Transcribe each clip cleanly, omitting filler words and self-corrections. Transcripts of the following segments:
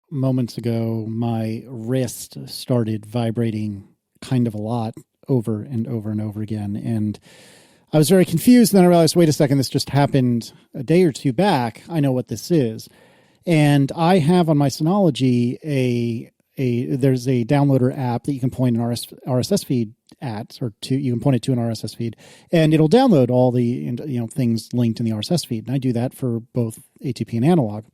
moments ago, my wrist started vibrating kind of a lot over and over and over again. And I was very confused. And then I realized, wait a second, this just happened a day or two back. I know what this is. And I have on my Synology there's a downloader app that you can point an RSS feed at, you can point it to an RSS feed, and it'll download all the things linked in the RSS feed. And I do that for both ATP and analog.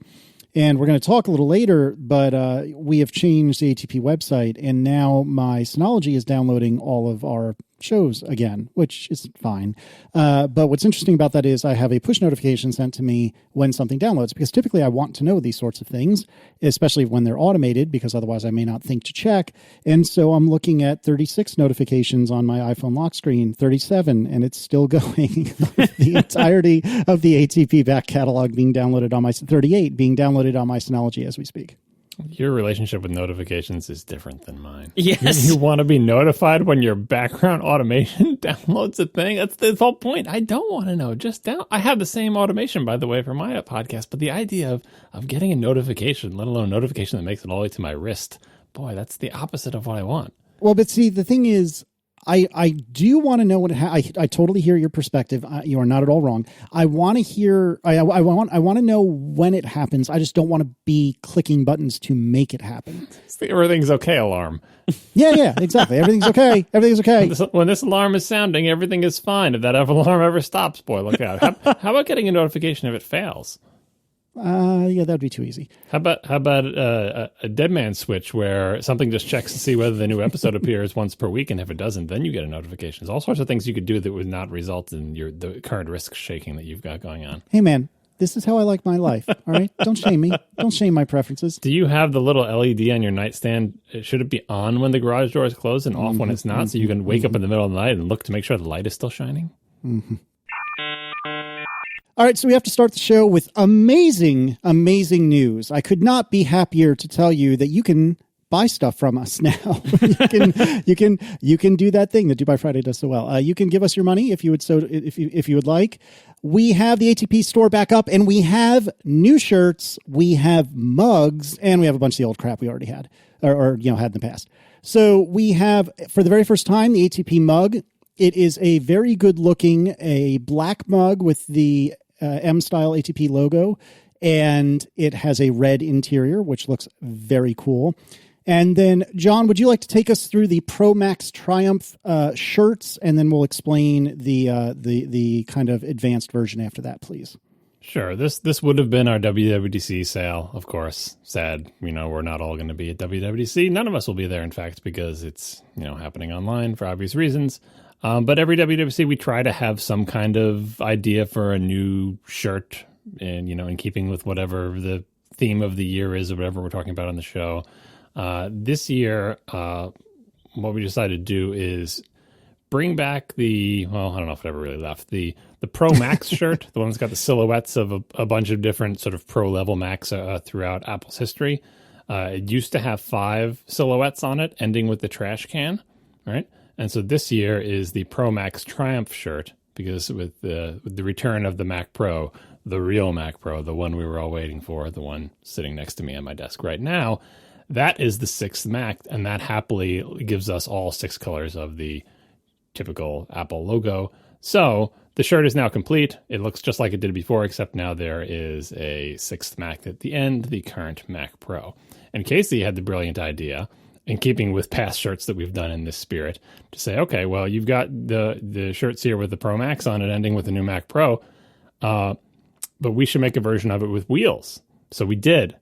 And we're going to talk a little later, but we have changed the ATP website, and now my Synology is downloading all of our shows again, which is fine. But what's interesting about that is I have a push notification sent to me when something downloads, because typically I want to know these sorts of things, especially when they're automated, because otherwise I may not think to check. And so I'm looking at 36 notifications on my iPhone lock screen, 37, and it's still going. The entirety of the ATP back catalog being downloaded on my 38 being downloaded on my Synology as we speak. Your relationship with notifications is different than mine. Yes. You want to be notified when your background automation downloads a thing? That's the whole point. I don't want to know. I have the same automation, by the way, for my podcast, but the idea of getting a notification, let alone a notification that makes it all the way to my wrist, boy, that's the opposite of what I want. Well, but see, the thing is, I do want to know what I totally hear your perspective. You are not at all wrong. I want to hear. I want to know when it happens. I just don't want to be clicking buttons to make it happen. It's the everything's okay alarm. Yeah, exactly. Everything's okay. Everything's okay. When this alarm is sounding, everything is fine. If that alarm ever stops, boy, look out. How about getting a notification if it fails? Yeah, that'd be too easy. How about a dead man switch where something just checks to see whether the new episode appears once per week, and if it doesn't, then you get a notification. There's all sorts of things you could do that would not result in the current risk shaking that you've got going on. Hey, man, this is how I like my life. All right, don't shame me. Don't shame my preferences. Do you have the little LED on your nightstand? Should it be on when the garage door is closed and off when it's not, so you can wake up in the middle of the night and look to make sure the light is still shining? Mm-hmm. All right, so we have to start the show with amazing news. I could not be happier to tell you that you can buy stuff from us now. you can do that thing that Do Buy Friday does so well. You can give us your money if you would like. We have the ATP store back up, and we have new shirts, we have mugs, and we have a bunch of the old crap we already had or had in the past. So we have, for the very first time, the ATP mug. It is a very good looking, a black mug with the M-style ATP logo, and it has a red interior, which looks very cool. And then, John, would you like to take us through the Pro Max Triumph shirts, and then we'll explain the kind of advanced version after that, please? Sure. This would have been our WWDC sale, of course. Sad, we're not all going to be at WWDC. None of us will be there, in fact, because it's happening online for obvious reasons. But every WWDC, we try to have some kind of idea for a new shirt, and in keeping with whatever the theme of the year is, or whatever we're talking about on the show. This year, what we decided to do is bring back I don't know if it ever really left, the Pro Max shirt, the one that's got the silhouettes of a bunch of different sort of pro level Macs throughout Apple's history. It used to have 5 silhouettes on it, ending with the trash can, right? And so this year is the Pro Max Triumph shirt, because with the return of the Mac Pro, the real Mac Pro, the one we were all waiting for, the one sitting next to me on my desk right now, that is the 6th Mac, and that happily gives us all 6 colors of the typical Apple logo. So the shirt is now complete. It looks just like it did before, except now there is a 6th Mac at the end, the current Mac Pro. And Casey had the brilliant idea, in keeping with past shirts that we've done in this spirit, to say, okay, well, you've got the shirts here with the Pro Max on it, ending with the new Mac Pro, but we should make a version of it with wheels. So we did.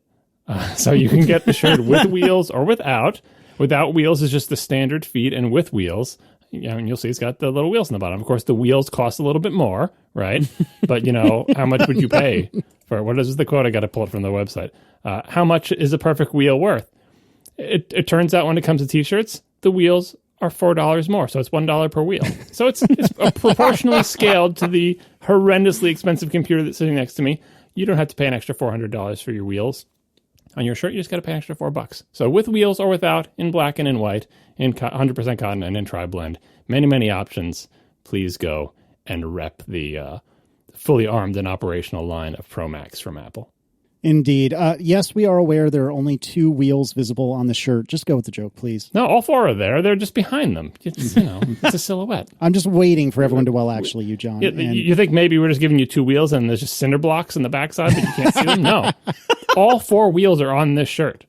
So you can get the shirt with wheels or without. Without wheels is just the standard feet, and with wheels, and you'll see it's got the little wheels in the bottom. Of course, the wheels cost a little bit more, right? But, how much would you pay for, what is the quote? I got to pull it from the website. How much is a perfect wheel worth? It turns out when it comes to T-shirts, the wheels are $4 more, so it's $1 per wheel. So it's proportionally scaled to the horrendously expensive computer that's sitting next to me. You don't have to pay an extra $400 for your wheels on your shirt. You just got to pay an extra $4. So with wheels or without, in black and in white, in 100% cotton and in tri-blend, many options. Please go and rep the fully armed and operational line of Pro Max from Apple. Indeed. Yes, we are aware there are only 2 wheels visible on the shirt. Just go with the joke, please. No, all 4 are there. They're just behind them. It's, it's a silhouette. I'm just waiting for everyone to actually you, John. You think maybe we're just giving you 2 wheels and there's just cinder blocks in the backside that you can't see them? No. All 4 wheels are on this shirt.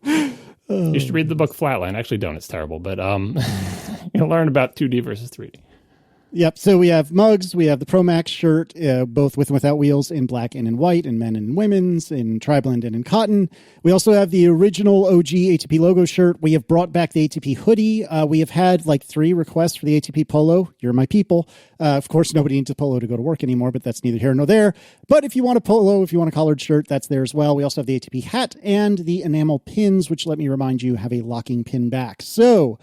You should read the book Flatline. Actually, don't. It's terrible. But you'll learn about 2D versus 3D. Yep. So we have mugs. We have the Pro Max shirt, both with and without wheels, in black and in white, in men and in women's, in tri-blend and in cotton. We also have the original OG ATP logo shirt. We have brought back the ATP hoodie. We have had like 3 requests for the ATP polo. You're my people. Of course, nobody needs a polo to go to work anymore, but that's neither here nor there. But if you want a polo, if you want a collared shirt, that's there as well. We also have the ATP hat and the enamel pins, which, let me remind you, have a locking pin back. So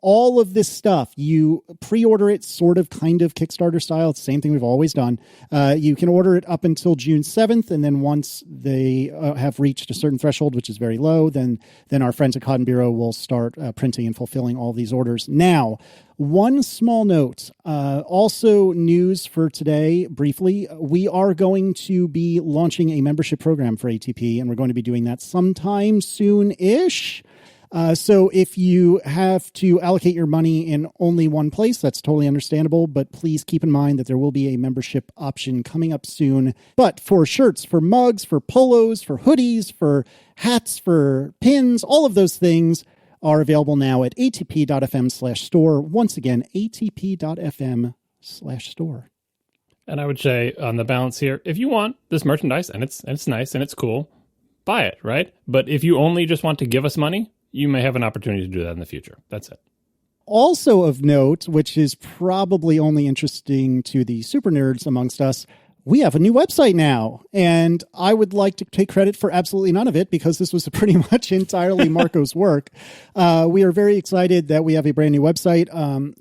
all of this stuff, you pre-order it sort of kind of Kickstarter style. It's the same thing we've always done. You can order it up until June 7th. And then once they have reached a certain threshold, which is very low, then our friends at Cotton Bureau will start printing and fulfilling all these orders. Now, one small note, also news for today, briefly, we are going to be launching a membership program for ATP, and we're going to be doing that sometime soon-ish. So if you have to allocate your money in only one place, that's totally understandable, but please keep in mind that there will be a membership option coming up soon. But for shirts, for mugs, for polos, for hoodies, for hats, for pins, all of those things are available now at atp.fm/store. Once again, atp.fm/store. And I would say on the balance here, if you want this merchandise and it's nice and it's cool, buy it, right? But if you only just want to give us money, you may have an opportunity to do that in the future. That's it. Also of note, which is probably only interesting to the super nerds amongst us, we have a new website now. And I would like to take credit for absolutely none of it because this was pretty much entirely Marco's work. We are very excited that we have a brand new website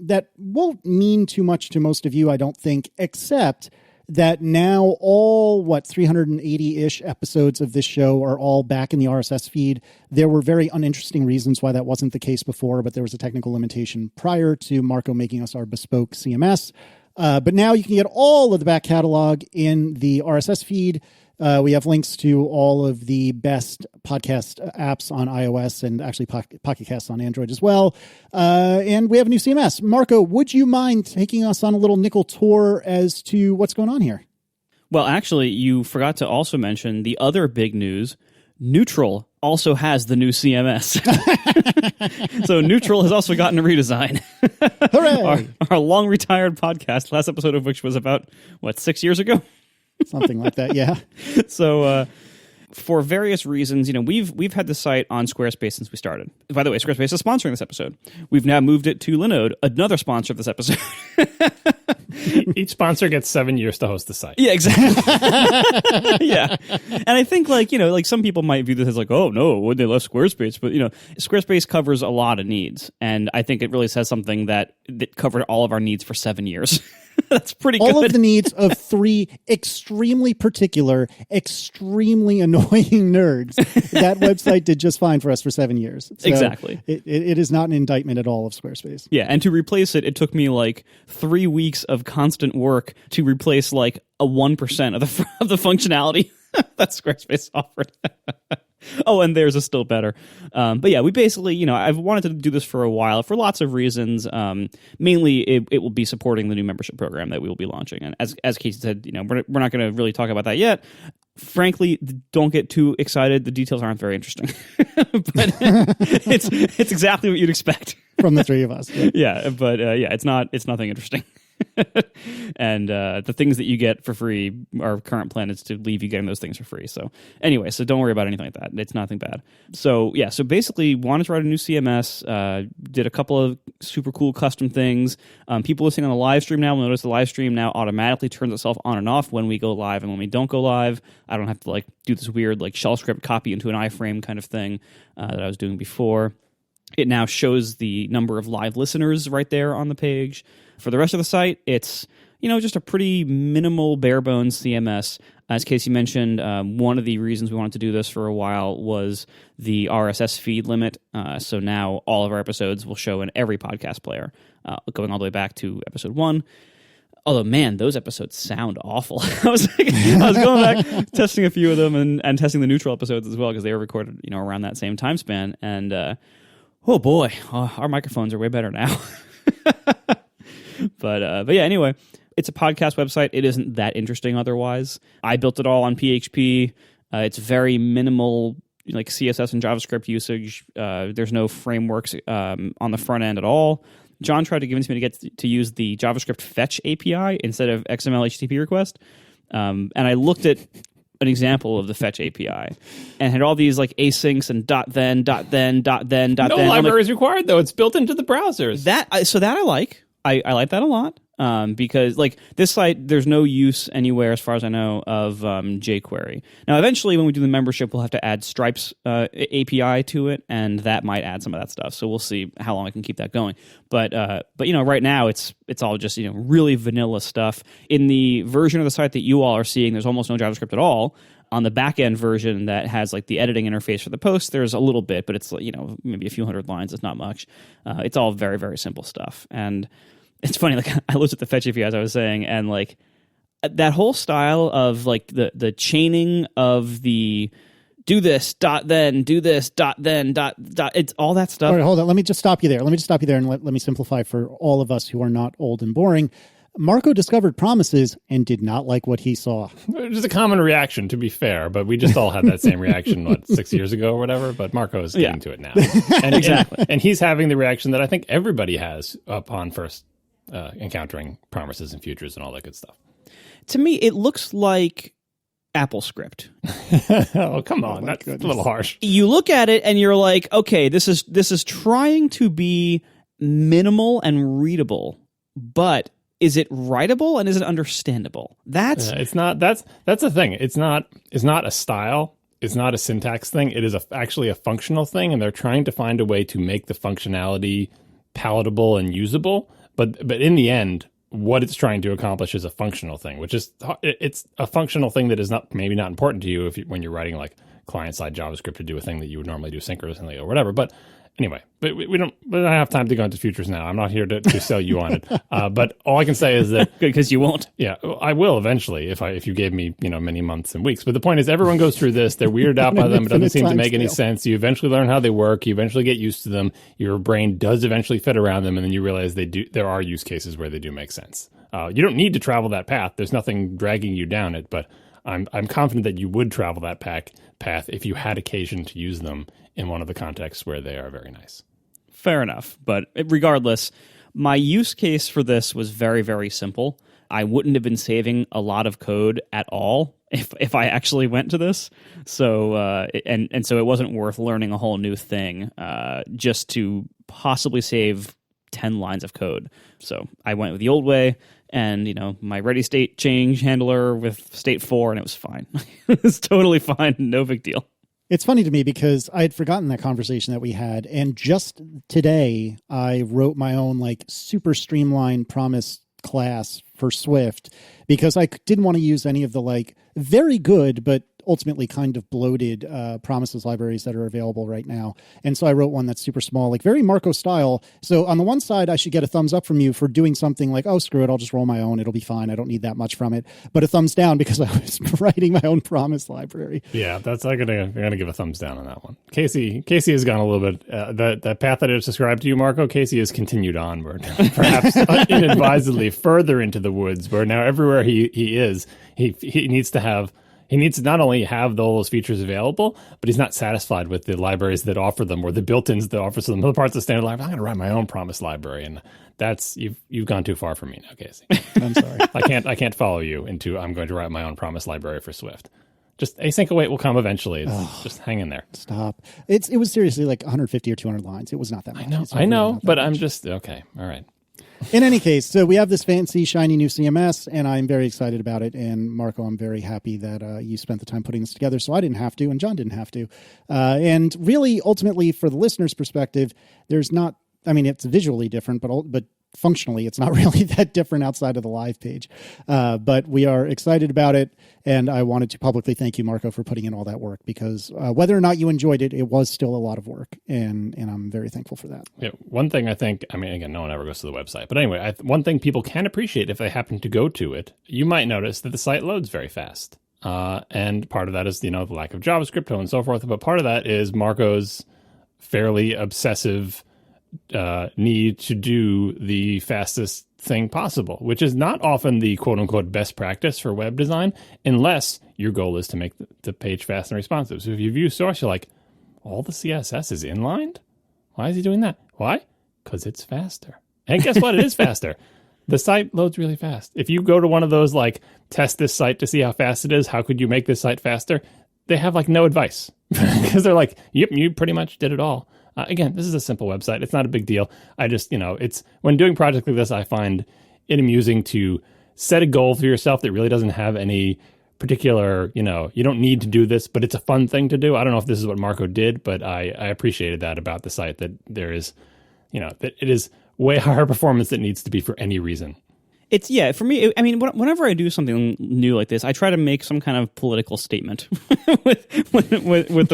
that won't mean too much to most of you, I don't think, except that now all, 380-ish episodes of this show are all back in the RSS feed. There were very uninteresting reasons why that wasn't the case before, but there was a technical limitation prior to Marco making us our bespoke CMS. But now you can get all of the back catalog in the RSS feed. We have links to all of the best podcast apps on iOS and actually Pocket Casts on Android as well. And we have a new CMS. Marco, would you mind taking us on a little nickel tour as to what's going on here? Well, actually, you forgot to also mention the other big news. Neutral also has the new CMS. So Neutral has also gotten a redesign. Hooray! Our long retired podcast, last episode of which was about, 6 years ago? Something like that, yeah. So for various reasons, we've had the site on Squarespace since we started. By the way, Squarespace is sponsoring this episode. We've now moved it to Linode, another sponsor of this episode. Each sponsor gets 7 years to host the site. Yeah, exactly. Yeah. And I think some people might view this as oh no, would they left Squarespace? But Squarespace covers a lot of needs. And I think it really says something that covered all of our needs for 7 years. That's pretty good. All of the needs of 3 extremely particular, extremely annoying nerds. That website did just fine for us for 7 years. So exactly. It is not an indictment at all of Squarespace. Yeah, and to replace it, it took me 3 weeks of constant work to replace a 1% of the functionality that Squarespace offered. Oh, and theirs is still better. But yeah, we basically, I've wanted to do this for a while for lots of reasons. Mainly, it will be supporting the new membership program that we will be launching. And as Casey said, we're not going to really talk about that yet. Frankly, don't get too excited. The details aren't very interesting. But it's exactly what you'd expect from the 3 of us. Yeah, but it's nothing interesting. And the things that you get for free, our current plan is to leave you getting those things for free. So anyway, so don't worry about anything like that. It's nothing bad. So yeah, so basically wanted to write a new CMS, did a couple of super cool custom things. People listening on the live stream now will notice the live stream now automatically turns itself on and off when we go live and when we don't go live. I don't have to do this weird shell script copy into an iframe kind of thing that I was doing before. It now shows the number of live listeners right there on the page. For the rest of the site, it's just a pretty minimal, bare-bones CMS. As Casey mentioned, one of the reasons we wanted to do this for a while was the RSS feed limit. So now all of our episodes will show in every podcast player, going all the way back to episode 1. Although, man, those episodes sound awful. I was going back, testing a few of them and testing the neutral episodes as well, because they were recorded, around that same time span. And, oh boy, our microphones are way better now. But yeah, anyway, it's a podcast website. It isn't that interesting otherwise. I built it all on PHP. It's very minimal, like CSS and JavaScript usage. There's no frameworks on the front end at all. John tried to convince me to get to use the JavaScript fetch API instead of XML HTTP request. And I looked at an example of the fetch API and had all these like asyncs and .then. No library is required, though. It's built into the browsers. That I like. I like that a lot. Because like this site, there's no use anywhere, as far as I know, of jQuery. Now, eventually, when we do the membership, we'll have to add Stripe's API to it, and that might add some of that stuff. So we'll see how long I can keep that going. But right now it's all just really vanilla stuff. In the version of the site that you all are seeing, there's almost no JavaScript at all. On the back end version that has like the editing interface for the post, there's a little bit, but it's maybe a few hundred lines. It's not much. It's all very, very simple stuff. And it's funny, like I looked at the fetch API, as I was saying, and like that whole style of like the chaining of the do this dot then do this dot then dot, it's all that stuff. All right, hold on. Let me just stop you there. And let me simplify for all of us who are not old and boring. Marco discovered promises and did not like what he saw. It was a common reaction, to be fair, but we just all had that same reaction, 6 years ago or whatever, but Marco is getting to it now. And, exactly. And he's having the reaction that I think everybody has upon first encountering promises and futures and all that good stuff. To me, it looks like AppleScript. Oh, come on. That's a little harsh. You look at it and you're like, okay, this is trying to be minimal and readable, but is it writable and is it understandable? That's the thing. It's not a style. It's not a syntax thing. It is actually a functional thing, and they're trying to find a way to make the functionality palatable and usable. But in the end, what it's trying to accomplish is a functional thing, which is it's a functional thing that is maybe not important to you when you're writing like client-side JavaScript to do a thing that you would normally do synchronously or whatever. But anyway, we don't have time to go into futures now. I'm not here to sell you on it. But all I can say is that because you won't. Yeah, I will eventually if you gave me many months and weeks. But the point is, everyone goes through this. They're weirded out by them. It doesn't seem to make any sense. You eventually learn how they work. You eventually get used to them. Your brain does eventually fit around them, and then you realize there are use cases where they do make sense. You don't need to travel that path. There's nothing dragging you down it. But I'm confident that you would travel that path if you had occasion to use them in one of the contexts where they are very nice. Fair enough. But regardless, my use case for this was very, very simple. I wouldn't have been saving a lot of code at all if I actually went to this. So so it wasn't worth learning a whole new thing just to possibly save 10 lines of code. So I went with the old way, and my ready state change handler with state 4, and it was fine. It was totally fine. No big deal. It's funny to me because I had forgotten that conversation that we had. And just today, I wrote my own super streamlined promise class for Swift because I didn't want to use any of the very good, but ultimately kind of bloated promises libraries that are available right now. And so I wrote one that's super small, very Marco style. So on the one side, I should get a thumbs up from you for doing something like, oh, screw it, I'll just roll my own. It'll be fine. I don't need that much from it. But a thumbs down because I was writing my own promise library. Yeah, I'm gonna give a thumbs down on that one. Casey has gone a little bit, that path that I just described to you, Marco, Casey has continued onward, perhaps inadvisedly further into the woods, where now everywhere he is, he needs to not only have all those features available, but he's not satisfied with the libraries that offer them or the built-ins that offer some other parts of the standard library. I'm going to write my own promise library, and that's you've gone too far for me now, Casey. I'm sorry. I can't follow you into I'm going to write my own promise library for Swift. Just async await will come eventually. Just hang in there. Stop. It was seriously 150 or 200 lines. It was not that much. I know, but I'm just okay. All right. In any case, so we have this fancy, shiny new CMS, and I'm very excited about it. And Marco, I'm very happy that you spent the time putting this together, so I didn't have to, and John didn't have to. And really, ultimately, for the listener's perspective, there's not. I mean, it's visually different, but functionally, it's not really that different outside of the live page. But we are excited about it. And I wanted to publicly thank you, Marco, for putting in all that work, because whether or not you enjoyed it, it was still a lot of work. And I'm very thankful for that. Yeah, one thing I think, I mean, again, no one ever goes to the website. But anyway, one thing people can appreciate if they happen to go to it, you might notice that the site loads very fast. And part of that is, the lack of JavaScript and so forth. But part of that is Marco's fairly obsessive need to do the fastest thing possible, which is not often the quote unquote best practice for web design, unless your goal is to make the page fast and responsive. So if you view source, you're like, all the CSS is inlined? Why is he doing that? Why? Because it's faster. And guess what? It is faster. The site loads really fast. If you go to one of those, like, test this site to see how fast it is, how could you make this site faster? They have, like, no advice. Because they're like, yep, you pretty much did it all. Again, this is a simple website. It's not a big deal. I just, it's when doing projects like this, I find it amusing to set a goal for yourself that really doesn't have any particular, you don't need to do this, but it's a fun thing to do. I don't know if this is what Marco did, but I appreciated that about the site, that there is, that it is way higher performance than it needs to be for any reason. It's, for me, I mean, whenever I do something new like this, I try to make some kind of political statement with the way with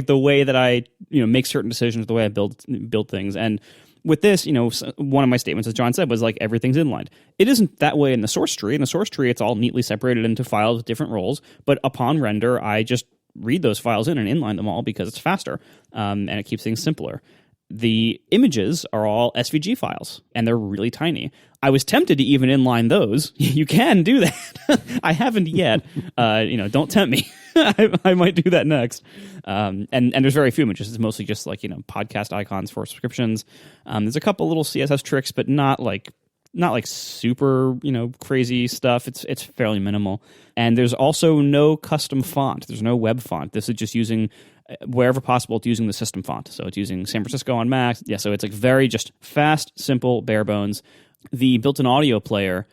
the way that I, make certain decisions, the way I build things. And with this, one of my statements, as John said, was like, everything's inlined. It isn't that way in the source tree. In the source tree, it's all neatly separated into files with different roles. But upon render, I just read those files in and inline them all because it's faster, and it keeps things simpler. The images are all SVG files, and they're really tiny. I was tempted to even inline those. You can do that. I haven't yet. Don't tempt me. I might do that next. And there's very few images. It's mostly just like, podcast icons for subscriptions. There's a couple little CSS tricks, but not like super, crazy stuff. It's fairly minimal. And there's also no custom font. There's no web font. This is just using, wherever possible, it's using the system font. So it's using San Francisco on Mac. Yeah, so it's like very just fast, simple, bare bones. The built-in audio player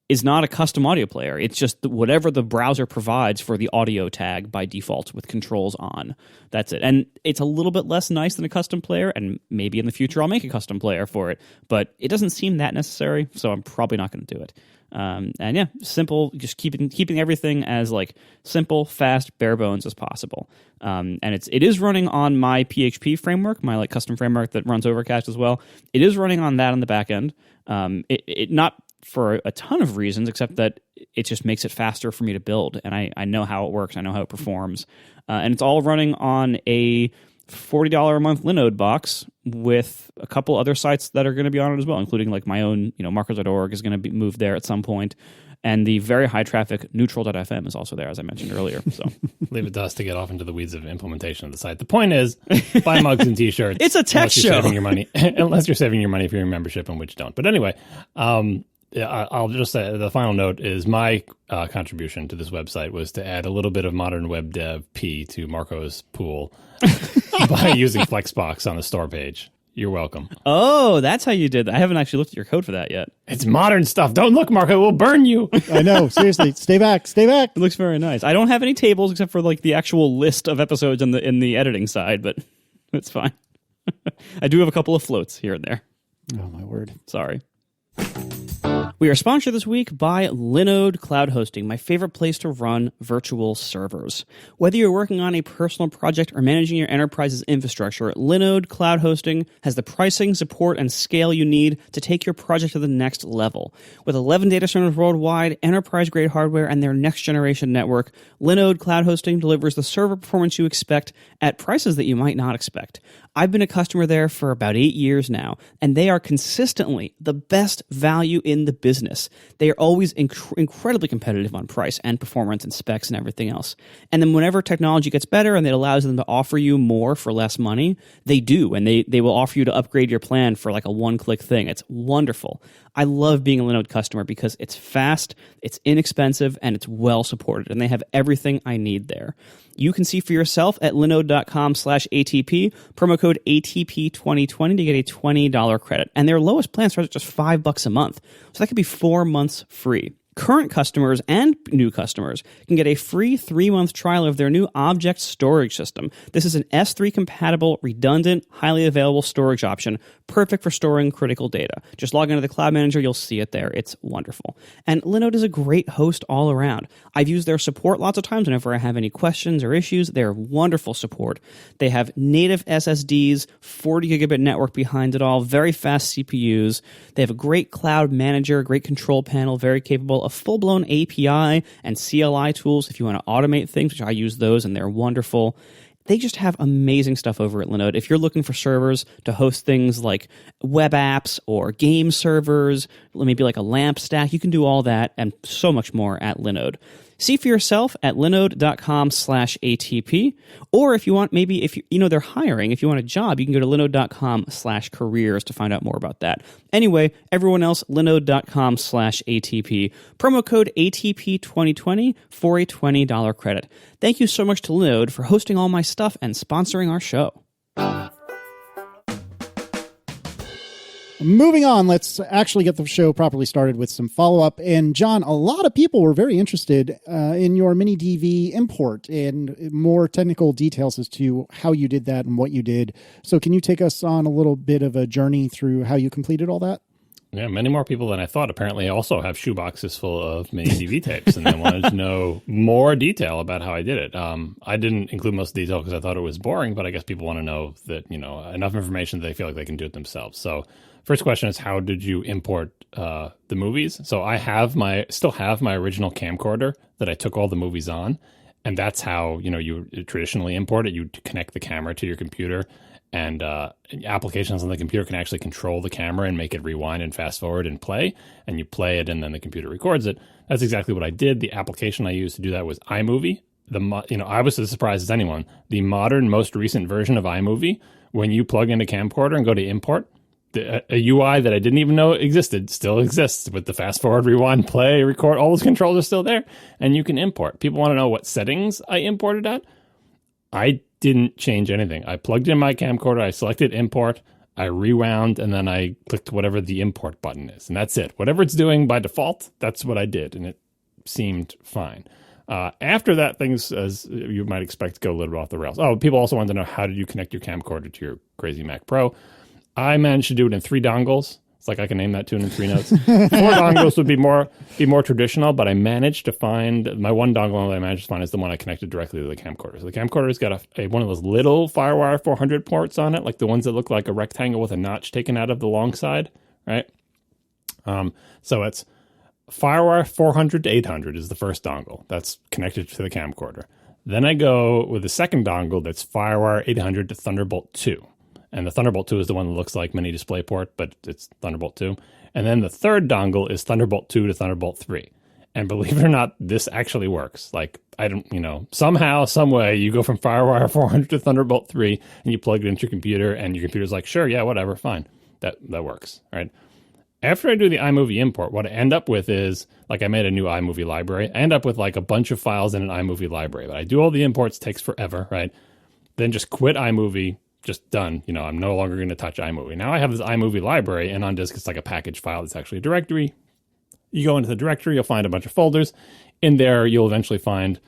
is not a custom audio player. It's just whatever the browser provides for the audio tag by default with controls on. That's it. And it's a little bit less nice than a custom player, and maybe in the future I'll make a custom player for it. But it doesn't seem that necessary, so I'm probably not going to do it. Simple, just keeping everything as like simple, fast, bare bones as possible. And it is running on my PHP framework, my like custom framework that runs Overcast as well. It is running on that on the back end. It not for a ton of reasons, except that it just makes it faster for me to build. And I know how it works. I know how it performs. And it's all running on a $40 a month Linode box with a couple other sites that are going to be on it as well, including like my own, marco.org is going to be moved there at some point. And the very high traffic neutral.fm is also there, as I mentioned earlier. So leave it to us to get off into the weeds of implementation of the site. The point is, buy mugs and t-shirts. It's a tech show. Saving your money, unless you're saving your money for your membership, and which don't. But anyway, I'll just say the final note is my contribution to this website was to add a little bit of modern web dev P to Marco's pool by using Flexbox on the store page. You're welcome. Oh, that's how you did that. I haven't actually looked at your code for that yet. It's modern stuff. Don't look, Marco. We'll burn you. I know. Seriously. Stay back. Stay back. It looks very nice. I don't have any tables except for like the actual list of episodes in the editing side, but it's fine. I do have a couple of floats here and there. Oh, my word. Sorry. We are sponsored this week by Linode Cloud Hosting, my favorite place to run virtual servers. Whether you're working on a personal project or managing your enterprise's infrastructure, Linode Cloud Hosting has the pricing, support, and scale you need to take your project to the next level. With 11 data centers worldwide, enterprise-grade hardware, and their next-generation network, Linode Cloud Hosting delivers the server performance you expect at prices that you might not expect. I've been a customer there for about 8 years now, and they are consistently the best value in the business. They are always incredibly competitive on price and performance and specs and everything else. And then whenever technology gets better and it allows them to offer you more for less money, they do, and they will offer you to upgrade your plan for like a one-click thing. It's wonderful. I love being a Linode customer because it's fast, it's inexpensive, and it's well supported, and they have everything I need there. You can see for yourself at linode.com/ATP, promo code ATP2020 to get a $20 credit. And their lowest plan starts at just $5 a month. So that could be 4 months free. Current customers and new customers can get a free 3-month trial of their new object storage system. This is an S3 compatible, redundant, highly available storage option, perfect for storing critical data. Just log into the Cloud Manager, you'll see it there. It's wonderful. And Linode is a great host all around. I've used their support lots of times whenever I have any questions or issues. They're wonderful support. They have native SSDs, 40 gigabit network behind it all, very fast CPUs. They have a great Cloud Manager, great control panel, very capable of full-blown API and CLI tools if you want to automate things, which I use those, and they're wonderful. They just have amazing stuff over at Linode. If you're looking for servers to host things like web apps or game servers, maybe like a LAMP stack, you can do all that and so much more at Linode. See for yourself at linode.com/ATP. Or if you want, maybe if you know they're hiring, if you want a job, you can go to linode.com/careers to find out more about that. Anyway, everyone else, linode.com/ATP. Promo code ATP2020 for a $20 credit. Thank you so much to Linode for hosting all my stuff and sponsoring our show. Moving on, let's actually get the show properly started with some follow-up. And John, a lot of people were very interested in your mini DV import and more technical details as to how you did that and what you did. So can you take us on a little bit of a journey through how you completed all that? Yeah, many more people than I thought apparently also have shoeboxes full of mini DV tapes, and they wanted to know more detail about how I did it. I didn't include most detail because I thought it was boring, but I guess people want to know that, enough information that they feel like they can do it themselves. So first question is, how did you import the movies? So I still have my original camcorder that I took all the movies on, and that's how you traditionally import it. You connect the camera to your computer, and applications on the computer can actually control the camera and make it rewind and fast forward and play, and you play it, and then the computer records it. That's exactly what I did. The application I used to do that was iMovie. I was as surprised as anyone. The modern, most recent version of iMovie, when you plug in a camcorder and go to import, a UI that I didn't even know existed still exists with the fast forward, rewind, play, record. All those controls are still there, and you can import. People want to know what settings I imported at. I didn't change anything. I plugged in my camcorder, I selected import, I rewound, and then I clicked whatever the import button is, and that's it. Whatever it's doing by default, that's what I did, and it seemed fine. After that, things, as you might expect, go a little bit off the rails. Oh, people also wanted to know, how did you connect your camcorder to your crazy Mac Pro? I managed to do it in 3 dongles. It's like I can name that tune in 3 notes. 4 dongles would be more traditional, but I managed to find my one dongle that I managed to find is the one I connected directly to the camcorder. So the camcorder's got one of those little FireWire 400 ports on it, like the ones that look like a rectangle with a notch taken out of the long side, right? So it's FireWire 400 to 800 is the first dongle that's connected to the camcorder. Then I go with the second dongle that's FireWire 800 to Thunderbolt 2. And the Thunderbolt 2 is the one that looks like mini DisplayPort, but it's Thunderbolt 2. And then the third dongle is Thunderbolt 2 to Thunderbolt 3. And believe it or not, this actually works. Like, somehow, some way, you go from FireWire 400 to Thunderbolt 3, and you plug it into your computer, and your computer's like, sure, yeah, whatever, fine. That works, right? After I do the iMovie import, what I end up with is, like, I made a new iMovie library. I end up with, like, a bunch of files in an iMovie library. But I do all the imports, takes forever, right? Then just quit iMovie. Just done. I'm no longer going to touch iMovie. Now I have this iMovie library, and on disk it's like a package file that's actually a directory. You go into the directory, you'll find a bunch of folders. In there, you'll eventually find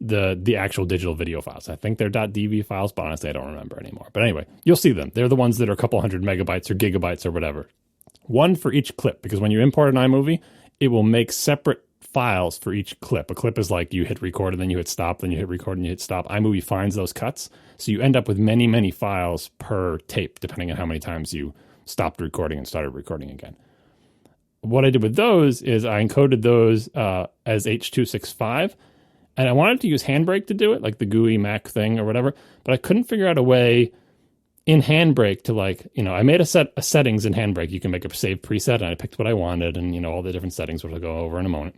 the actual digital video files. I think they're .dv files, but honestly, I don't remember anymore. But anyway, you'll see them. They're the ones that are a couple hundred megabytes or gigabytes or whatever. One for each clip, because when you import an iMovie, it will make separate files for each clip. A clip is like you hit record and then you hit stop, then you hit record and you hit stop. iMovie finds those cuts. So you end up with many, many files per tape, depending on how many times you stopped recording and started recording again. What I did with those is I encoded those as H.265, and I wanted to use Handbrake to do it, like the GUI Mac thing or whatever, but I couldn't figure out a way in Handbrake to I made a set of settings in Handbrake. You can make a save preset, and I picked what I wanted and, all the different settings, which I'll go over in a moment.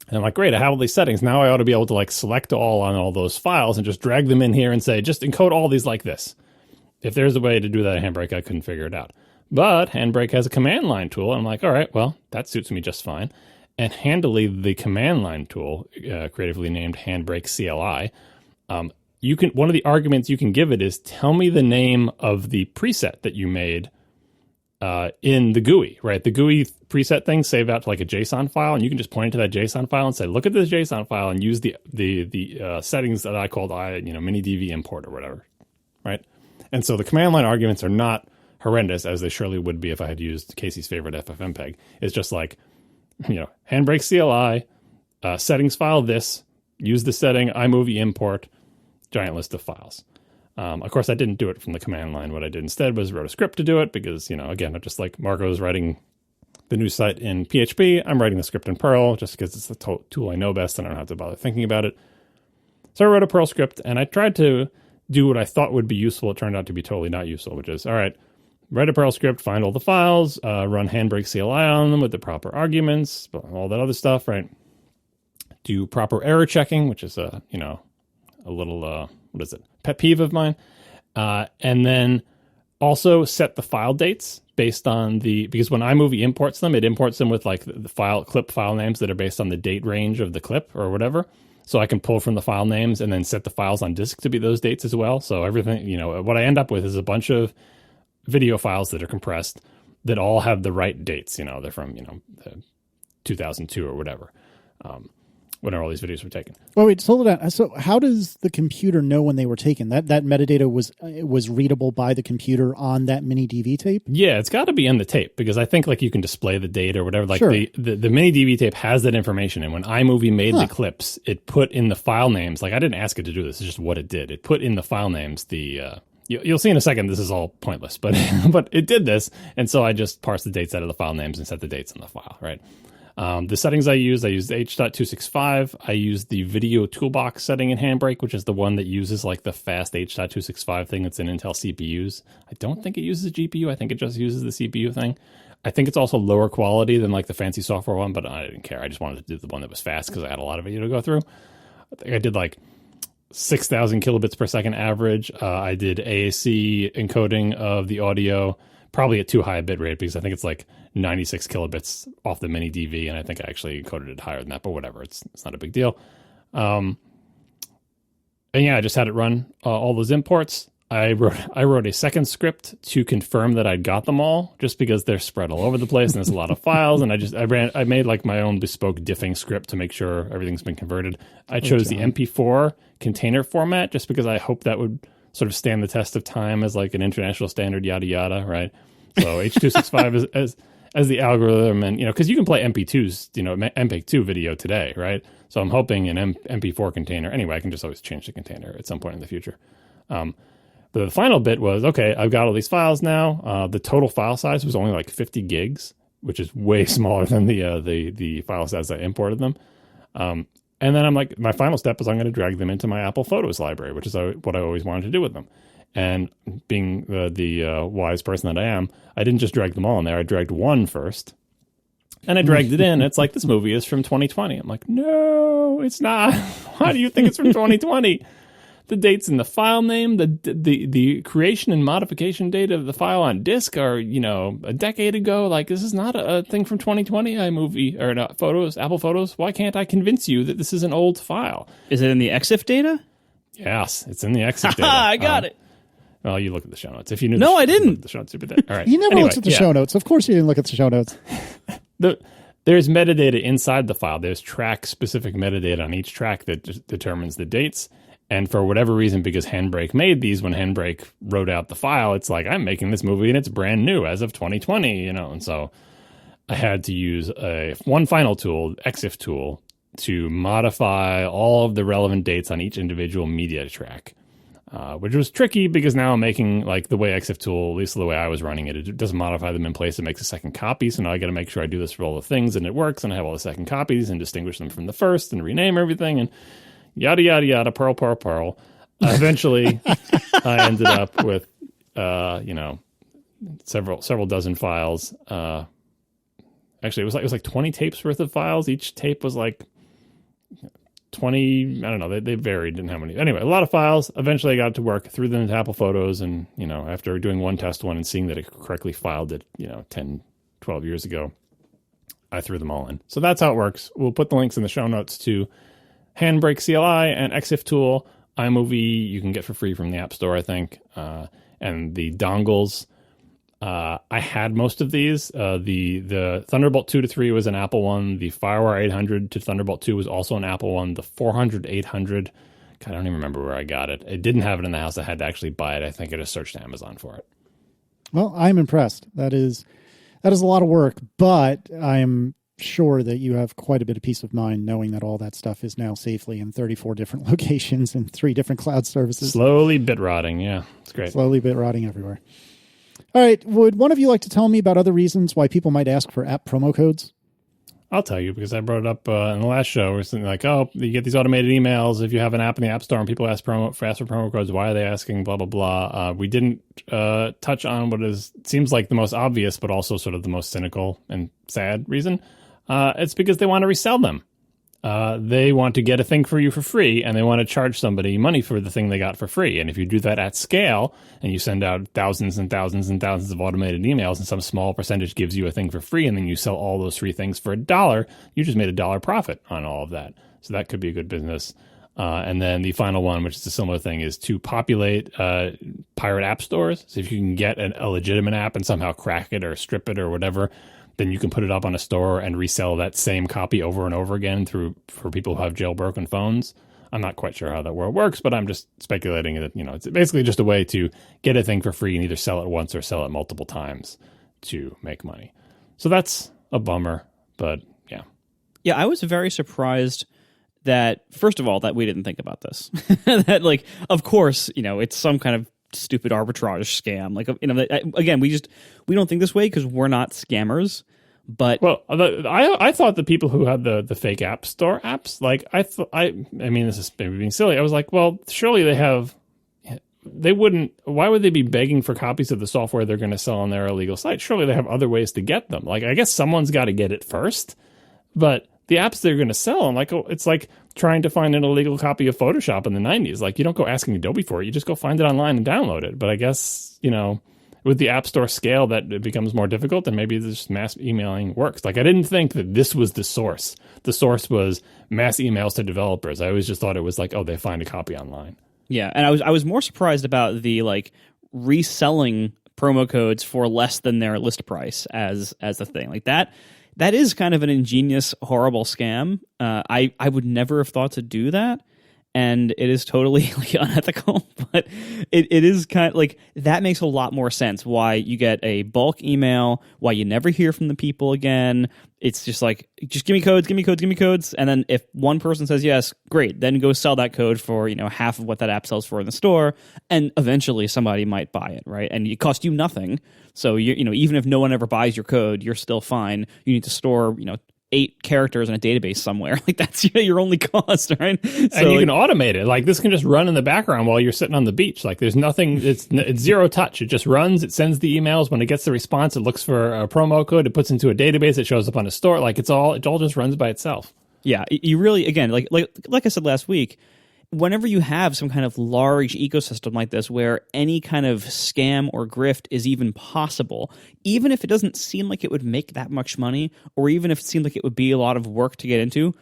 And I'm like, great, I have all these settings. Now I ought to be able to select all on all those files and just drag them in here and say, just encode all these like this. If there's a way to do that in Handbrake, I couldn't figure it out. But Handbrake has a command line tool. And I'm like, all right, well, that suits me just fine. And handily, the command line tool, creatively named Handbrake CLI, one of the arguments you can give it is, tell me the name of the preset that you made in the GUI, right? The GUI preset things save out to like a JSON file, and you can just point to that JSON file and say, look at this JSON file, and use the settings that I called mini DV import or whatever, right? And so the command line arguments are not horrendous, as they surely would be if I had used Casey's favorite FFmpeg. It's just like, Handbrake CLI, settings file this, use the setting, iMovie import, giant list of files. Of course, I didn't do it from the command line. What I did instead was wrote a script to do it because, again, just like Marco's writing the news site in PHP, I'm writing the script in Perl just because it's the tool I know best and I don't have to bother thinking about it. So I wrote a Perl script and I tried to do what I thought would be useful. It turned out to be totally not useful, which is, all right, write a Perl script, find all the files, run Handbrake CLI on them with the proper arguments, all that other stuff, right? Do proper error checking, which is a little, pet peeve of mine. And then also set the file dates based on because when iMovie imports them, it imports them with like the clip file names that are based on the date range of the clip or whatever. So I can pull from the file names and then set the files on disk to be those dates as well. So everything, what I end up with is a bunch of video files that are compressed that all have the right dates. They're from, 2002 or whatever. Whenever all these videos were taken. Well, wait, hold it on. So how does the computer know when they were taken? That metadata was readable by the computer on that mini DV tape? Yeah, it's got to be in the tape because I think like you can display the date or whatever. Like sure. the mini DV tape has that information. And when iMovie made the clips, it put in the file names. Like I didn't ask it to do this. It's just what it did. It put in the file names you'll see in a second this is all pointless, but but it did this. And so I just parsed the dates out of the file names and set the dates in the file, right? The settings I used H.265. I used the video toolbox setting in Handbrake, which is the one that uses like the fast H.265 thing that's in Intel CPUs. I don't think it uses a GPU. I think it just uses the CPU thing. I think it's also lower quality than like the fancy software one, but I didn't care. I just wanted to do the one that was fast because I had a lot of video to go through. I think I did like 6,000 kilobits per second average. I did AAC encoding of the audio, probably at too high a bit rate because I think it's like 96 kilobits off the mini DV, and I think I actually encoded it higher than that, but whatever, it's not a big deal. And yeah, I just had it run all those imports. I wrote a second script to confirm that I'd got them all, just because they're spread all over the place and there's a lot of files. And I made like my own bespoke diffing script to make sure everything's been converted. I chose the MP4 container format just because I hope that would sort of stand the test of time as like an international standard, yada yada, right? So H.265 as the algorithm, and because you can play MP2s, MPEG-2 video today, right? So I'm hoping an MP4 container. Anyway, I can just always change the container at some point in the future. But the final bit was, okay, I've got all these files now. The total file size was only like 50 gigs, which is way smaller than the file size I imported them. And then I'm like, my final step is I'm going to drag them into my Apple Photos library, which is what I always wanted to do with them. And being the wise person that I am, I didn't just drag them all in there. I dragged one first, and I dragged it in. It's like, this movie is from 2020. I'm like, no, it's not. Why do you think it's from 2020? The dates in the file name, the creation and modification date of the file on disk are, a decade ago. Like, this is not a thing from 2020. iMovie or not Photos, Apple Photos. Why can't I convince you that this is an old file? Is it in the EXIF data? Yes, it's in the EXIF data. I got it. Well, you look at the show notes. If you knew, I didn't. The show notes would be there. All right. He never looks at the show notes. Of course, you didn't look at the show notes. There's metadata inside the file. There's track-specific metadata on each track that determines the dates. And for whatever reason, because Handbrake made these, when Handbrake wrote out the file, it's like, I'm making this movie and it's brand new as of 2020, And so I had to use one final tool, EXIF tool, to modify all of the relevant dates on each individual media track, which was tricky because now I'm making, like, the way EXIF tool, at least the way I was running it, it doesn't modify them in place. It makes a second copy. So now I got to make sure I do this for all the things and it works, and I have all the second copies and distinguish them from the first and rename everything and yada, yada, yada, Perl. Eventually, I ended up with, several dozen files. Actually, it was like 20 tapes worth of files. Each tape was like 20, I don't know, they varied in how many. Anyway, a lot of files. Eventually I got it to work, threw them into Apple Photos, and, after doing one test one and seeing that it correctly filed it, 10, 12 years ago, I threw them all in. So that's how it works. We'll put the links in the show notes to Handbrake CLI and EXIF tool. iMovie you can get for free from the App Store, I think. And the dongles, I had most of these. The Thunderbolt 2 to 3 was an Apple one. The FireWire 800 to Thunderbolt 2 was also an Apple one. The 400 800, I don't even remember where I got it. It didn't have it in the house. I had to actually buy it. I think I just searched Amazon for it. Well, I'm impressed. That is a lot of work, but I'm sure that you have quite a bit of peace of mind knowing that all that stuff is now safely in 34 different locations and 3 different cloud services. Slowly bit rotting. Yeah, it's great. Slowly bit rotting everywhere. All right. Would one of you like to tell me about other reasons why people might ask for app promo codes? I'll tell you, because I brought it up in the last show. We're something like, oh, you get these automated emails if you have an app in the App Store and people ask for promo codes. Why are they asking? Blah, blah, blah. We didn't touch on what seems like the most obvious, but also sort of the most cynical and sad reason. It's because they want to resell them. They want to get a thing for you for free, and they want to charge somebody money for the thing they got for free. And if you do that at scale, and you send out thousands and thousands and thousands of automated emails, and some small percentage gives you a thing for free, and then you sell all those free things for $1, you just made $1 profit on all of that. So that could be a good business. And then the final one, which is a similar thing, is to populate pirate app stores. So if you can get a legitimate app and somehow crack it or strip it or whatever, then you can put it up on a store and resell that same copy over and over again for people who have jailbroken phones. I'm not quite sure how that world works, but I'm just speculating that, it's basically just a way to get a thing for free and either sell it once or sell it multiple times to make money. So that's a bummer, but yeah. Yeah, I was very surprised that, first of all, that we didn't think about this. That, like, of course, it's some kind of stupid arbitrage scam. Like, again, we don't think this way because we're not scammers. But I thought the people who had the fake app store apps, like I mean, this is maybe being silly. I was like, well, surely they wouldn't. Why would they be begging for copies of the software they're going to sell on their illegal site? Surely they have other ways to get them. Like, I guess someone's got to get it first, but the apps they're going to sell, it's like trying to find an illegal copy of Photoshop in the 90s. Like, you don't go asking Adobe for it. You just go find it online and download it. But I guess, with the App Store scale, that it becomes more difficult, and maybe this mass emailing works. Like, I didn't think that this was the source. The source was mass emails to developers. I always just thought it was like, oh, they find a copy online. Yeah, and I was more surprised about the, like, reselling promo codes for less than their list price as the thing. Like, that is kind of an ingenious, horrible scam. I would never have thought to do that, and it is totally unethical. But it is kind of like, that makes a lot more sense. Why you get a bulk email, why you never hear from the people again. It's just like, just give me codes, and then if one person says yes, great, then go sell that code for half of what that app sells for in the store, and eventually somebody might buy it, right? And it costs you nothing. So even if no one ever buys your code, you're still fine. You need to store 8 characters in a database somewhere. Like, that's your only cost, right? So, and you can automate it. Like, this can just run in the background while you're sitting on the beach. Like, there's nothing. It's zero touch. It just runs. It sends the emails. When it gets the response, it looks for a promo code. It puts into a database. It shows up on a store. Like, it all just runs by itself. Yeah, you really, again, like I said last week, whenever you have some kind of large ecosystem like this where any kind of scam or grift is even possible, even if it doesn't seem like it would make that much money, or even if it seemed like it would be a lot of work to get into,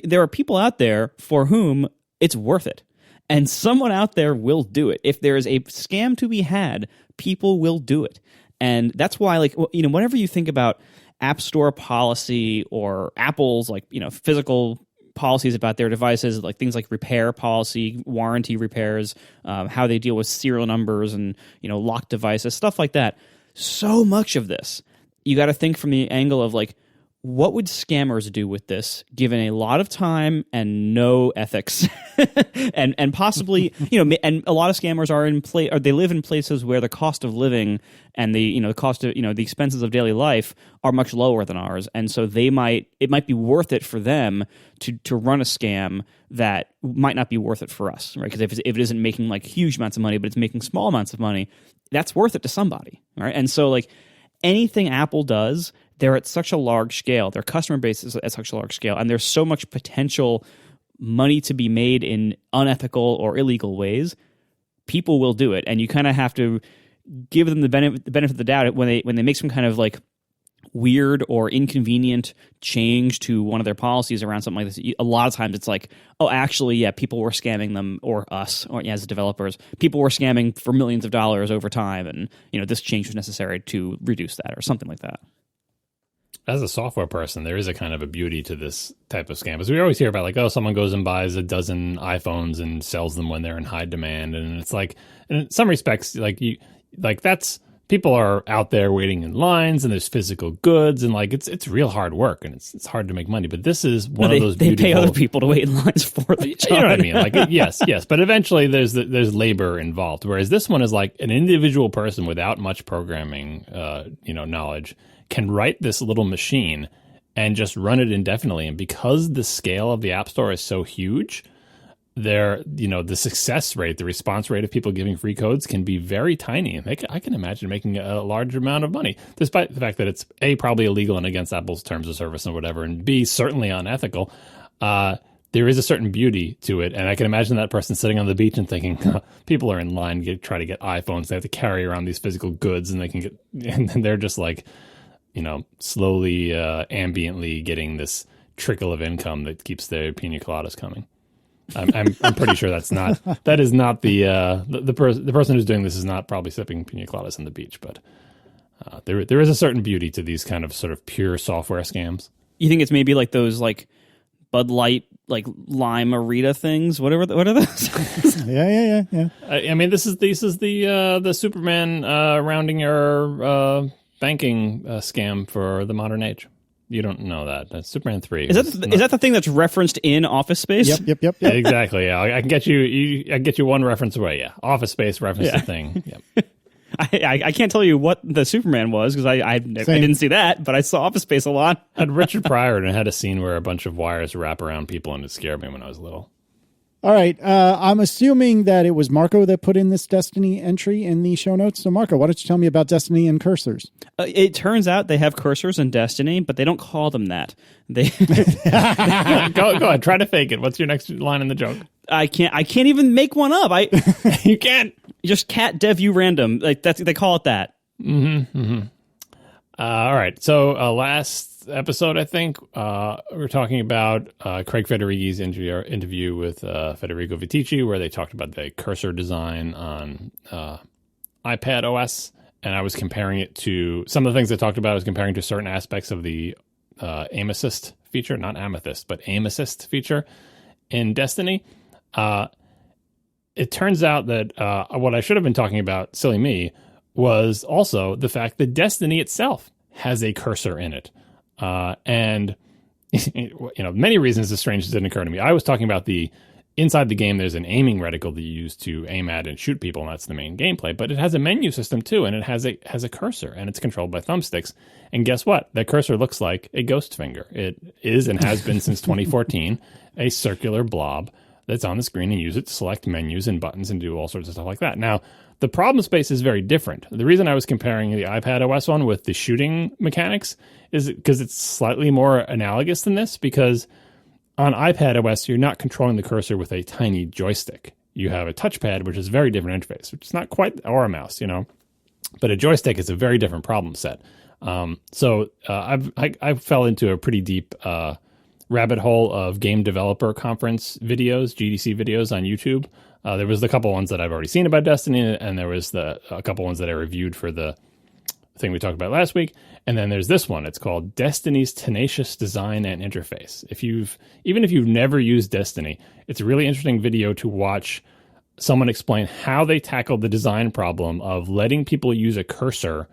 there are people out there for whom it's worth it. And someone out there will do it. If there is a scam to be had, people will do it. And that's why, like, whenever you think about App Store policy or Apple's, like, physical policies about their devices, like things like repair policy, warranty repairs, how they deal with serial numbers and locked devices, stuff like that. So much of this, you got to think from the angle of, like, what would scammers do with this, given a lot of time and no ethics, and possibly and a lot of scammers they live in places where the cost of living and the cost of the expenses of daily life are much lower than ours, and so it might be worth it for them to run a scam that might not be worth it for us, right? Because if it isn't making like huge amounts of money, but it's making small amounts of money, that's worth it to somebody, right? And so, like, anything Apple does, they're at such a large scale, their customer base is at such a large scale, and there's so much potential money to be made in unethical or illegal ways, people will do it. And you kind of have to give them the benefit of the doubt when they make some kind of, like, weird or inconvenient change to one of their policies around something like this, a lot of times it's like, oh, actually, yeah, people were scamming them, or us, or as developers, people were scamming for millions of dollars over time, and this change was necessary to reduce that, or something like that. As a software person, there is a kind of a beauty to this type of scam. Because we always hear about like, oh, someone goes and buys a dozen iPhones and sells them when they're in high demand. And it's like, in some respects, that's people are out there waiting in lines, and there's physical goods, and like it's real hard work, and it's hard to make money. But this is one of those beautiful. They pay other people to wait in lines for them. You know what I mean? Like yes. But eventually, there's labor involved. Whereas this one is like an individual person without much programming, knowledge, can write this little machine and just run it indefinitely. And because the scale of the App Store is so huge, the success rate, the response rate of people giving free codes can be very tiny. And I can imagine making a large amount of money, despite the fact that it's A, probably illegal and against Apple's terms of service and whatever, and B, certainly unethical. There is a certain beauty to it. And I can imagine that person sitting on the beach and thinking, people are in line to try to get iPhones. They have to carry around these physical goods, and and they're just like, slowly, ambiently getting this trickle of income that keeps their pina coladas coming. I'm pretty sure that is not the person who's doing this is not probably sipping pina coladas on the beach, but there is a certain beauty to these kind of sort of pure software scams. You think it's maybe like those like Bud Light, like lime Arita things? What are those? Yeah. I mean, this is the Superman rounding error banking scam for the modern age. You don't know that. That's Superman 3. Is that the thing that's referenced in Office Space? Yep. Exactly. Yeah, I can get you. I get you one reference away. Yeah, Office Space reference the thing. Yep. I can't tell you what the Superman was because I didn't see that, but I saw Office Space a lot. Had Richard Pryor and it had a scene where a bunch of wires wrap around people, and it scared me when I was little. All right. I'm assuming that it was Marco that put in this Destiny entry in the show notes. So, Marco, why don't you tell me about Destiny and cursors? It turns out they have cursors in Destiny, but they don't call them that. They go ahead. Try to fake it. What's your next line in the joke? I can't even make one up. You can't. Just cat dev you random. Like they call it that. Mm-hmm. All right. So last episode, I think, we were talking about Craig Federighi's interview with Federico Vitici, where they talked about the cursor design on iPad OS. And I was comparing it to some of the things I talked about. I was comparing to certain aspects of the aim assist feature, not amethyst, but aim assist feature in Destiny. It turns out that what I should have been talking about, silly me, was also the fact that Destiny itself has a cursor in it. And, many reasons it's strange it didn't occur to me. I was talking about inside the game, there's an aiming reticle that you use to aim at and shoot people, and that's the main gameplay. But it has a menu system too, and it has a cursor, and it's controlled by thumbsticks. And guess what? That cursor looks like a ghost finger. It is and has been since 2014 a circular blob that's on the screen, and use it to select menus and buttons and do all sorts of stuff like that. Now, the problem space is very different. The reason I was comparing the iPad OS one with the shooting mechanics is because it's slightly more analogous than this, because on iPad OS, you're not controlling the cursor with a tiny joystick. You have a touchpad, which is a very different interface, which is not quite, or a mouse, but a joystick is a very different problem set. So I fell into a pretty deep rabbit hole of game developer conference videos, GDC videos on YouTube. There was a couple ones that I've already seen about Destiny, and there was a couple ones that I reviewed for the thing we talked about last week. And then there's this one. It's called Destiny's Tenacious Design and Interface. Even if you've never used Destiny, it's a really interesting video to watch someone explain how they tackled the design problem of letting people use a cursor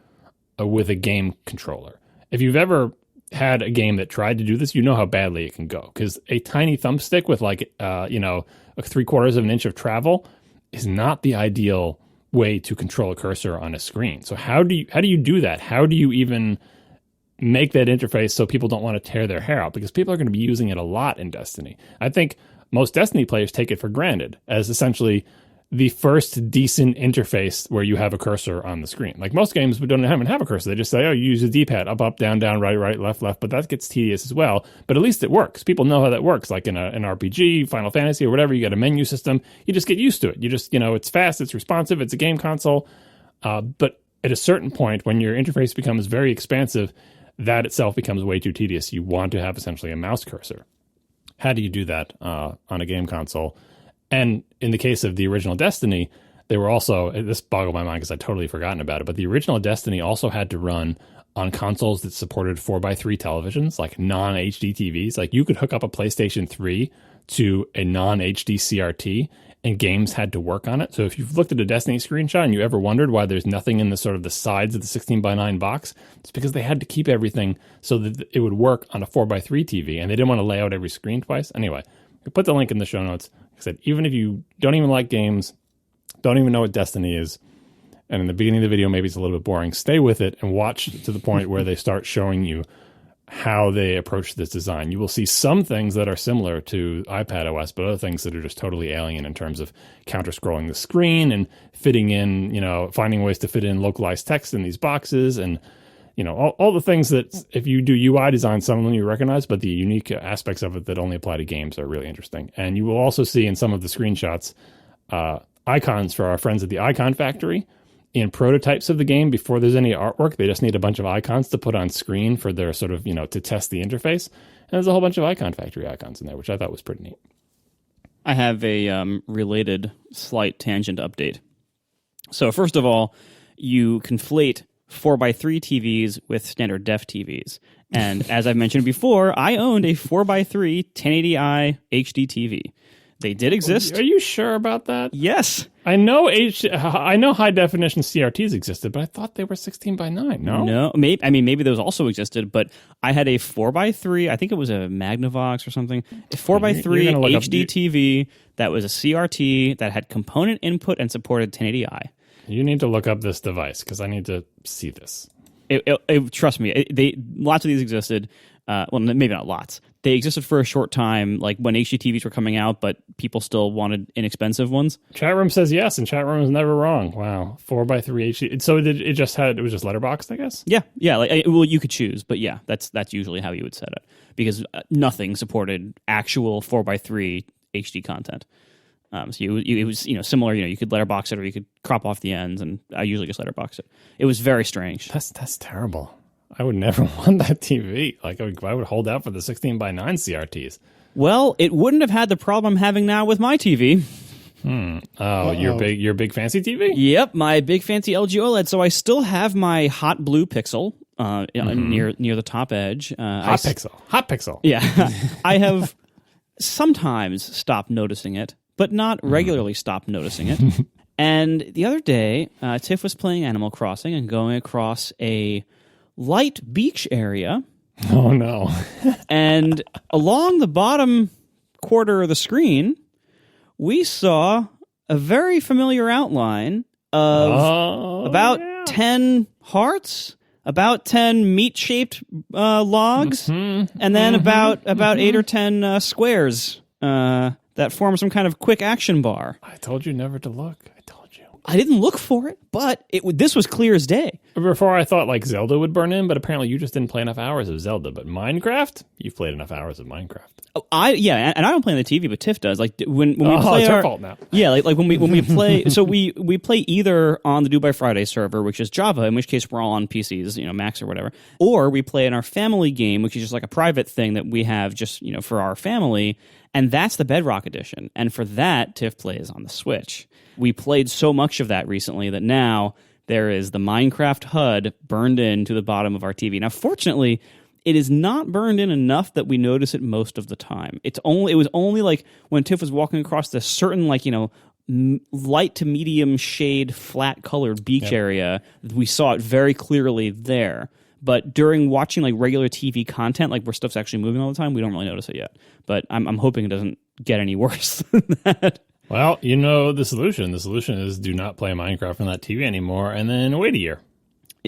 with a game controller. If you've ever had a game that tried to do this, you know how badly it can go, because a tiny thumbstick with like 3/4 of an inch of travel is not the ideal way to control a cursor on a screen. So how do you do that? How do you even make that interface so people don't want to tear their hair out? Because people are going to be using it a lot in Destiny. I think most Destiny players take it for granted as essentially the first decent interface where you have a cursor on the screen. Like most games, we don't even have a cursor. They just say, oh, you use a D-pad, up, down, right, left, but that gets tedious as well. But at least it works. People know how that works. Like in an RPG, Final Fantasy, or whatever, you got a menu system. You just get used to it. You just, it's fast, it's responsive, it's a game console. But at a certain point, when your interface becomes very expansive, that itself becomes way too tedious. You want to have essentially a mouse cursor. How do you do that on a game console? And in the case of the original Destiny, they were also, this boggled my mind because I'd totally forgotten about it, but the original Destiny also had to run on consoles that supported 4x3 televisions, like non-HD TVs. Like you could hook up a PlayStation 3 to a non-HD CRT, and games had to work on it. So if you've looked at a Destiny screenshot and you ever wondered why there's nothing in the sort of the sides of the 16:9 box, it's because they had to keep everything so that it would work on a 4x3 TV, and they didn't want to lay out every screen twice. Anyway, we put the link in the show notes. Like I said, even if you don't even like games, don't even know what Destiny is, and in the beginning of the video maybe it's a little bit boring, stay with it and watch to the point where they start showing you how they approach this design. You will see some things that are similar to iPadOS, but other things that are just totally alien in terms of counter-scrolling the screen and fitting in, finding ways to fit in localized text in these boxes and, all the things that if you do UI design, some of them you recognize, but the unique aspects of it that only apply to games are really interesting. And you will also see in some of the screenshots icons for our friends at the Icon Factory. In prototypes of the game, before there's any artwork, they just need a bunch of icons to put on screen for their sort of, to test the interface. And there's a whole bunch of Icon Factory icons in there, which I thought was pretty neat. I have a related slight tangent update. So first of all, you conflate 4x3 TVs with standard def TVs. And as I've mentioned before, I owned a 4x3 1080i HD TV. They did exist. Are you sure about that? Yes. I know high definition CRTs existed, but I thought they were 16:9. No, maybe those also existed, but I had a 4x3. I think it was a Magnavox or something. A 4x3 HD TV that was a CRT that had component input and supported 1080i. You need to look up this device because I need to see this. Trust me, lots of these existed. Well, maybe not lots. They existed for a short time, like when HD TVs were coming out, but people still wanted inexpensive ones. Chat room says yes, and chat room is never wrong. Wow, 4x3 HD. So it was just letterboxed, I guess. Yeah. Well, you could choose, but yeah, that's usually how you would set it because nothing supported actual 4x3 HD content. So it was similar. You could letterbox it or you could crop off the ends, and I usually just letterbox it. It was very strange. That's terrible. I would never want that TV. Like I would hold out for the 16:9 CRTs. Well, it wouldn't have had the problem I'm having now with my TV. Oh, your big fancy TV? Yep, my big fancy LG OLED. So I still have my hot blue pixel near the top edge. Hot pixel. Yeah, I have sometimes stopped noticing it, but not regularly stopped noticing it. And the other day, Tiff was playing Animal Crossing and going across a light beach area. Oh, no. And along the bottom quarter of the screen, we saw a very familiar outline of 10 hearts, about 10 meat-shaped logs, and then about 8 or 10 squares that form some kind of quick action bar. I told you never to look. I didn't look for it, but this was clear as day. Before I thought like Zelda would burn in, but apparently you just didn't play enough hours of Zelda. But Minecraft, you've played enough hours of Minecraft. And I don't play on the TV, but Tiff does. Like when we play, it's her fault now. Yeah, like when we play, so we play either on the Do by Friday server, which is Java, in which case we're all on PCs, Macs or whatever, or we play in our family game, which is just like a private thing that we have just for our family, and that's the Bedrock edition. And for that, Tiff plays on the Switch. We played so much of that recently that now there is the Minecraft HUD burned into the bottom of our TV. Now, fortunately, it is not burned in enough that we notice it most of the time. It was only like when Tiff was walking across this certain light to medium shade, flat colored beach area, we saw it very clearly there. But during watching like regular TV content, like where stuff's actually moving all the time, we don't really notice it yet. But I'm hoping it doesn't get any worse than that. Well, the solution. The solution is do not play Minecraft on that TV anymore, and then wait a year.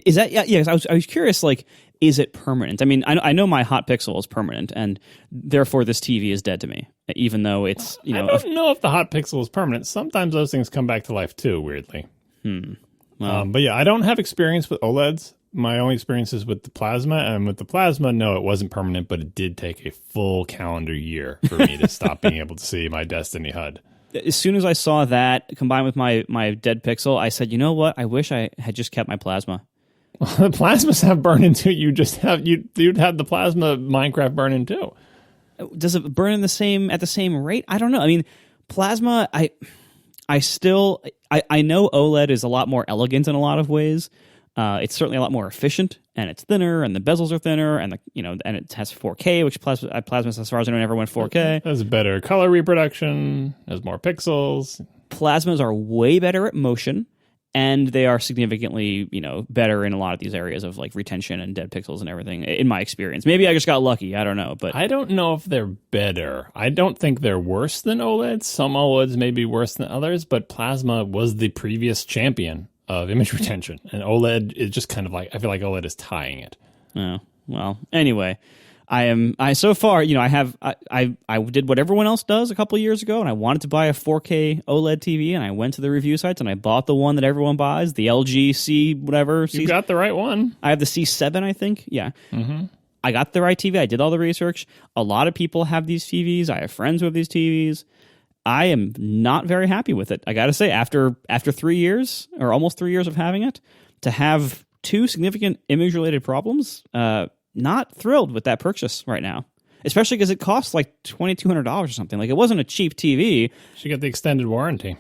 Is that yeah? I was curious. Like, is it permanent? I mean, I know my hot pixel is permanent, and therefore this TV is dead to me. Even though it's I don't know if the hot pixel is permanent. Sometimes those things come back to life too. Weirdly. Well, but yeah, I don't have experience with OLEDs. My only experience is with the plasma, and with the plasma, no, it wasn't permanent, but it did take a full calendar year for me to stop being able to see my Destiny HUD. As soon as I saw that combined with my dead pixel, I said, you know what? I wish I had just kept my plasma. The plasmas have burn-in too. You'd have the plasma Minecraft burn-in too. Does it burn in the same at the same rate? I don't know. I mean, plasma. I know OLED is a lot more elegant in a lot of ways. It's certainly a lot more efficient, and it's thinner, and the bezels are thinner, and and it has 4K, which plasma, as far as I know, never went 4K. It has better color reproduction. Has more pixels. Plasmas are way better at motion. And they are significantly, better in a lot of these areas of like retention and dead pixels and everything, in my experience. Maybe I just got lucky. I don't know. But I don't know if they're better. I don't think they're worse than OLEDs. Some OLEDs may be worse than others, but plasma was the previous champion of image retention. And OLED is just kind of like, I feel like OLED is tying it. Oh, well, anyway. I did what everyone else does a couple of years ago, and I wanted to buy a 4K OLED TV, and I went to the review sites and I bought the one that everyone buys, the LG C whatever. You got the right one. I have the C7, I think. Yeah. Mm-hmm. I got the right TV. I did all the research. A lot of people have these TVs. I have friends with these TVs. I am not very happy with it. I got to say, after 3 years or almost 3 years of having it, to have two significant image-related problems. Not thrilled with that purchase right now, especially because it costs like $2,200 or something. Like, it wasn't a cheap TV. Should get the extended warranty.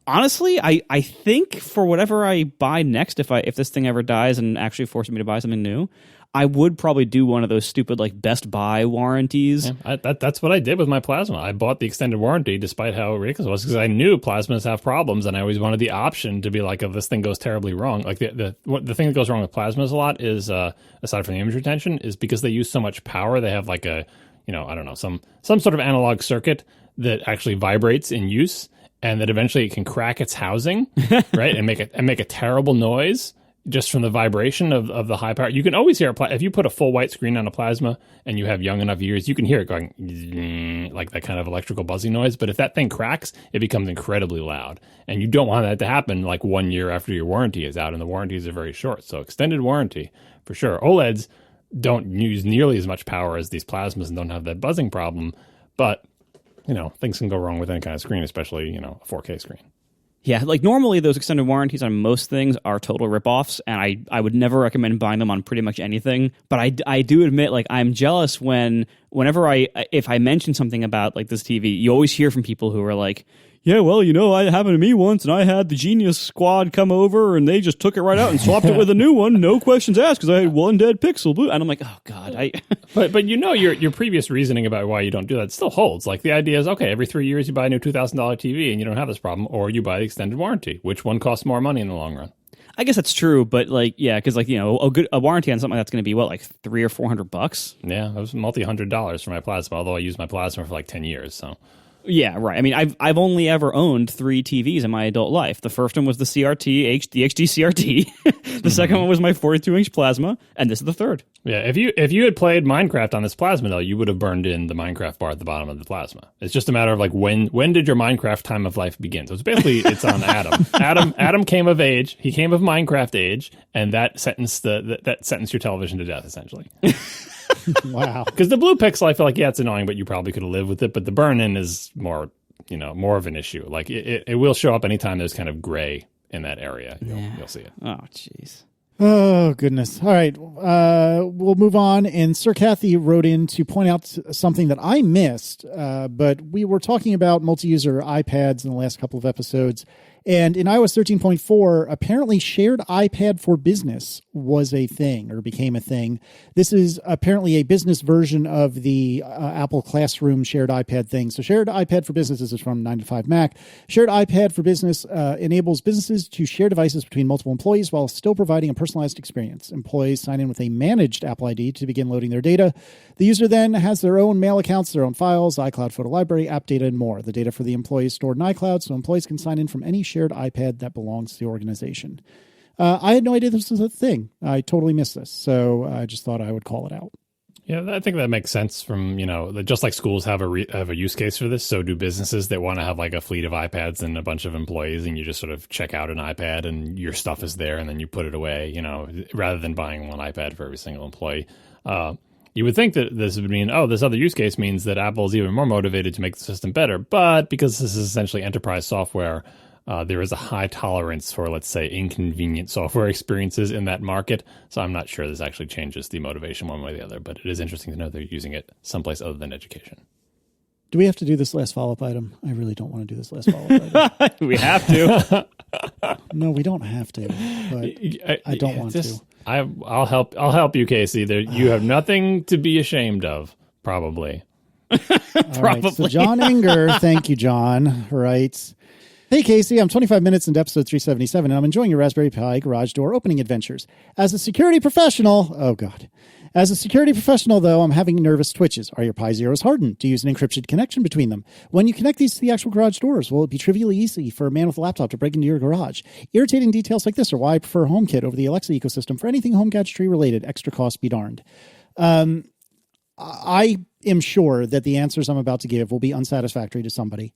Honestly, I think for whatever I buy next, if this thing ever dies and actually forces me to buy something new, I would probably do one of those stupid like Best Buy warranties. Yeah, that's what I did with my plasma. I bought the extended warranty despite how ridiculous it was, because I knew plasmas have problems, and I always wanted the option to be like, if this thing goes terribly wrong. Like the thing that goes wrong with plasmas a lot is, aside from the image retention, is because they use so much power. They have like a, I don't know, some sort of analog circuit that actually vibrates in use, and that eventually it can crack its housing, right, and make a terrible noise. Just from the vibration of the high power. You can always hear if you put a full white screen on a plasma and you have young enough ears, you can hear it going like that kind of electrical buzzing noise. But if that thing cracks, it becomes incredibly loud. And you don't want that to happen like 1 year after your warranty is out, and the warranties are very short. So extended warranty, for sure. OLEDs don't use nearly as much power as these plasmas and don't have that buzzing problem. But, things can go wrong with any kind of screen, especially, a 4K screen. Yeah, like normally those extended warranties on most things are total ripoffs, and I would never recommend buying them on pretty much anything. But I do admit, like, I'm jealous whenever if I mention something about like this TV, you always hear from people who are like, yeah, well, it happened to me once, and I had the Genius Squad come over, and they just took it right out and swapped it with a new one, no questions asked, because I had one dead pixel. And I'm like, oh God, But your previous reasoning about why you don't do that still holds. Like, the idea is, okay, every 3 years you buy a new $2,000 TV and you don't have this problem, or you buy the extended warranty. Which one costs more money in the long run? I guess that's true, but like, yeah, because like, a warranty on something that's going to be what, like $300 or $400? Yeah, that was $multi-$100s for my plasma, although I used my plasma for like 10 years, so... Yeah, right. I mean, I've only ever owned 3 TVs in my adult life. The first one was the CRT, the HD CRT. The second one was my 42-inch plasma, and this is the third. Yeah, if you had played Minecraft on this plasma, though, you would have burned in the Minecraft bar at the bottom of the plasma. It's just a matter of like when did your Minecraft time of life begin? So it's on Adam. Adam came of age. He came of Minecraft age, and that sentenced your television to death, essentially. Wow. Because the blue pixel, I feel like, yeah, it's annoying, but you probably could have lived with it. But the burn-in is more of an issue. Like, it will show up anytime there's kind of gray in that area. You'll see it. Oh, jeez. Oh, goodness. All right. We'll move on. And Sir Kathy wrote in to point out something that I missed, but we were talking about multi-user iPads in the last couple of episodes. And in iOS 13.4, apparently shared iPad for business was a thing, or became a thing. This is apparently a business version of the Apple Classroom shared iPad thing. So shared iPad for business, this is from 9to5Mac. Shared iPad for business enables businesses to share devices between multiple employees while still providing a personalized experience. Employees sign in with a managed Apple ID to begin loading their data. The user then has their own mail accounts, their own files, iCloud photo library, app data, and more. The data for the employees stored in iCloud, so employees can sign in from any shared iPad that belongs to the organization. I had no idea this was a thing. I totally missed this, so I just thought I would call it out. Yeah, I think that makes sense from, just like schools have a use case for this, so do businesses that want to have like a fleet of iPads and a bunch of employees, and you just sort of check out an iPad and your stuff is there and then you put it away, rather than buying one iPad for every single employee. You would think that this would mean, this other use case means that Apple is even more motivated to make the system better, but because this is essentially enterprise software, there is a high tolerance for, let's say, inconvenient software experiences in that market. So I'm not sure this actually changes the motivation one way or the other, but it is interesting to know they're using it someplace other than education. Do we have to do this last follow-up item? I really don't want to do this last follow-up item. We have to. No, we don't have to, but I don't want to. I'll help you, Casey. You have nothing to be ashamed of, probably. All right, so John Inger, thank you, John, writes, "Hey, Casey, I'm 25 minutes into episode 377, and I'm enjoying your Raspberry Pi garage door opening adventures. As a security professional, though, I'm having nervous twitches. Are your Pi Zeros hardened? Do you use an encrypted connection between them? When you connect these to the actual garage doors, will it be trivially easy for a man with a laptop to break into your garage? Irritating details like this are why I prefer HomeKit over the Alexa ecosystem for anything home gadgetry related. Extra cost be darned." I am sure that the answers I'm about to give will be unsatisfactory to somebody,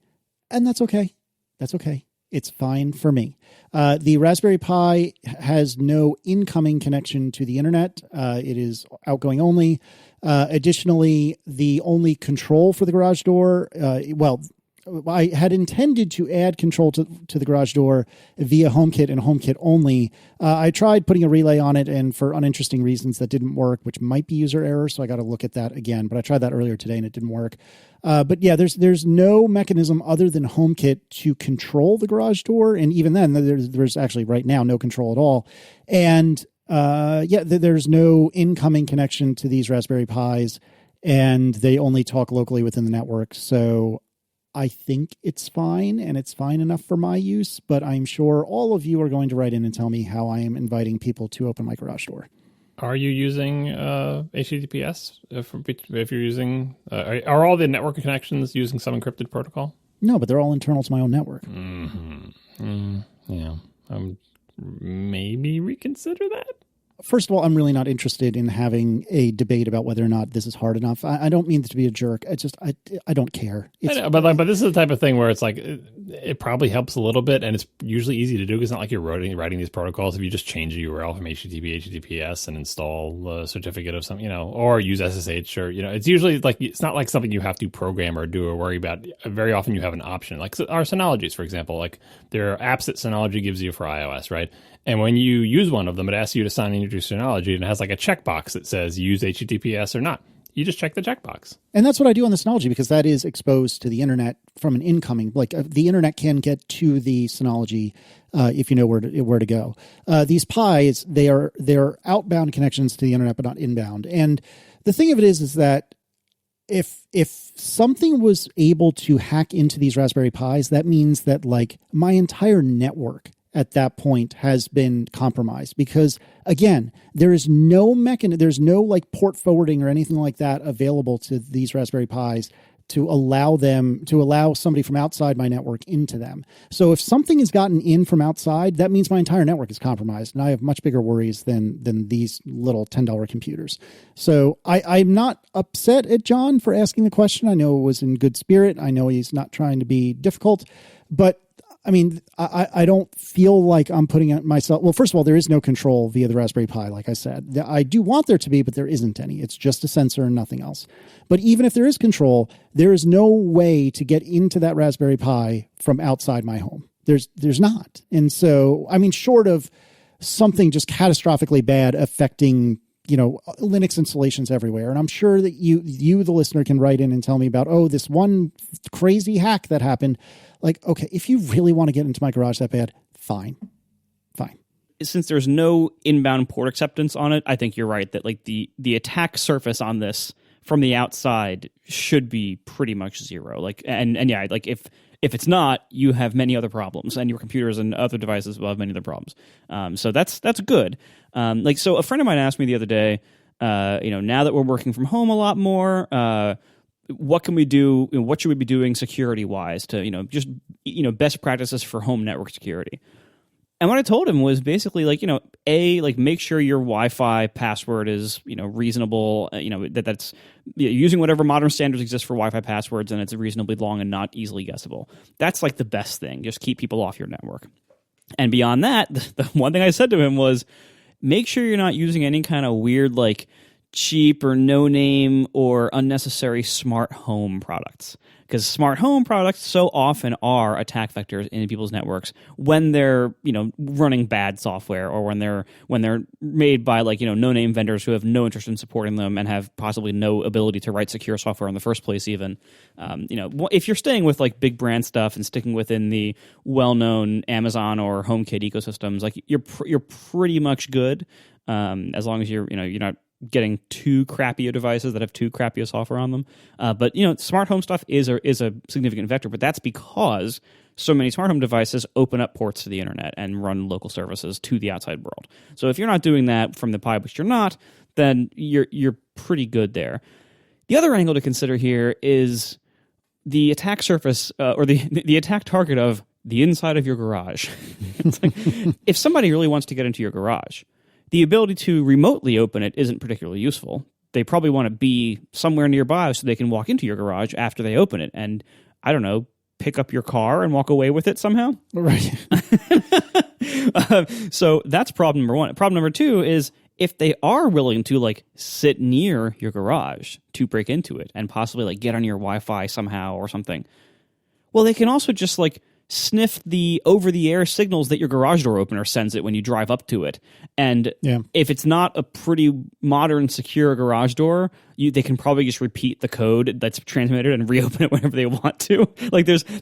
and that's okay. That's okay. It's fine for me. The Raspberry Pi has no incoming connection to the internet. It is outgoing only. Additionally, the only control for the garage door, I had intended to add control to the garage door via HomeKit and HomeKit only. I tried putting a relay on it, and for uninteresting reasons that didn't work, which might be user error, so I got to look at that again. But I tried that earlier today, and it didn't work. But yeah, there's no mechanism other than HomeKit to control the garage door, and even then, there's actually right now no control at all. And there's no incoming connection to these Raspberry Pis, and they only talk locally within the network. So I think it's fine, and it's fine enough for my use, but I'm sure all of you are going to write in and tell me how I am inviting people to open my garage door. Are you using HTTPS? If you're using, are all the network connections using some encrypted protocol? No, but they're all internal to my own network. Yeah. Maybe reconsider that. First of all, I'm really not interested in having a debate about whether or not this is hard enough. I don't mean to be a jerk. I don't care. I know, but this is the type of thing where it's like it probably helps a little bit, and it's usually easy to do. It's not like you're writing these protocols. If you just change the URL from HTTP HTTPS and install a certificate of something, or use SSH, or it's usually like it's not like something you have to program or do or worry about. Very often you have an option, like our Synologies, for example. Like there are apps that Synology gives you for iOS, right? And when you use one of them, it asks you to sign into Synology, and it has like a checkbox that says use HTTPS or not. You just check the checkbox. And that's what I do on the Synology, because that is exposed to the internet from an incoming. Like the internet can get to the Synology if you know where to go. These Pis, they're outbound connections to the internet, but not inbound. And the thing of it is that if something was able to hack into these Raspberry Pis, that means that like my entire network at that point has been compromised, because again, there is no mechanism, there's no like port forwarding or anything like that available to these Raspberry Pis to allow somebody from outside my network into them. So if something has gotten in from outside, that means my entire network is compromised, and I have much bigger worries than these little $10 computers. So I'm not upset at John for asking the question. I know it was in good spirit. I know he's not trying to be difficult, but I mean, I don't feel like I'm putting it myself. Well, first of all, there is no control via the Raspberry Pi, like I said. I do want there to be, but there isn't any. It's just a sensor and nothing else. But even if there is control, there is no way to get into that Raspberry Pi from outside my home. There's not. And so, I mean, short of something just catastrophically bad affecting Linux installations everywhere. And I'm sure that you, the listener, can write in and tell me about, this one crazy hack that happened. Like, okay, if you really want to get into my garage that bad, fine. Since there's no inbound port acceptance on it, I think you're right that like the attack surface on this from the outside should be pretty much zero. Like, and yeah, like if it's not, you have many other problems, and your computers and other devices will have many other problems. So that's good. So a friend of mine asked me the other day, now that we're working from home a lot more, what can we do? What should we be doing security wise to, best practices for home network security? And what I told him was basically make sure your Wi-Fi password is, reasonable, that's using whatever modern standards exist for Wi-Fi passwords, and it's reasonably long and not easily guessable. That's like the best thing. Just keep people off your network. And beyond that, the one thing I said to him was, make sure you're not using any kind of weird, like cheap or no name or unnecessary smart home products. because smart home products so often are attack vectors in people's networks when they're running bad software, or when they're made by no name vendors who have no interest in supporting them and have possibly no ability to write secure software in the first place. Even if you're staying with like big brand stuff and sticking within the well-known Amazon or HomeKit ecosystems, like you're pretty much good, as long as you're not getting too crappy devices that have too crappy software on them. But smart home stuff is a significant vector, but that's because so many smart home devices open up ports to the internet and run local services to the outside world. So if you're not doing that from the Pi, which you're not, then you're pretty good there. The other angle to consider here is the attack surface, or the attack target of the inside of your garage. It's like, if somebody really wants to get into your garage, the ability to remotely open it isn't particularly useful. They probably want to be somewhere nearby so they can walk into your garage after they open it and, I don't know, pick up your car and walk away with it somehow. Right. So that's problem number one. Problem number two is if they are willing to sit near your garage to break into it and possibly get on your Wi-Fi somehow or something, well, they can also just sniff the over-the-air signals that your garage door opener sends it when you drive up to it. And if it's not a pretty modern, secure garage door, they can probably just repeat the code that's transmitted and reopen it whenever they want to.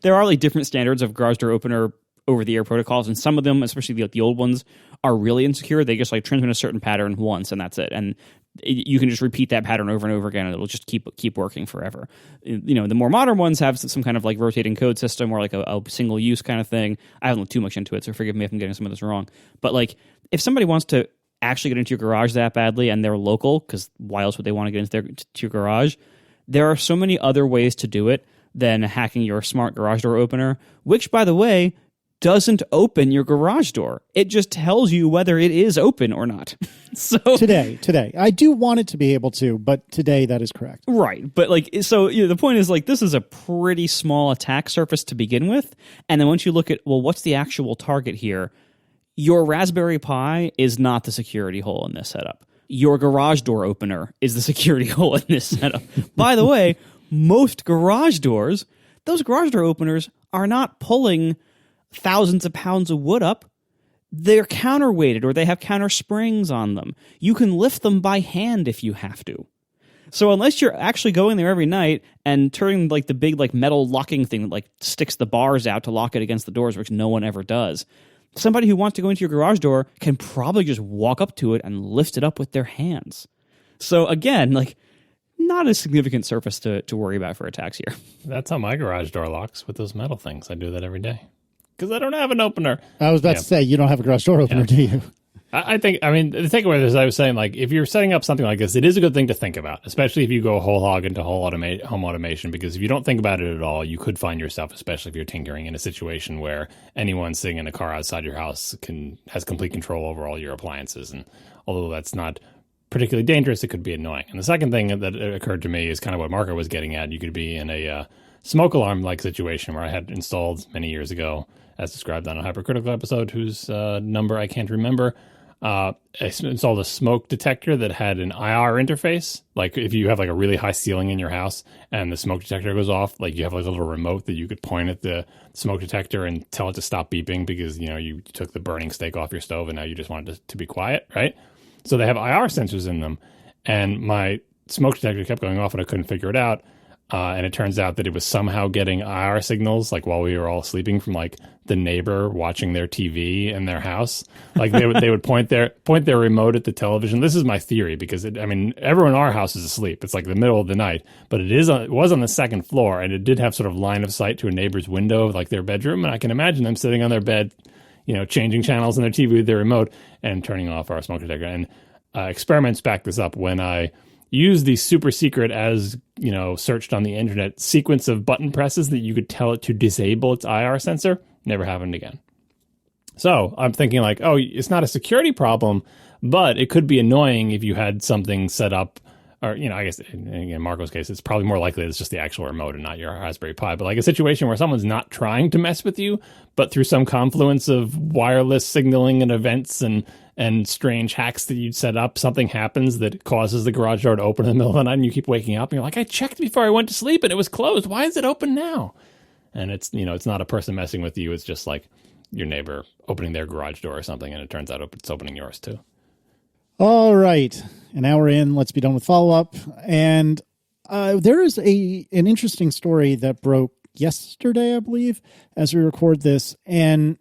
There are different standards of garage door opener over-the-air protocols, and some of them, especially the old ones, are really insecure. They just transmit a certain pattern once, and that's it. And you can just repeat that pattern over and over again, and it'll just keep working forever. The more modern ones have some kind of rotating code system or a single use kind of thing. I haven't looked too much into it, so forgive me if I'm getting some of this wrong. But if somebody wants to actually get into your garage that badly and they're local, because why else would they want to get into your garage? There are so many other ways to do it than hacking your smart garage door opener, which, by the way, doesn't open your garage door. It just tells you whether it is open or not. So today, I do want it to be able to, but today that is correct. Right. But the point is this is a pretty small attack surface to begin with. And then once you look at, well, what's the actual target here? Your Raspberry Pi is not the security hole in this setup. Your garage door opener is the security hole in this setup. By the way, most garage doors, those garage door openers are not pulling thousands of pounds of wood up. They're counterweighted, or they have counter springs on them. You can lift them by hand if you have to. So unless you're actually going there every night and turning the big metal locking thing that sticks the bars out to lock it against the doors, which no one ever does, somebody who wants to go into your garage door can probably just walk up to it and lift it up with their hands. So again, not a significant surface to worry about for attacks here. That's how my garage door locks, with those metal things. I do that every day. Because I don't have an opener. I was about to say, you don't have a garage door opener, do you? I think, the takeaway is, I was saying, if you're setting up something like this, it is a good thing to think about, especially if you go whole hog into home automation, because if you don't think about it at all, you could find yourself, especially if you're tinkering, in a situation where anyone sitting in a car outside your house has complete control over all your appliances. And although that's not particularly dangerous, it could be annoying. And the second thing that occurred to me is kind of what Marco was getting at. You could be in a smoke alarm-like situation where I had installed many years ago, as described on a Hypercritical episode, whose number I can't remember. I installed a smoke detector that had an IR interface. If you have a really high ceiling in your house and the smoke detector goes off, you have a little remote that you could point at the smoke detector and tell it to stop beeping because, you took the burning steak off your stove and now you just wanted to be quiet, right? So they have IR sensors in them. And my smoke detector kept going off and I couldn't figure it out. And it turns out that it was somehow getting IR signals, while we were all sleeping, from the neighbor watching their TV in their house. They would point their remote at the television. This is my theory because everyone in our house is asleep. It's the middle of the night, but it was on the second floor, and it did have sort of line of sight to a neighbor's window, their bedroom. And I can imagine them sitting on their bed, changing channels on their TV with their remote and turning off our smoke detector. And experiments back this up. When I use the super secret, as searched on the internet, sequence of button presses that you could tell it to disable its IR sensor, never happened again. So I'm thinking it's not a security problem, but it could be annoying if you had something set up or, I guess in Marco's case, it's probably more likely it's just the actual remote and not your Raspberry Pi, but like a situation where someone's not trying to mess with you, but through some confluence of wireless signaling and events and strange hacks that you'd set up, something happens that causes the garage door to open in the middle of the night, and you keep waking up and you're like, I checked before I went to sleep and it was closed. Why is it open now? And it's, it's not a person messing with you. It's just like your neighbor opening their garage door or something, and it turns out it's opening yours too. All right. An hour in, let's be done with follow-up. And there is an interesting story that broke yesterday, I believe, as we record this. And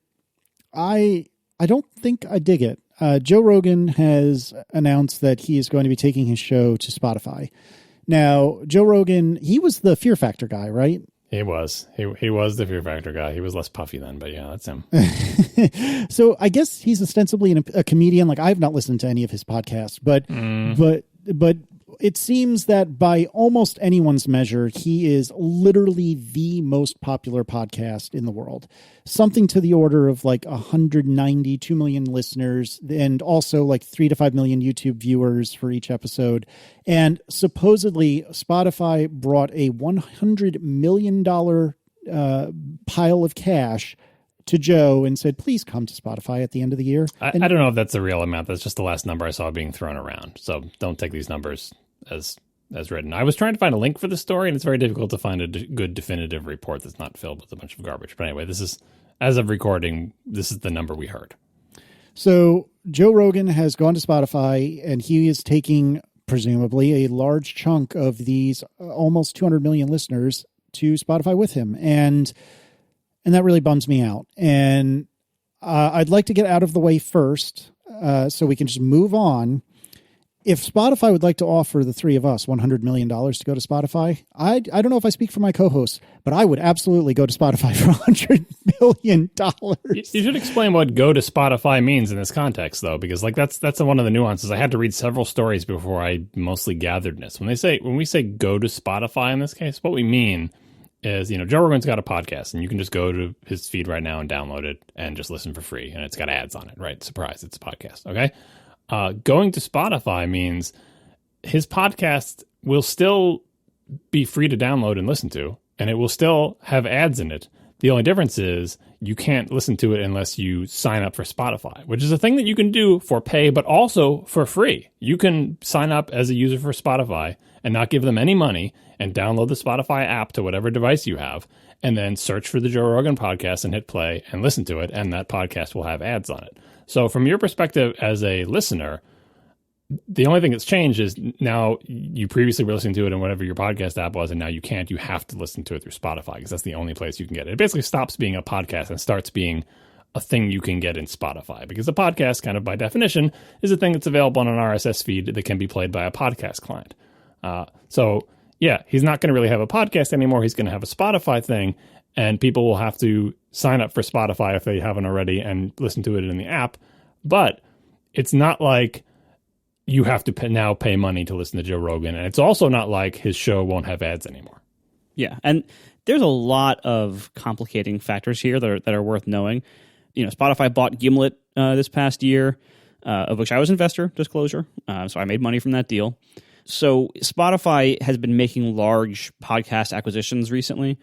I don't think I dig it. Joe Rogan has announced that he is going to be taking his show to Spotify. Now, Joe Rogan, he was the Fear Factor guy, right? He was. He was the Fear Factor guy. He was less puffy then, but yeah, that's him. So I guess he's ostensibly a comedian. Like, I've not listened to any of his podcasts, but it seems that by almost anyone's measure, he is literally the most popular podcast in the world. Something to the order of like 192 million listeners, and also like 3 to 5 million YouTube viewers for each episode. And supposedly Spotify brought a $100 million pile of cash to Joe and said, please come to Spotify at the end of the year. I don't know if that's the real amount. That's just the last number I saw being thrown around. So don't take these numbers as written. I was trying to find a link for the story, and it's very difficult to find a good definitive report that's not filled with a bunch of garbage. But anyway, this is, as of recording, this is the number we heard. So Joe Rogan has gone to Spotify, and he is taking presumably a large chunk of these almost 200 million listeners to Spotify with him. And that really bums me out. And I'd like to get out of the way first so we can just move on. If Spotify would like to offer the three of us $100 million to go to Spotify, I don't know if I speak for my co-hosts, but I would absolutely go to Spotify for $100 million. You should explain what go to Spotify means in this context, though, because like that's one of the nuances. I had to read several stories before I mostly gathered this. When we say go to Spotify in this case, what we mean is, Joe Rogan's got a podcast, and you can just go to his feed right now and download it and just listen for free, and it's got ads on it, right? Surprise, it's a podcast, okay? Going to Spotify means his podcast will still be free to download and listen to, and it will still have ads in it. The only difference is you can't listen to it unless you sign up for Spotify, which is a thing that you can do for pay, but also for free. You can sign up as a user for Spotify and not give them any money and download the Spotify app to whatever device you have, and then search for the Joe Rogan podcast and hit play and listen to it, and that podcast will have ads on it. So from your perspective as a listener, the only thing that's changed is now you previously were listening to it in whatever your podcast app was, and now you can't. You have to listen to it through Spotify because that's the only place you can get it. It basically stops being a podcast and starts being a thing you can get in Spotify, because a podcast, kind of by definition, is a thing that's available on an RSS feed that can be played by a podcast client. So yeah, he's not going to really have a podcast anymore. He's going to have a Spotify thing, and people will have to sign up for Spotify if they haven't already and listen to it in the app. But it's not like you have to now pay money to listen to Joe Rogan. And it's also not like his show won't have ads anymore. Yeah, and there's a lot of complicating factors here that are worth knowing. Spotify bought Gimlet this past year, of which I was an investor, disclosure. So I made money from that deal. So Spotify has been making large podcast acquisitions recently.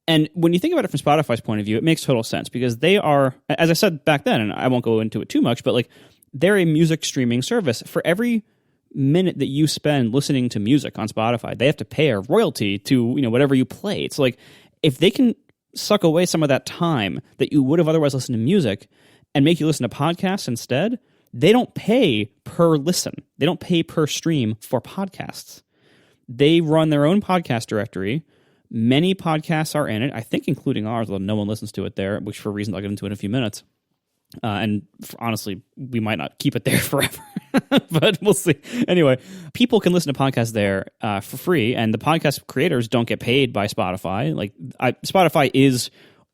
And when you think about it from Spotify's point of view, it makes total sense, because they are, as I said back then, and I won't go into it too much, but like they're a music streaming service. For every minute that you spend listening to music on Spotify, they have to pay a royalty to whatever you play. It's like if they can suck away some of that time that you would have otherwise listened to music and make you listen to podcasts instead, they don't pay per listen. They don't pay per stream for podcasts. They run their own podcast directory. Many podcasts are in it, I think including ours, although no one listens to it there, which for reasons I'll get into in a few minutes. Honestly, we might not keep it there forever, but we'll see. Anyway, people can listen to podcasts there for free, and the podcast creators don't get paid by Spotify. Spotify is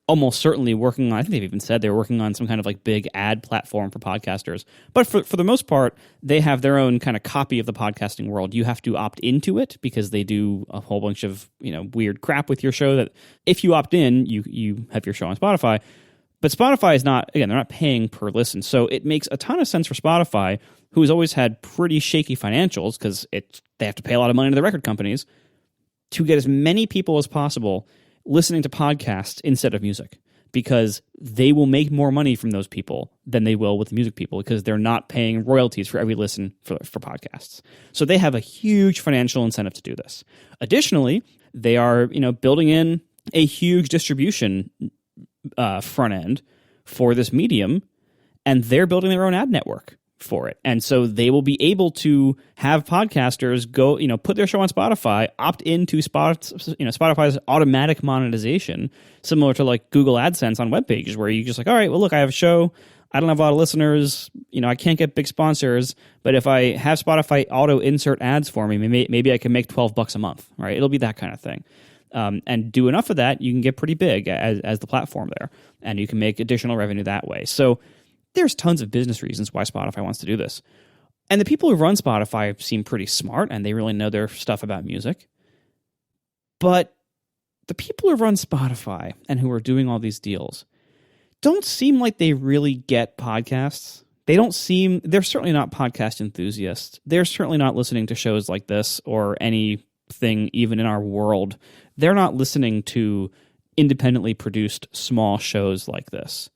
almost certainly working on, I think they've even said they're working on some kind of like big ad platform for podcasters. But for the most part, they have their own kind of copy of the podcasting world. You have to opt into it because they do a whole bunch of weird crap with your show that if you opt in, you have your show on Spotify. But Spotify is not, again, they're not paying per listen. So it makes a ton of sense for Spotify, who has always had pretty shaky financials because they have to pay a lot of money to the record companies, to get as many people as possible listening to podcasts instead of music, because they will make more money from those people than they will with music people, because they're not paying royalties for every listen for podcasts. So they have a huge financial incentive to do this. Additionally, they are, building in a huge distribution front end for this medium, and they're building their own ad network for it. And so they will be able to have podcasters go, put their show on Spotify, opt into Spotify's automatic monetization, similar to like Google AdSense on web pages, where you just like, all right, well, look, I have a show. I don't have a lot of listeners. I can't get big sponsors, but if I have Spotify auto insert ads for me, maybe I can make $12 a month, right? It'll be that kind of thing. And do enough of that, you can get pretty big as the platform there, and you can make additional revenue that way. So there's tons of business reasons why Spotify wants to do this. And the people who run Spotify seem pretty smart, and they really know their stuff about music. But the people who run Spotify and who are doing all these deals don't seem like they really get podcasts. They're certainly not podcast enthusiasts. They're certainly not listening to shows like this or anything even in our world. They're not listening to independently produced small shows like this.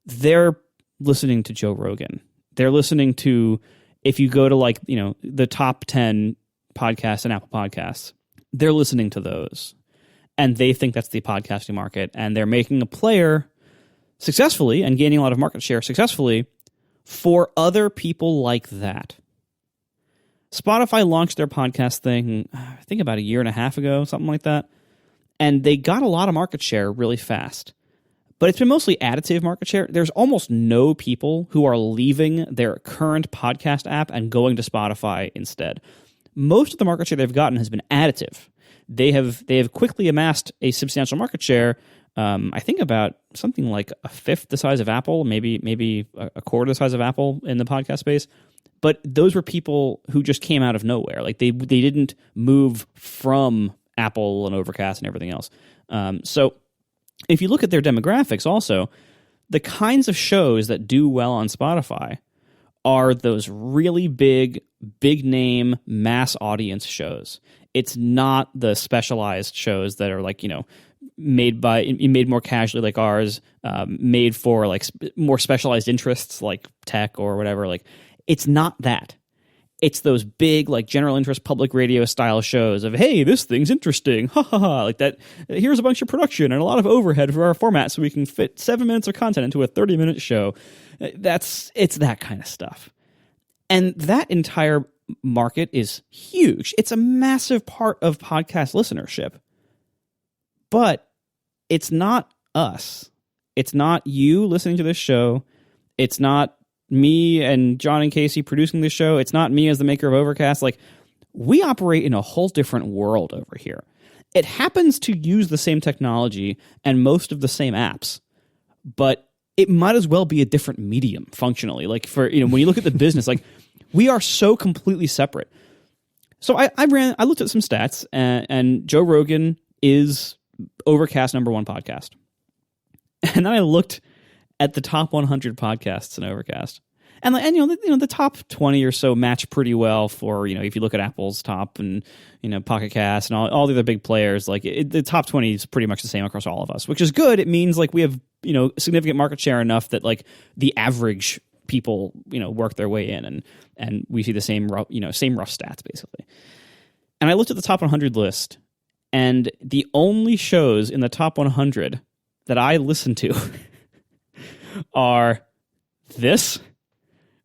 They're listening to Joe Rogan. They're listening to, if you go to the top 10 podcasts and Apple Podcasts, they're listening to those. And they think that's the podcasting market. And they're making a player successfully and gaining a lot of market share successfully for other people like that. Spotify launched their podcast thing, I think about a year and a half ago, something like that. And they got a lot of market share really fast. But it's been mostly additive market share. There's almost no people who are leaving their current podcast app and going to Spotify instead. Most of the market share they've gotten has been additive. They have quickly amassed a substantial market share. I think about something like a fifth the size of Apple, maybe a quarter the size of Apple in the podcast space. But those were people who just came out of nowhere. Like they didn't move from Apple and Overcast and everything else. So if you look at their demographics also, the kinds of shows that do well on Spotify are those really big name, mass audience shows. It's not the specialized shows that are made more casually like ours, made for more specialized interests like tech or whatever. It's not that. It's those big, general interest public radio style shows of, hey, this thing's interesting, ha ha ha, like that. Here's a bunch of production and a lot of overhead for our format so we can fit 7 minutes of content into a 30-minute show. It's that kind of stuff. And that entire market is huge. It's a massive part of podcast listenership. But it's not us. It's not you listening to this show. It's not me and John and Casey producing this show. It's not me as the maker of Overcast. We operate in a whole different world over here. It happens to use the same technology and most of the same apps, but it might as well be a different medium functionally. When you look at the business, we are so completely separate. So I looked at some stats, and Joe Rogan is Overcast #1 podcast. And then I looked at the top 100 podcasts in Overcast. And the top 20 or so match pretty well for, if you look at Apple's top and, Pocket Cast and all the other big players, the top 20 is pretty much the same across all of us, which is good. It means we have, significant market share enough that the average people, work their way in and we see the same rough stats basically. And I looked at the top 100 list, and the only shows in the top 100 that I listen to are this,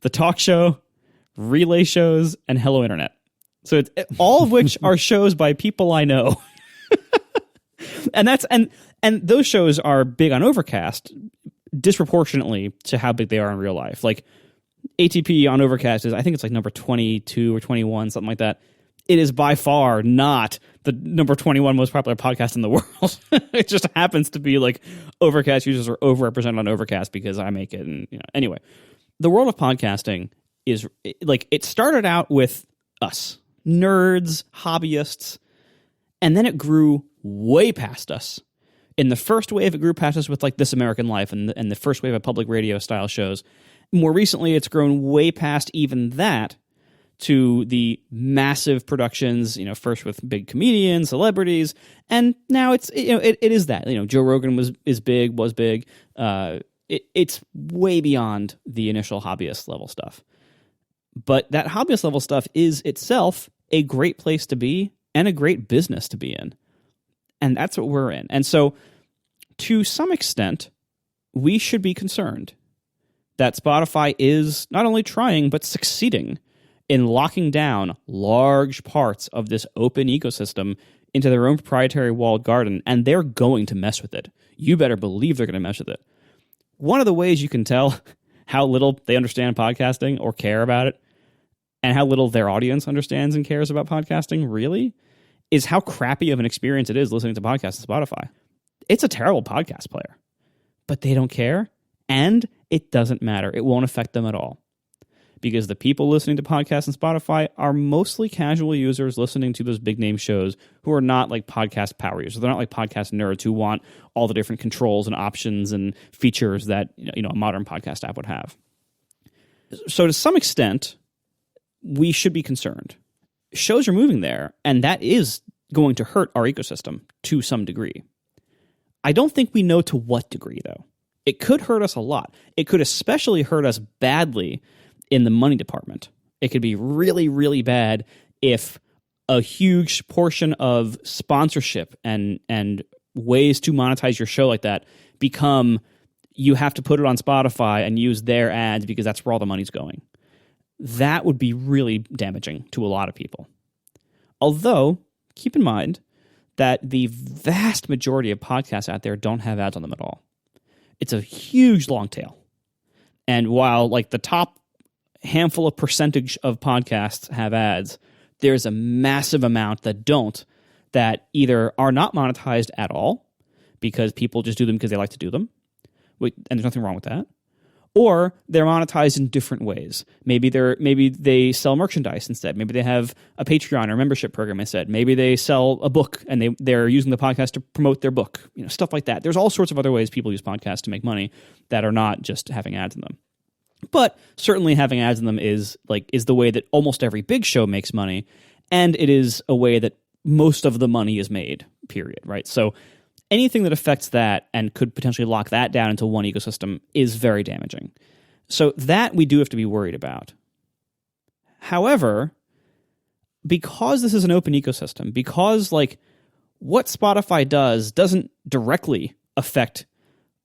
The Talk Show, Relay Shows, and Hello Internet. So it's all of which are shows by people I know. and those shows are big on Overcast disproportionately to how big they are in real life. ATP on Overcast is, I think it's number 22 or 21, something like that. It is by far not the number 21 most popular podcast in the world. It just happens to be Overcast users are overrepresented on Overcast because I make it. And anyway, the world of podcasting is it started out with us, nerds, hobbyists, and then it grew way past us In the first wave, it grew past us with like This American Life and the first wave of public radio style shows. More recently, it's grown way past even that to the massive productions, first with big comedians, celebrities, and now it's, it is that. Joe Rogan was big. It's way beyond the initial hobbyist level stuff. But that hobbyist level stuff is itself a great place to be and a great business to be in. And that's what we're in. And so, to some extent, we should be concerned that Spotify is not only trying, but succeeding in locking down large parts of this open ecosystem into their own proprietary walled garden, and they're going to mess with it. You better believe they're going to mess with it. One of the ways you can tell how little they understand podcasting or care about it, and how little their audience understands and cares about podcasting, really, is how crappy of an experience it is listening to podcasts on Spotify. It's a terrible podcast player, but they don't care, and it doesn't matter. It won't affect them at all. Because the people listening to podcasts on Spotify are mostly casual users listening to those big name shows who are not like podcast power users. They're not like podcast nerds who want all the different controls and options and features that a modern podcast app would have. So to some extent, we should be concerned. Shows are moving there, and that is going to hurt our ecosystem to some degree. I don't think we know to what degree, though. It could hurt us a lot. It could especially hurt us badly in the money department. It could be really, really bad if a huge portion of sponsorship and ways to monetize your show like that become you have to put it on Spotify and use their ads because that's where all the money's going. That would be really damaging to a lot of people. Although, keep in mind that the vast majority of podcasts out there don't have ads on them at all. It's a huge long tail. And while like the top handful of percentage of podcasts have ads, there's a massive amount that don't, that either are not monetized at all because people just do them because they like to do them, and there's nothing wrong with that, or they're monetized in different ways. Maybe they sell merchandise instead. Maybe they have a Patreon or membership program instead. Maybe they sell a book and they're using the podcast to promote their book. Stuff like that. There's all sorts of other ways people use podcasts to make money that are not just having ads in them. But certainly having ads in them is the way that almost every big show makes money, and it is a way that most of the money is made, period, right? So anything that affects that and could potentially lock that down into one ecosystem is very damaging. So that we do have to be worried about. However, because this is an open ecosystem, because what Spotify does doesn't directly affect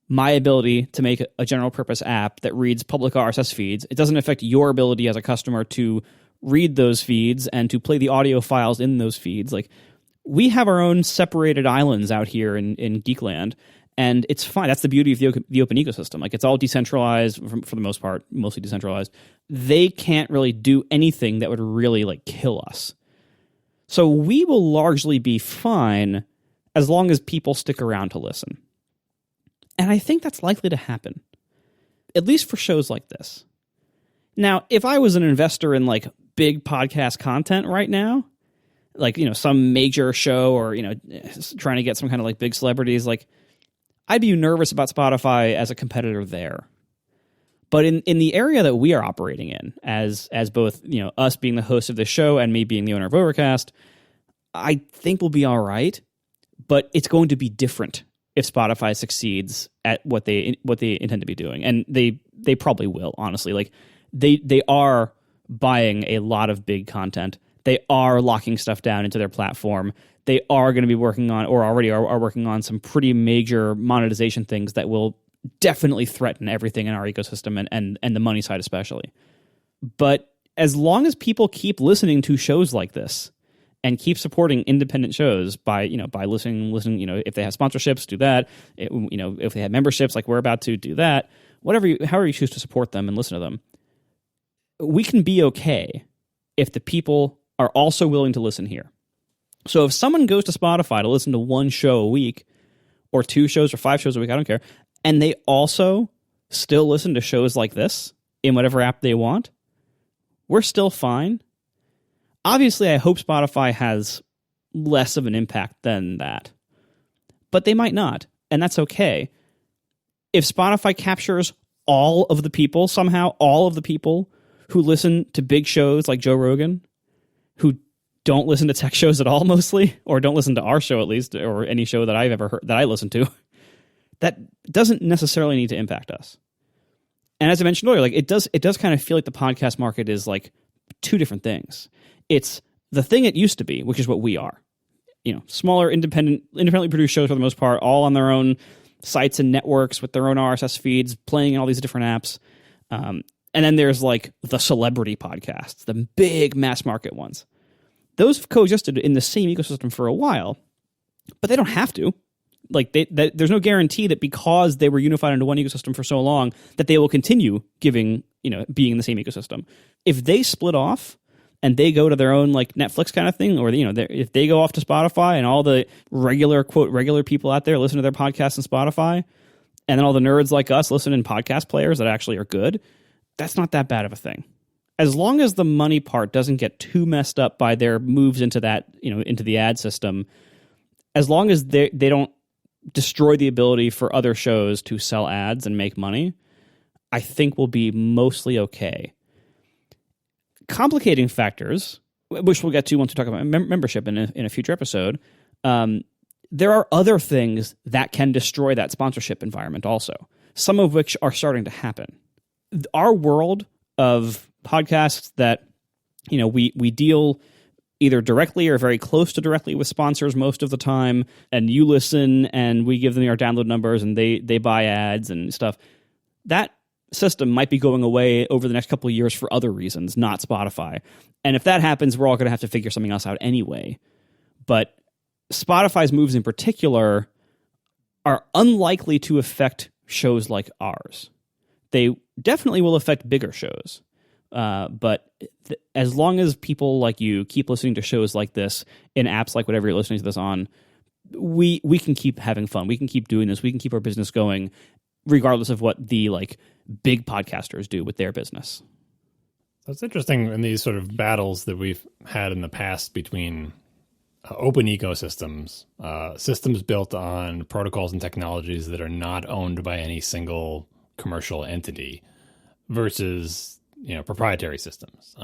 my ability to make a general purpose app that reads public RSS feeds. It doesn't affect your ability as a customer to read those feeds and to play the audio files in those feeds. We have our own separated islands out here in Geekland, and it's fine. That's the beauty of the open ecosystem. It's all decentralized for the most part, mostly decentralized. They can't really do anything that would really kill us. So we will largely be fine as long as people stick around to listen. And I think that's likely to happen, at least for shows like this. Now, if I was an investor in big podcast content right now, some major show or, trying to get some kind of big celebrities, I'd be nervous about Spotify as a competitor there. But in the area that we are operating in as both, us being the host of the show and me being the owner of Overcast, I think we'll be all right, but it's going to be different if Spotify succeeds at what they intend to be doing. And they probably will, honestly. They are buying a lot of big content. They are locking stuff down into their platform. They are going to be working on, or already are working on, some pretty major monetization things that will definitely threaten everything in our ecosystem and the money side especially. But as long as people keep listening to shows like this, and keep supporting independent shows by listening, if they have sponsorships, do that. If they have memberships, like we're about to, do that. However you choose to support them and listen to them, we can be okay if the people are also willing to listen here. So if someone goes to Spotify to listen to one show a week, or 2 shows or 5 shows a week, I don't care, and they also still listen to shows like this in whatever app they want, we're still fine. Obviously, I hope Spotify has less of an impact than that, but they might not. and that's okay. If Spotify captures all of the people, somehow all of the people who listen to big shows like Joe Rogan, who don't listen to tech shows at all mostly, or don't listen to our show at least, or any show that I've ever heard that I listen to, that doesn't necessarily need to impact us. And as I mentioned earlier, like it does kind of feel like the podcast market is like two different things. It's the thing it used to be, which is what we are. Smaller, independently produced shows for the most part, all on their own sites and networks with their own RSS feeds, playing in all these different apps. And then there's like the celebrity podcasts, the big mass market ones. Those have coexisted in the same ecosystem for a while, but they don't have to. Like there's no guarantee that because they were unified into one ecosystem for so long that they will continue being in the same ecosystem. If they split off and they go to their own like Netflix kind of thing, or if they go off to Spotify and all the regular people out there listen to their podcasts on Spotify, and then all the nerds like us listen in podcast players that actually are good, that's not that bad of a thing. As long as the money part doesn't get too messed up by their moves into that, into the ad system, as long as they don't destroy the ability for other shows to sell ads and make money, I think we'll be mostly okay. Complicating factors, which we'll get to once we talk about membership in a future episode, there are other things that can destroy that sponsorship environment also, some of which are starting to happen. Our world of podcasts that we deal either directly or very close to directly with sponsors most of the time, and you listen and we give them our download numbers and they buy ads and stuff, that system might be going away over the next couple of years for other reasons, not Spotify. And if that happens, we're all going to have to figure something else out anyway. But Spotify's moves in particular are unlikely to affect shows like ours. They definitely will affect bigger shows. But as long as people like you keep listening to shows like this in apps like whatever you're listening to this on, we can keep having fun. We can keep doing this. We can keep our business going regardless of what the like big podcasters do with their business. That's interesting in these sort of battles that we've had in the past between open ecosystems, systems built on protocols and technologies that are not owned by any single commercial entity versus proprietary systems.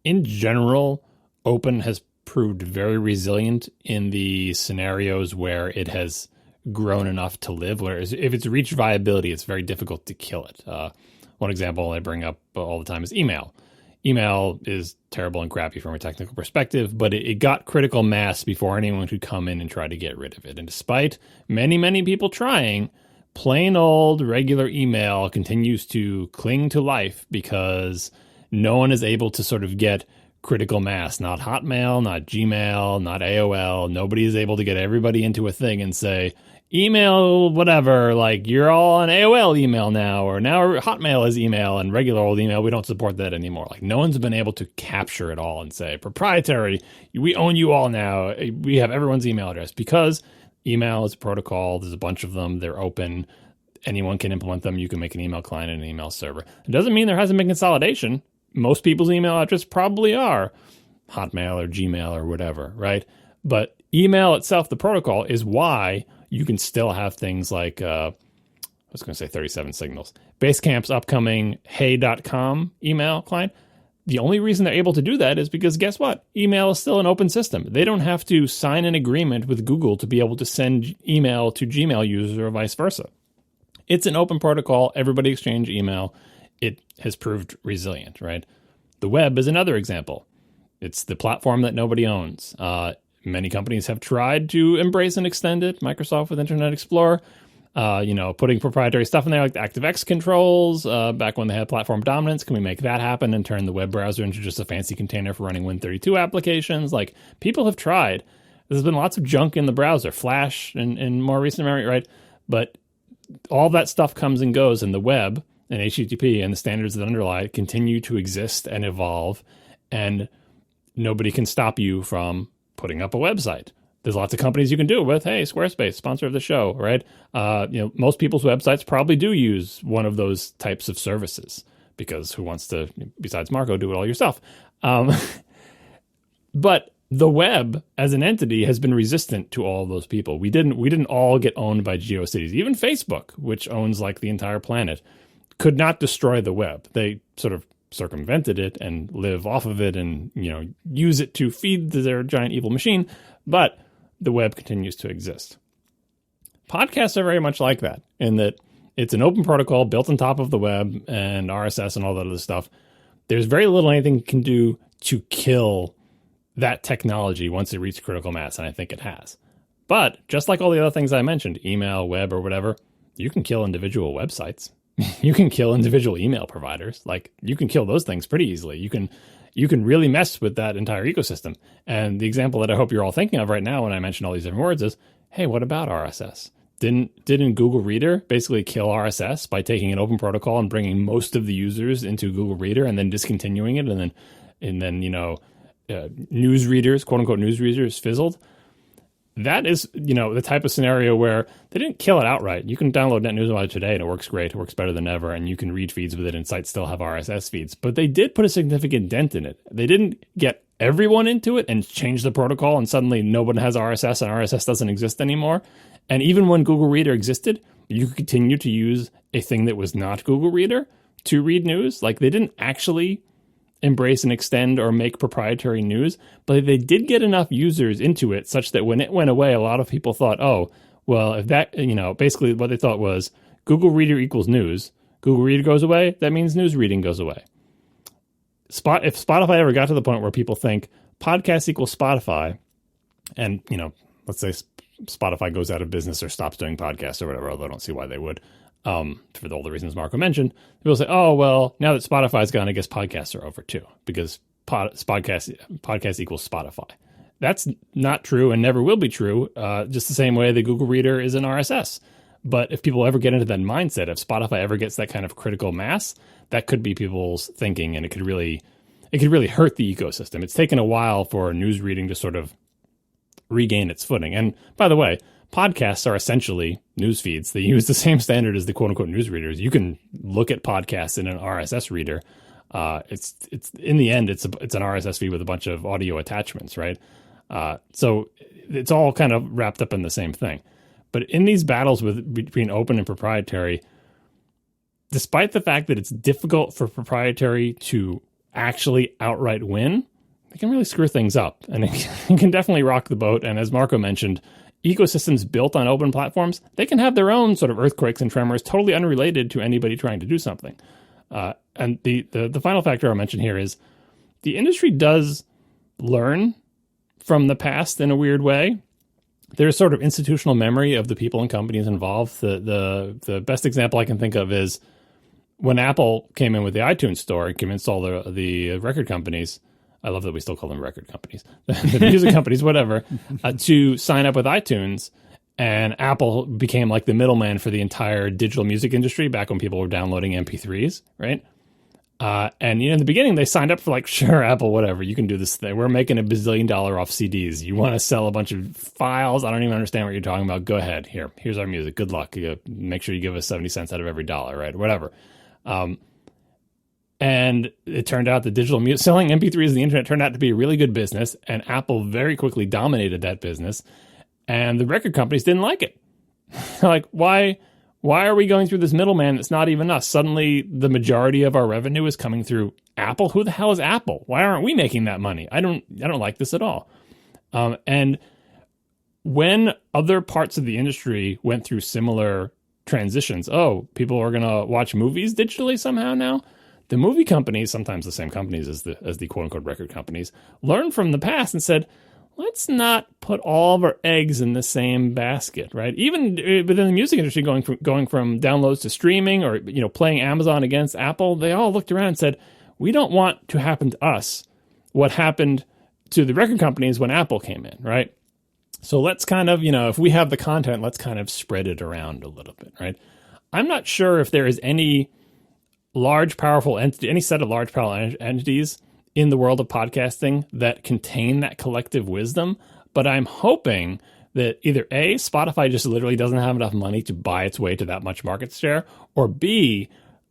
In general, open has proved very resilient in the scenarios where it has grown enough to live. Whereas if it's reached viability, it's very difficult to kill it. One example I bring up all the time is email. Email is terrible and crappy from a technical perspective, but it got critical mass before anyone could come in and try to get rid of it. And despite many, many people trying, plain old regular email continues to cling to life because no one is able to sort of get critical mass. Not Hotmail, not Gmail, not AOL. Nobody is able to get everybody into a thing and say, email, whatever, like you're all on AOL email now, or now Hotmail is email and regular old email. We don't support that anymore. Like no one's been able to capture it all and say proprietary, we own you all now. We have everyone's email address because email is a protocol. There's a bunch of them. They're open. Anyone can implement them. You can make an email client and an email server. It doesn't mean there hasn't been consolidation. Most people's email address probably are Hotmail or Gmail or whatever, right? But email itself, the protocol, is why you can still have things like, I was going to say 37 Signals, Basecamp's upcoming hey.com email client. The only reason they're able to do that is because guess what? Email is still an open system. They don't have to sign an agreement with Google to be able to send email to Gmail users or vice versa. It's an open protocol. Everybody exchange email. It has proved resilient, right? The web is another example. It's the platform that nobody owns. Many companies have tried to embrace and extend it. Microsoft with Internet Explorer, putting proprietary stuff in there like the ActiveX controls. Back when they had platform dominance, can we make that happen and turn the web browser into just a fancy container for running Win32 applications? Like people have tried. There's been lots of junk in the browser, Flash and more recent memory, right? But all that stuff comes and goes, and the web and HTTP and the standards that underlie it continue to exist and evolve, and nobody can stop you from putting up a website. There's lots of companies you can do it with. Hey, Squarespace, sponsor of the show, right? Most people's websites probably do use one of those types of services because who wants to, besides Marco, do it all yourself? But the web as an entity has been resistant to all those people. We didn't all get owned by GeoCities. Even Facebook, which owns like the entire planet, could not destroy the web. They sort of circumvented it and live off of it and, use it to feed their giant evil machine, but the web continues to exist. Podcasts are very much like that, in that it's an open protocol built on top of the web and RSS and all that other stuff. There's very little anything can do to kill that technology once it reaches critical mass, and I think it has. But just like all the other things I mentioned, email, web, or whatever, you can kill individual websites. You can kill individual email providers. Like, you can kill those things pretty easily. You can really mess with that entire ecosystem. And the example that I hope you're all thinking of right now when I mention all these different words is, hey, what about RSS? Didn't Google Reader basically kill RSS by taking an open protocol and bringing most of the users into Google Reader and then discontinuing it, and then news readers, quote unquote news readers, fizzled? That is, the type of scenario where they didn't kill it outright. You can download NetNewsWire today and it works great. It works better than ever, and you can read feeds with it, and sites still have RSS feeds. But they did put a significant dent in it. They didn't get everyone into it and change the protocol, and suddenly no one has RSS and RSS doesn't exist anymore. And even when Google Reader existed, you could continue to use a thing that was not Google Reader to read news. Like, they didn't actually embrace and extend or make proprietary news, but they did get enough users into it such that when it went away, a lot of people thought, oh, well, if that, basically what they thought was Google Reader equals news. Google Reader goes away, that means news reading goes away. If Spotify ever got to the point where people think podcast equals Spotify, and, let's say Spotify goes out of business or stops doing podcasts or whatever, although I don't see why they would, for all the reasons Marco mentioned, people say, oh, well, now that Spotify's gone, I guess podcasts are over too, because podcast equals Spotify. That's not true and never will be true, just the same way the Google Reader is an RSS. But if people ever get into that mindset, if Spotify ever gets that kind of critical mass, that could be people's thinking, and it could really hurt the ecosystem. It's taken a while for news reading to sort of regain its footing. And by the way, podcasts are essentially news feeds. They use the same standard as the quote unquote news readers. You can look at podcasts in an RSS reader. It's in the end, it's an RSS feed with a bunch of audio attachments, right? So it's all kind of wrapped up in the same thing. But in these battles between open and proprietary, despite the fact that it's difficult for proprietary to actually outright win, they can really screw things up, and it can definitely rock the boat. And as Marco mentioned, ecosystems built on open platforms, they can have their own sort of earthquakes and tremors totally unrelated to anybody trying to do something. And the final factor I'll mention here is the industry does learn from the past in a weird way. There's sort of institutional memory of the people and companies involved. The best example I can think of is when Apple came in with the iTunes store and convinced all the record companies, I love that we still call them record companies, the music companies, whatever, to sign up with iTunes. And Apple became like the middleman for the entire digital music industry back when people were downloading MP3s, right? And in the beginning, they signed up for like, sure, Apple, whatever, you can do this thing. We're making $1 billion off CDs. You want to sell a bunch of files? I don't even understand what you're talking about. Go ahead. Here's our music. Good luck. Make sure you give us 70 cents out of every dollar, right? Whatever. And it turned out that digital music, selling MP3s on the internet turned out to be a really good business, and Apple very quickly dominated that business, and the record companies didn't like it. Like, why are we going through this middleman that's not even us? Suddenly, the majority of our revenue is coming through Apple. Who the hell is Apple? Why aren't we making that money? I don't like this at all. And when other parts of the industry went through similar transitions, people are going to watch movies digitally somehow now. The movie companies, sometimes the same companies as the quote unquote record companies, learned from the past and said, let's not put all of our eggs in the same basket, right? Even within the music industry, going from downloads to streaming, or playing Amazon against Apple, they all looked around and said, we don't want to happen to us what happened to the record companies when Apple came in, right? So let's kind of, if we have the content, let's kind of spread it around a little bit, right? I'm not sure if there is any large, powerful entity, any set of large, powerful entities in the world of podcasting that contain that collective wisdom. But I'm hoping that either A, Spotify just literally doesn't have enough money to buy its way to that much market share, or B,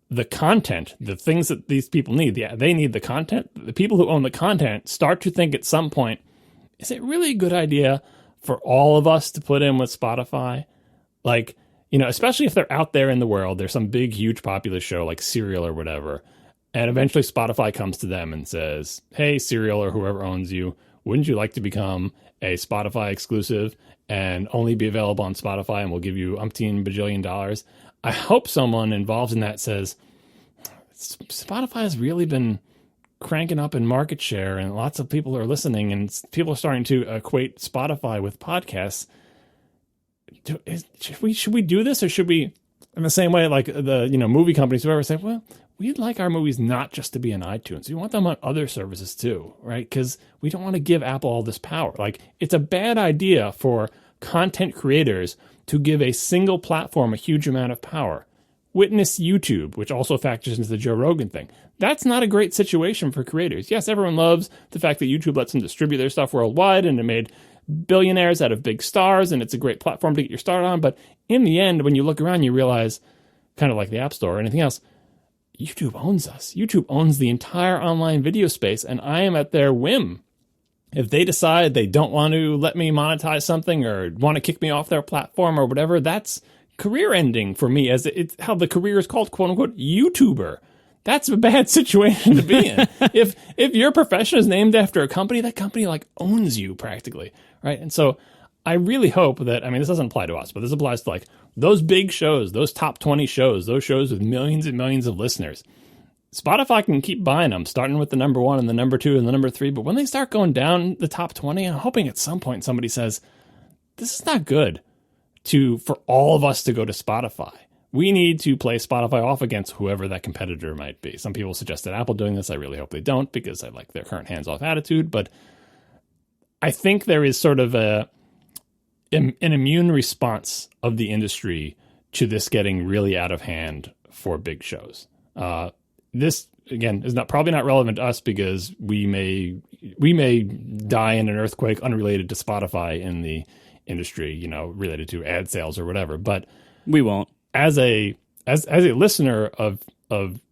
the content, the things that these people need, they need the content. The people who own the content start to think at some point is it really a good idea for all of us to put in with Spotify? Like, especially if they're out there in the world, there's some big, huge, popular show like Serial or whatever, and eventually Spotify comes to them and says, hey, Serial or whoever owns you, wouldn't you like to become a Spotify exclusive and only be available on Spotify, and we'll give you umpteen bajillion dollars? I hope someone involved in that says, Spotify has really been cranking up in market share, and lots of people are listening, and people are starting to equate Spotify with podcasts. Should we do this, or should we, in the same way like the movie companies, whoever, say, well, we'd like our movies not just to be on iTunes. We want them on other services too, right? Because we don't want to give Apple all this power. Like, it's a bad idea for content creators to give a single platform a huge amount of power. Witness YouTube, which also factors into the Joe Rogan thing. That's not a great situation for creators. Yes, everyone loves the fact that YouTube lets them distribute their stuff worldwide, and it made billionaires out of big stars, and it's a great platform to get your start on. But in the end, when you look around, you realize, kind of like the App Store or anything else, YouTube owns us. YouTube owns the entire online video space, and I am at their whim. If they decide they don't want to let me monetize something or want to kick me off their platform or whatever, that's career ending for me, as it's how the career is called, quote unquote, YouTuber. That's a bad situation to be in. If your profession is named after a company, that company like owns you practically, right? And so I really hope that, this doesn't apply to us, but this applies to like those big shows, those top 20 shows, those shows with millions and millions of listeners. Spotify can keep buying them, starting with the number 1 and the number 2 and the number 3. But when they start going down the top 20, I'm hoping at some point somebody says, this is not good for all of us to go to Spotify. We need to play Spotify off against whoever that competitor might be. Some people suggested Apple doing this. I really hope they don't, because I like their current hands-off attitude. But I think there is sort of an immune response of the industry to this getting really out of hand for big shows. This, again, is probably not relevant to us, because we may die in an earthquake unrelated to Spotify in the industry, related to ad sales or whatever. But we won't. As a listener of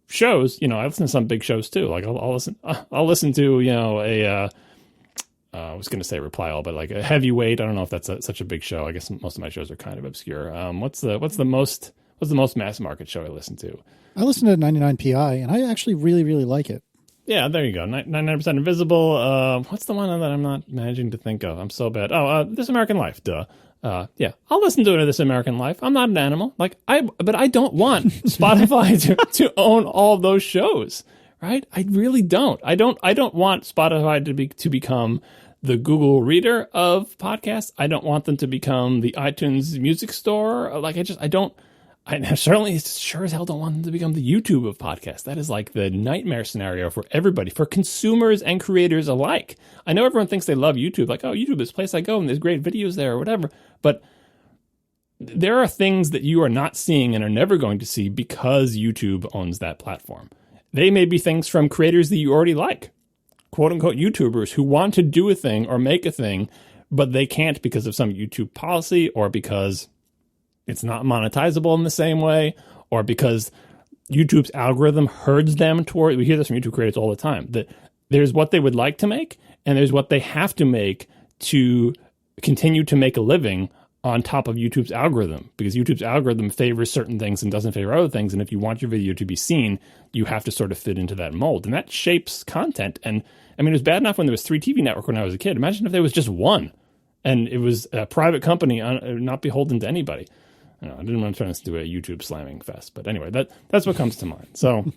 shows, I listen to some big shows too. Like I'll listen to I was going to say Reply All, but like a Heavyweight. I don't know if that's such a big show. I guess most of my shows are kind of obscure. What's the most mass market show I listen to? I listen to 99PI, and I actually really, really like it. Yeah, there you go. 99% Invisible. What's the one that I'm not managing to think of? I'm so bad. This American Life. Duh. Yeah, I'll listen to This American Life. I'm not an animal. But I don't want Spotify to own all of those shows, right? I really don't. I don't want Spotify to become the Google Reader of podcasts. I don't want them to become the iTunes Music Store. I certainly sure as hell don't want them to become the YouTube of podcasts. That is like the nightmare scenario for everybody, for consumers and creators alike. I know everyone thinks they love YouTube, like, oh, YouTube is the place I go and there's great videos there or whatever. But there are things that you are not seeing and are never going to see because YouTube owns that platform. They may be things from creators that you already like, quote unquote YouTubers who want to do a thing or make a thing, but they can't because of some YouTube policy, or because it's not monetizable in the same way, or because YouTube's algorithm herds them toward. We hear this from YouTube creators all the time, that there's what they would like to make, and there's what they have to make to continue to make a living on top of YouTube's algorithm, because YouTube's algorithm favors certain things and doesn't favor other things. And if you want your video to be seen, you have to sort of fit into that mold, and that shapes content. And it was bad enough when there was 3 TV network when I was a kid. Imagine if there was just one, and it was a private company, not beholden to anybody. I didn't want to turn this into a YouTube slamming fest, but anyway, that's what comes to mind. So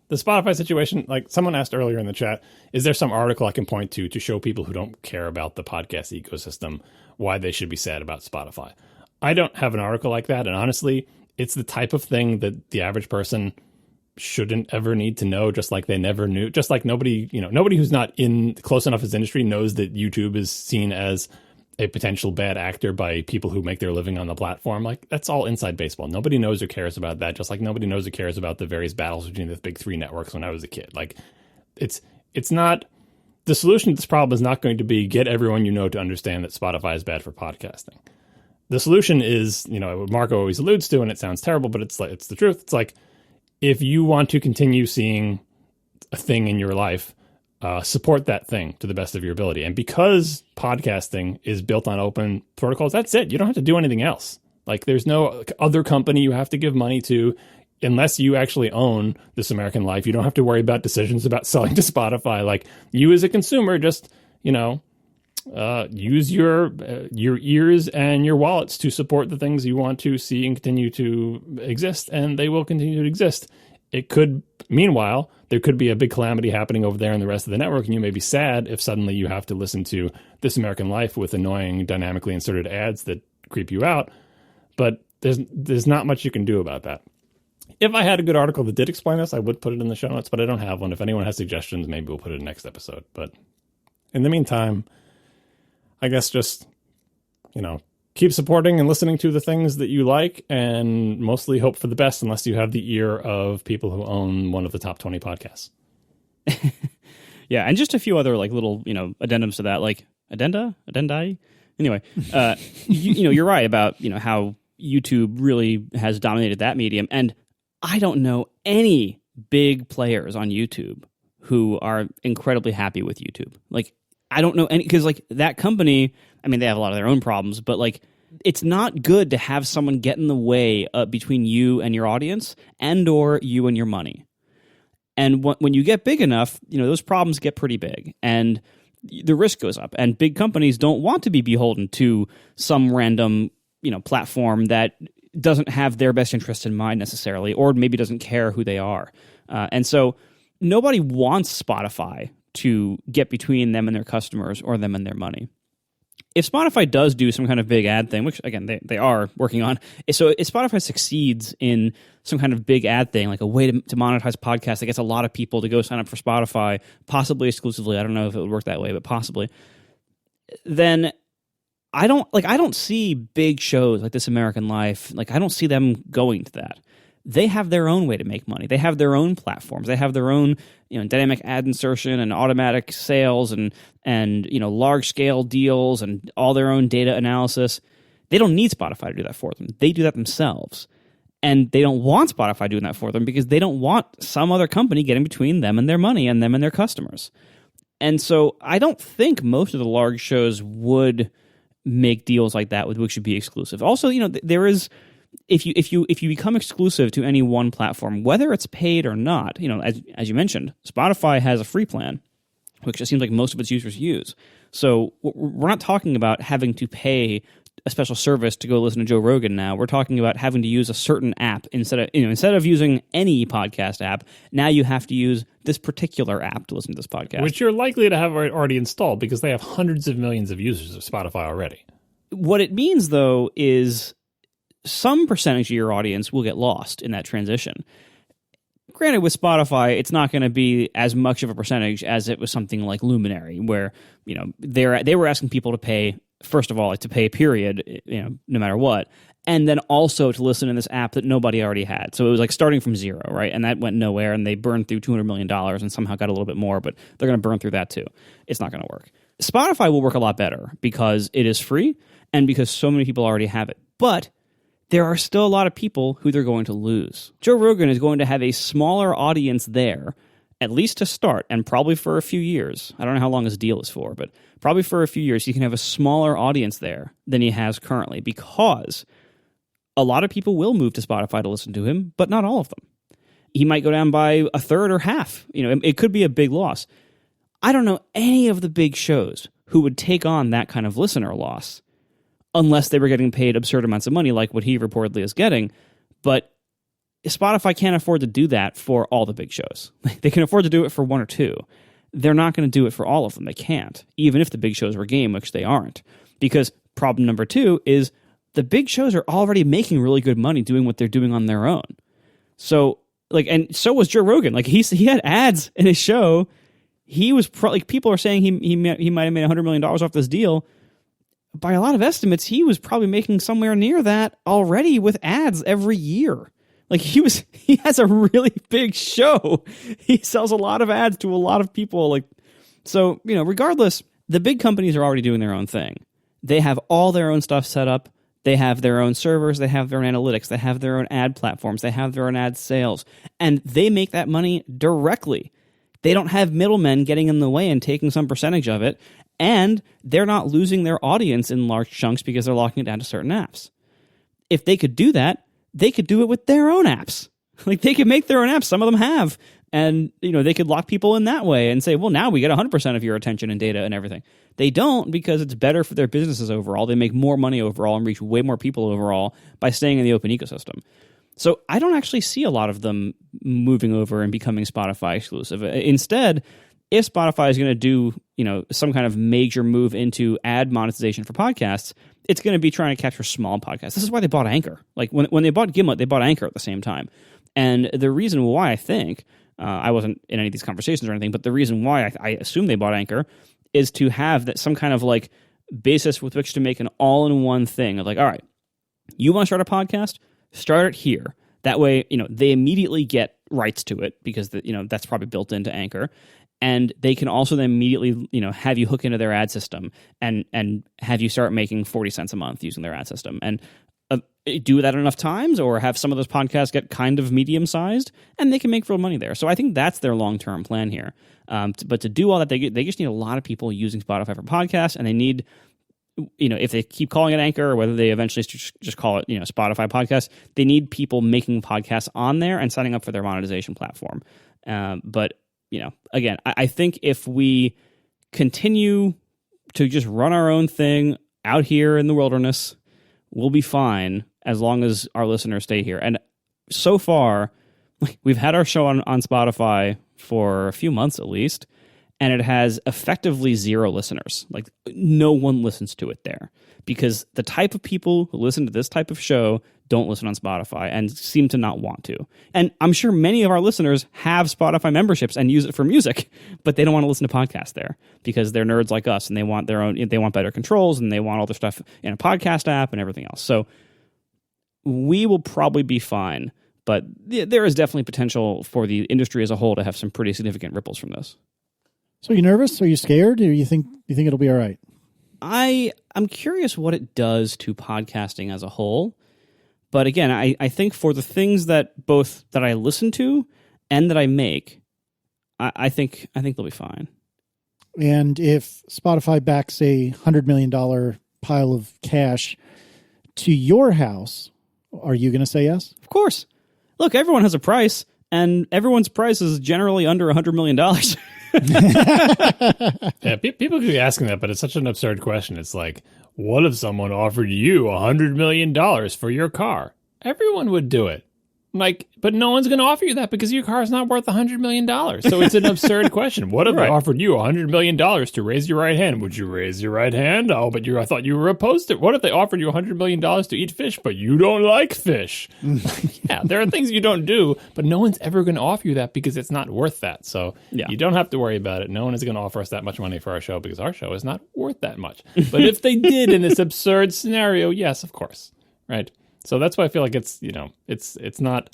the Spotify situation, like someone asked earlier in the chat, is there some article I can point to show people who don't care about the podcast ecosystem why they should be sad about Spotify? I don't have an article like that, and honestly, it's the type of thing that the average person shouldn't ever need to know, just like they never knew. Just like nobody who's not in close enough as industry knows that YouTube is seen as a potential bad actor by people who make their living on the platform. Like, that's all inside baseball. Nobody knows or cares about that, just like nobody knows or cares about the various battles between the big 3 networks when I was a kid. Like, it's not, the solution to this problem is not going to be get everyone to understand that Spotify is bad for podcasting. The solution is, what Marco always alludes to, and it sounds terrible, but it's the truth. It's like, if you want to continue seeing a thing in your life support that thing to the best of your ability. And because podcasting is built on open protocols, that's it. You don't have to do anything else. Like, there's no other company you have to give money to. Unless you actually own This American Life, you don't have to worry about decisions about selling to Spotify. Like, you as a consumer, just, use your ears and your wallets to support the things you want to see and continue to exist, and they will continue to exist. Meanwhile, there could be a big calamity happening over there in the rest of the network, and you may be sad if suddenly you have to listen to This American Life with annoying, dynamically inserted ads that creep you out. But there's not much you can do about that. If I had a good article that did explain this, I would put it in the show notes, but I don't have one. If anyone has suggestions, maybe we'll put it in next episode. But in the meantime, I guess just, keep supporting and listening to the things that you like, and mostly hope for the best unless you have the ear of people who own one of the top 20 podcasts. Yeah, and just a few other little, addendums to that, addendai? Anyway, you're right about, how YouTube really has dominated that medium, and I don't know any big players on YouTube who are incredibly happy with YouTube. I don't know any, because that company, I mean, they have a lot of their own problems, but it's not good to have someone get in the way between you and your audience, and or you and your money. And when you get big enough, those problems get pretty big, and the risk goes up. And big companies don't want to be beholden to some random, platform that doesn't have their best interest in mind necessarily, or maybe doesn't care who they are. And so nobody wants Spotify to get between them and their customers, or them and their money. If Spotify does do some kind of big ad thing, which again they are working on, so if Spotify succeeds in some kind of big ad thing, like a way to monetize podcasts that gets a lot of people to go sign up for Spotify, possibly exclusively, I don't know if it would work that way, but possibly, then I don't see big shows like This American Life, I don't see them going to that. They have their own way to make money. They have their own platforms. They have their own, dynamic ad insertion and automatic sales and large scale deals and all their own data analysis. They don't need Spotify to do that for them. They do that themselves. And they don't want Spotify doing that for them because they don't want some other company getting between them and their money and them and their customers. And so I don't think most of the large shows would make deals like that with which should be exclusive. Also, there is, if you become exclusive to any one platform, whether it's paid or not, as you mentioned, Spotify has a free plan, which it seems like most of its users use. So we're not talking about having to pay a special service to go listen to Joe Rogan now. We're talking about having to use a certain app instead of using any podcast app. Now you have to use this particular app to listen to this podcast, which you're likely to have already installed because they have hundreds of millions of users of Spotify already. What it means, though, is some percentage of your audience will get lost in that transition. Granted, with Spotify, it's not going to be as much of a percentage as it was something like Luminary, where they were asking people to pay, first of all, to pay period, no matter what, and then also to listen in this app that nobody already had. So it was starting from zero, right? And that went nowhere, and they burned through $200 million and somehow got a little bit more, but they're going to burn through that too. It's not going to work. Spotify will work a lot better because it is free and because so many people already have it. But there are still a lot of people who they're going to lose. Joe Rogan is going to have a smaller audience there, at least to start, and probably for a few years. I don't know how long his deal is for, but probably for a few years, he can have a smaller audience there than he has currently, because a lot of people will move to Spotify to listen to him, but not all of them. He might go down by a third or half. It could be a big loss. I don't know any of the big shows who would take on that kind of listener loss unless they were getting paid absurd amounts of money like what he reportedly is getting. But Spotify can't afford to do that for all the big shows. They can afford to do it for one or two. They're not going to do it for all of them. They can't, even if the big shows were game, which they aren't. Because problem number two is the big shows are already making really good money doing what they're doing on their own. So, and so was Joe Rogan. He had ads in his show. He was people are saying he might have made $100 million off this deal. By a lot of estimates, he was probably making somewhere near that already with ads every year. He has a really big show. He sells a lot of ads to a lot of people. So, regardless, the big companies are already doing their own thing. They have all their own stuff set up. They have their own servers. They have their own analytics. They have their own ad platforms. They have their own ad sales. And they make that money directly. They don't have middlemen getting in the way and taking some percentage of it, and they're not losing their audience in large chunks because they're locking it down to certain apps. If they could do that, they could do it with their own apps. Like, they could make their own apps. Some of them have. And, they could lock people in that way and say, well, now we get 100% of your attention and data and everything. They don't, because it's better for their businesses overall. They make more money overall and reach way more people overall by staying in the open ecosystem. So I don't actually see a lot of them moving over and becoming Spotify exclusive. Instead, if Spotify is going to do, some kind of major move into ad monetization for podcasts, it's going to be trying to capture small podcasts. This is why they bought Anchor. Like, when they bought Gimlet, they bought Anchor at the same time. And the reason why I think, I wasn't in any of these conversations or anything, but the reason why I assume they bought Anchor is to have that some kind of like basis with which to make an all-in-one thing of like, all right, you want to start a podcast? Start it here. That way, they immediately get rights to it because that's probably built into Anchor. And they can also then immediately, have you hook into their ad system and have you start making 40 cents a month using their ad system. And do that enough times, or have some of those podcasts get kind of medium-sized, and they can make real money there. So I think that's their long-term plan here. But to do all that, they just need a lot of people using Spotify for podcasts, and they need, if they keep calling it Anchor, or whether they eventually just call it, Spotify Podcast, they need people making podcasts on there and signing up for their monetization platform. But again, I think if we continue to just run our own thing out here in the wilderness, we'll be fine as long as our listeners stay here. And so far, we've had our show on Spotify for a few months at least, and it has effectively 0 listeners. Like, no one listens to it there, because the type of people who listen to this type of show don't listen on Spotify and seem to not want to. And I'm sure many of our listeners have Spotify memberships and use it for music, but they don't want to listen to podcasts there because they're nerds like us and they want they want better controls and they want all their stuff in a podcast app and everything else. So we will probably be fine, but there is definitely potential for the industry as a whole to have some pretty significant ripples from this. So are you nervous? Are you scared? Or you think it'll be all right? I'm curious what it does to podcasting as a whole. But again, I think for the things that both that I listen to and that I make, I think they'll be fine. And if Spotify backs a $100 million pile of cash to your house, are you going to say yes? Of course. Look, everyone has a price, and everyone's price is generally under $100 million. Yeah, people could be asking that, but it's such an absurd question. It's like, what if someone offered you $100 million for your car? Everyone would do it. But no one's going to offer you that because your car is not worth $100 million. So it's an absurd question. What if I offered you $100 million to raise your right hand? Would you raise your right hand? Oh, but I thought you were opposed to it. What if they offered you $100 million to eat fish, but you don't like fish? Yeah, there are things you don't do, but no one's ever going to offer you that because it's not worth that. So you don't have to worry about it. No one is going to offer us that much money for our show because our show is not worth that much. But if they did in this absurd scenario, yes, of course. Right? So that's why I feel like it's not,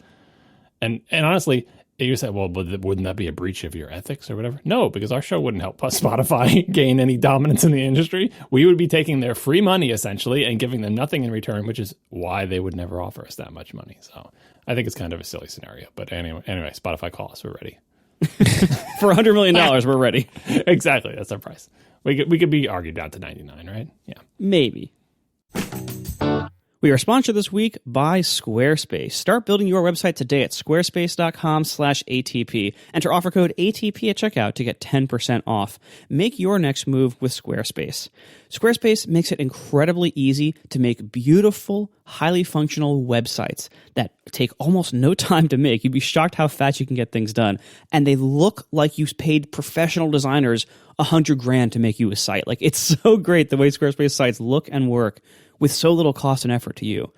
and honestly, you said, well, wouldn't that be a breach of your ethics or whatever? No, because our show wouldn't help Spotify gain any dominance in the industry. We would be taking their free money essentially and giving them nothing in return, which is why they would never offer us that much money. So I think it's kind of a silly scenario. But anyway, Spotify, call us. We're ready. For $100 million, we're ready. Exactly. That's our price. We could be argued down to 99, right? Yeah. Maybe. We are sponsored this week by Squarespace. Start building your website today at squarespace.com/ATP. Enter offer code ATP at checkout to get 10% off. Make your next move with Squarespace. Squarespace makes it incredibly easy to make beautiful, highly functional websites that take almost no time to make. You'd be shocked how fast you can get things done. And they look like you paid professional designers $100,000 to make you a site. Like, it's so great the way Squarespace sites look and work with so little cost and effort to you.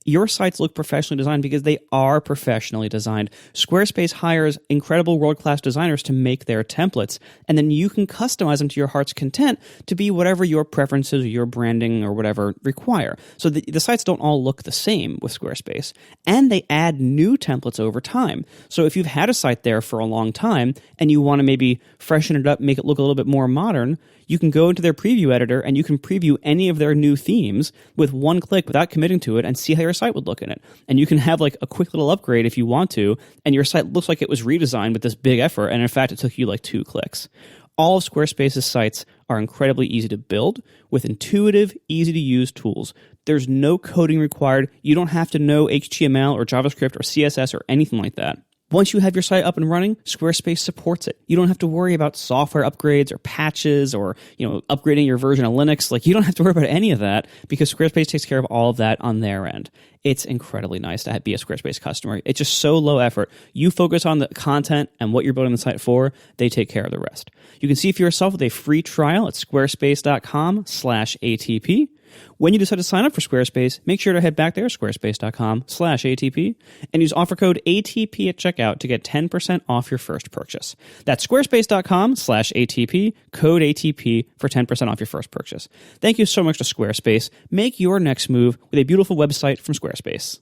Your sites look professionally designed because they are professionally designed. Squarespace hires incredible world-class designers to make their templates, and then you can customize them to your heart's content to be whatever your preferences or your branding or whatever require. So the sites don't all look the same with Squarespace, and they add new templates over time. So if you've had a site there for a long time and you want to maybe freshen it up, make it look a little bit more modern, you can go into their preview editor and you can preview any of their new themes with one click without committing to it and see how your your site would look in it. And you can have like a quick little upgrade if you want to, and your site looks like it was redesigned with this big effort, and in fact, it took you like 2 clicks. All of Squarespace's sites are incredibly easy to build with intuitive, easy-to-use tools. There's no coding required. You don't have to know HTML or JavaScript or CSS or anything like that. Once you have your site up and running, Squarespace supports it. You don't have to worry about software upgrades or patches or, upgrading your version of Linux. Like, you don't have to worry about any of that because Squarespace takes care of all of that on their end. It's incredibly nice to be a Squarespace customer. It's just so low effort. You focus on the content and what you're building the site for. They take care of the rest. You can see for yourself with a free trial at squarespace.com/ATP. When you decide to sign up for Squarespace, make sure to head back there, squarespace.com/ATP, and use offer code ATP at checkout to get 10% off your first purchase. That's squarespace.com/ATP, code ATP for 10% off your first purchase. Thank you so much to Squarespace. Make your next move with a beautiful website from Squarespace.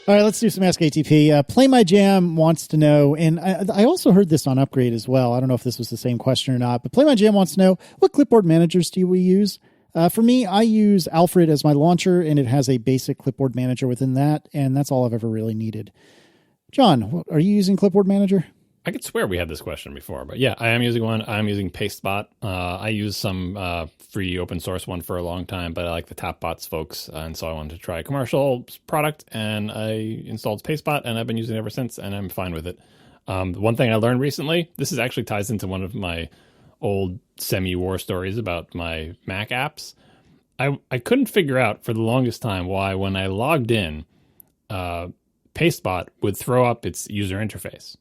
All right, let's do some Ask ATP. Play My Jam wants to know, and I also heard this on Upgrade as well. I don't know if this was the same question or not, but Play My Jam wants to know, what clipboard managers do we use? For me, I use Alfred as my launcher, and it has a basic clipboard manager within that, and that's all I've ever really needed. John, are you using Clipboard Manager? I could swear we had this question before, but yeah, I am using one. I'm using Pastebot. I use some free open source one for a long time, but I like the Tapbots folks, and so I wanted to try a commercial product, and I installed Pastebot, and I've been using it ever since, and I'm fine with it. One thing I learned recently, this is actually ties into one of my old semi-war stories about my Mac apps. I couldn't figure out for the longest time why when I logged in, Pastebot would throw up its user interface.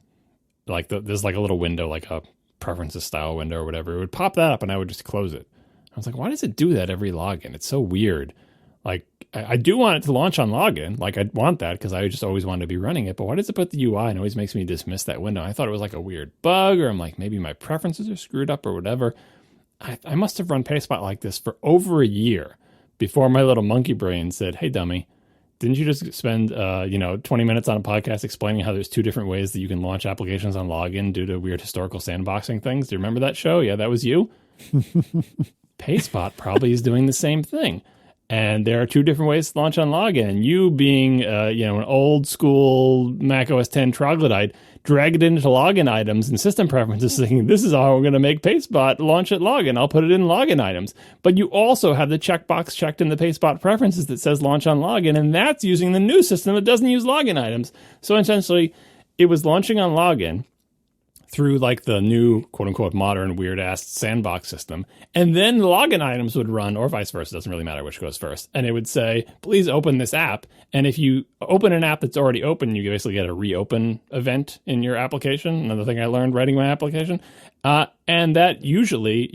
Like there's like a little window, like a preferences style window or whatever. It would pop that up and I would just close it. I was like, why does it do that every login? It's so weird. Like I do want it to launch on login. Like I want that because I just always wanted to be running it. But why does it put the UI and always makes me dismiss that window? I thought it was like a weird bug, or I'm like, maybe my preferences are screwed up or whatever. I must have run Pastebot like this for over a year before my little monkey brain said, hey, dummy. Didn't you just spend 20 minutes on a podcast explaining how there's 2 different ways that you can launch applications on login due to weird historical sandboxing things? Do you remember that show? Yeah, that was you. Pastebot probably is doing the same thing. And there are 2 different ways to launch on login. And you being an old school Mac OS X troglodyte, drag it into login items and system preferences, thinking this is how we're going to make Pastebot launch at login. I'll put it in login items. But you also have the checkbox checked in the Pastebot preferences that says launch on login, and that's using the new system that doesn't use login items. So essentially, it was launching on login through like the new quote-unquote modern weird-ass sandbox system, and then the login items would run, or vice versa, doesn't really matter which goes first, and it would say, please open this app, and if you open an app that's already open, you basically get a reopen event in your application. Another thing I learned writing my application, and that usually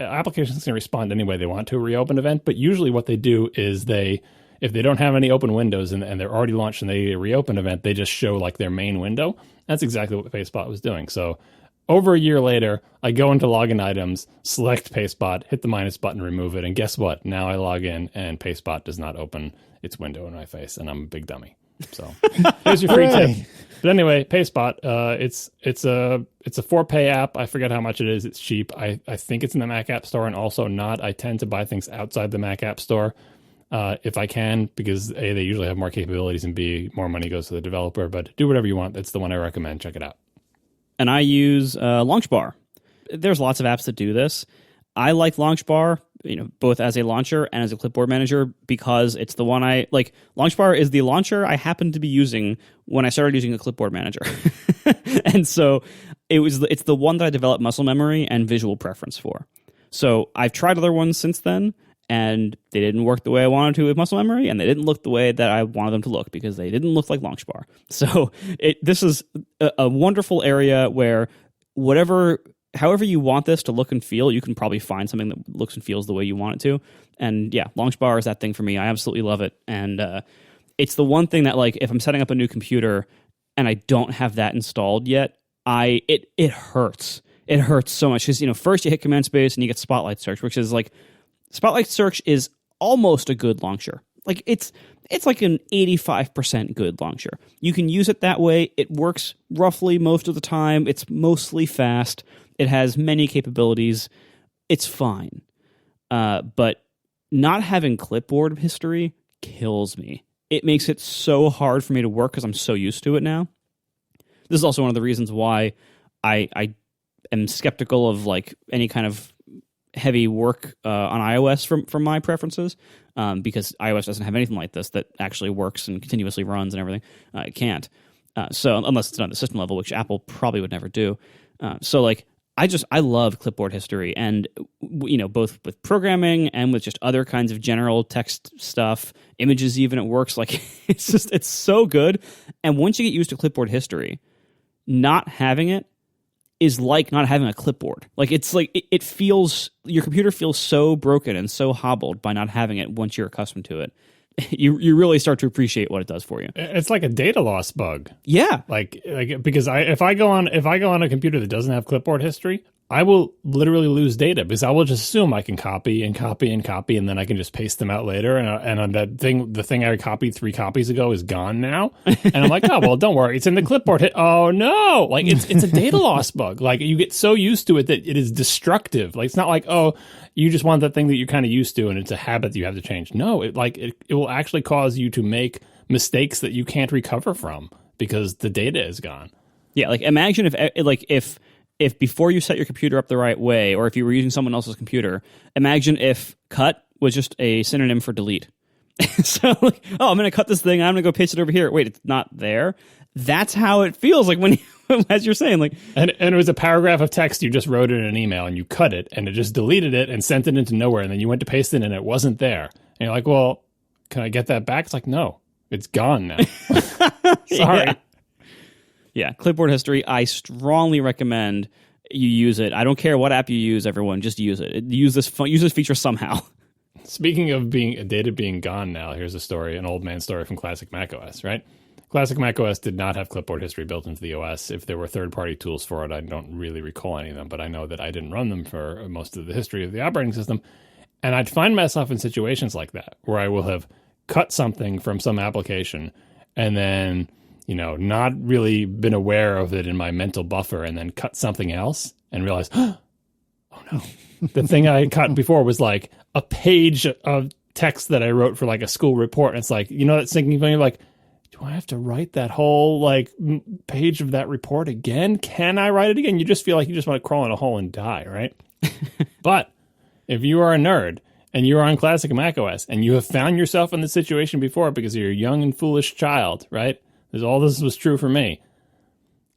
applications can respond any way they want to a reopen event, but usually what they do is if they don't have any open windows and they're already launched and they reopen event, they just show like their main window. That's exactly what Pastebot was doing. So over a year later, I go into login items, select Pastebot, hit the minus button, remove it, and guess what? Now I log in and Pastebot does not open its window in my face, and I'm a big dummy. So here's your free tip. But anyway, Pastebot, it's a 4-pay app. I forget how much it is. It's cheap. I think it's in the Mac App Store and also not. I tend to buy things outside the Mac App Store. If I can, because A, they usually have more capabilities, and B, more money goes to the developer. But do whatever you want. That's the one I recommend. Check it out. And I use Launchbar. There's lots of apps that do this. I like Launchbar, both as a launcher and as a clipboard manager, because it's the one I like. Launchbar is the launcher I happened to be using when I started using a clipboard manager, and so it's the one that I developed muscle memory and visual preference for. So I've tried other ones since then, and they didn't work the way I wanted to with muscle memory, and they didn't look the way that I wanted them to look because they didn't look like Launchbar. So this is a wonderful area where however you want this to look and feel, you can probably find something that looks and feels the way you want it to. And yeah, Launchbar is that thing for me. I absolutely love it. And it's the one thing that, like, if I'm setting up a new computer and I don't have that installed yet, it hurts. It hurts so much because, first you hit Command Space and you get Spotlight Search, which is like, Spotlight Search is almost a good launcher. Like it's like an 85% good launcher. You can use it that way. It works roughly most of the time. It's mostly fast. It has many capabilities. It's fine. But not having clipboard history kills me. It makes it so hard for me to work because I'm so used to it now. This is also one of the reasons why I am skeptical of like any kind of heavy work on iOS from my preferences, because iOS doesn't have anything like this that actually works and continuously runs and everything. It can't. So unless it's done at the system level, which Apple probably would never do. So like I love clipboard history, and both with programming and with just other kinds of general text stuff, images even, it works. Like it's so good. And once you get used to clipboard history, not having it is like not having a clipboard. Like it's like it feels, your computer feels so broken and so hobbled by not having it. Once you're accustomed to it, you really start to appreciate what it does for you. It's like a data loss bug. Yeah, like because if I go on a computer that doesn't have clipboard history, I will literally lose data because I will just assume I can copy and copy and copy, and then I can just paste them out later. And the thing I copied 3 copies ago is gone now. And I'm like, oh, well, don't worry. It's in the clipboard. Oh, no. Like, it's a data loss bug. Like, you get so used to it that it is destructive. Like, it's not like, oh, you just want that thing that you're kind of used to, and it's a habit that you have to change. No, it will actually cause you to make mistakes that you can't recover from because the data is gone. Yeah, like, imagine if before you set your computer up the right way, or if you were using someone else's computer, imagine if cut was just a synonym for delete. So, like, oh, I'm going to cut this thing, I'm going to go paste it over here. Wait, it's not there? That's how it feels like when you, as you're saying, like... And it was a paragraph of text you just wrote in an email, and you cut it, and it just deleted it and sent it into nowhere, and then you went to paste it, and it wasn't there. And you're like, well, can I get that back? It's like, no, it's gone now. Sorry. Yeah. Yeah, clipboard history, I strongly recommend you use it. I don't care what app you use, everyone, just use it. Use this feature somehow. Speaking of data being gone now, here's a story, an old man story from Classic macOS, right? Classic macOS did not have clipboard history built into the OS. If there were third-party tools for it, I don't really recall any of them, but I know that I didn't run them for most of the history of the operating system. And I'd find myself in situations like that, where I will have cut something from some application and then... not really been aware of it in my mental buffer, and then cut something else and realize, oh no, the thing I cut before was like a page of text that I wrote for like a school report. And it's like, that sinking feeling of like, do I have to write that whole like page of that report again? Can I write it again? You just feel like you just want to crawl in a hole and die, right? But if you are a nerd and you are on Classic macOS and you have found yourself in this situation before because you're a young and foolish child, right? All this was true for me.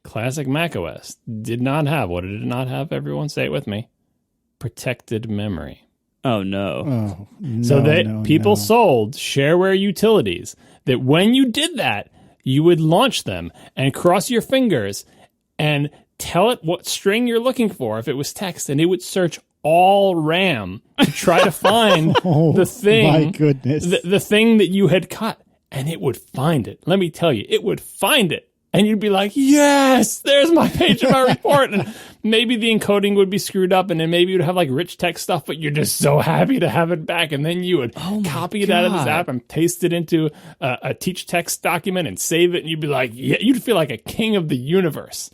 Classic macOS did not have, what did it not have? Everyone say it with me. Protected memory. Oh, no. Oh, no, So people sold shareware utilities that when you did that, you would launch them and cross your fingers and tell it what string you're looking for if it was text, and it would search all RAM to try to find the thing. My goodness. The thing that you had cut. And it would find it. Let me tell you, it would find it. And you'd be like, yes, there's my page of my report. And maybe the encoding would be screwed up, and then maybe you'd have like rich text stuff, but you're just so happy to have it back. And then you would copy it out of this app and paste it into a teach text document and save it. And you'd be like, yeah, you'd feel like a king of the universe.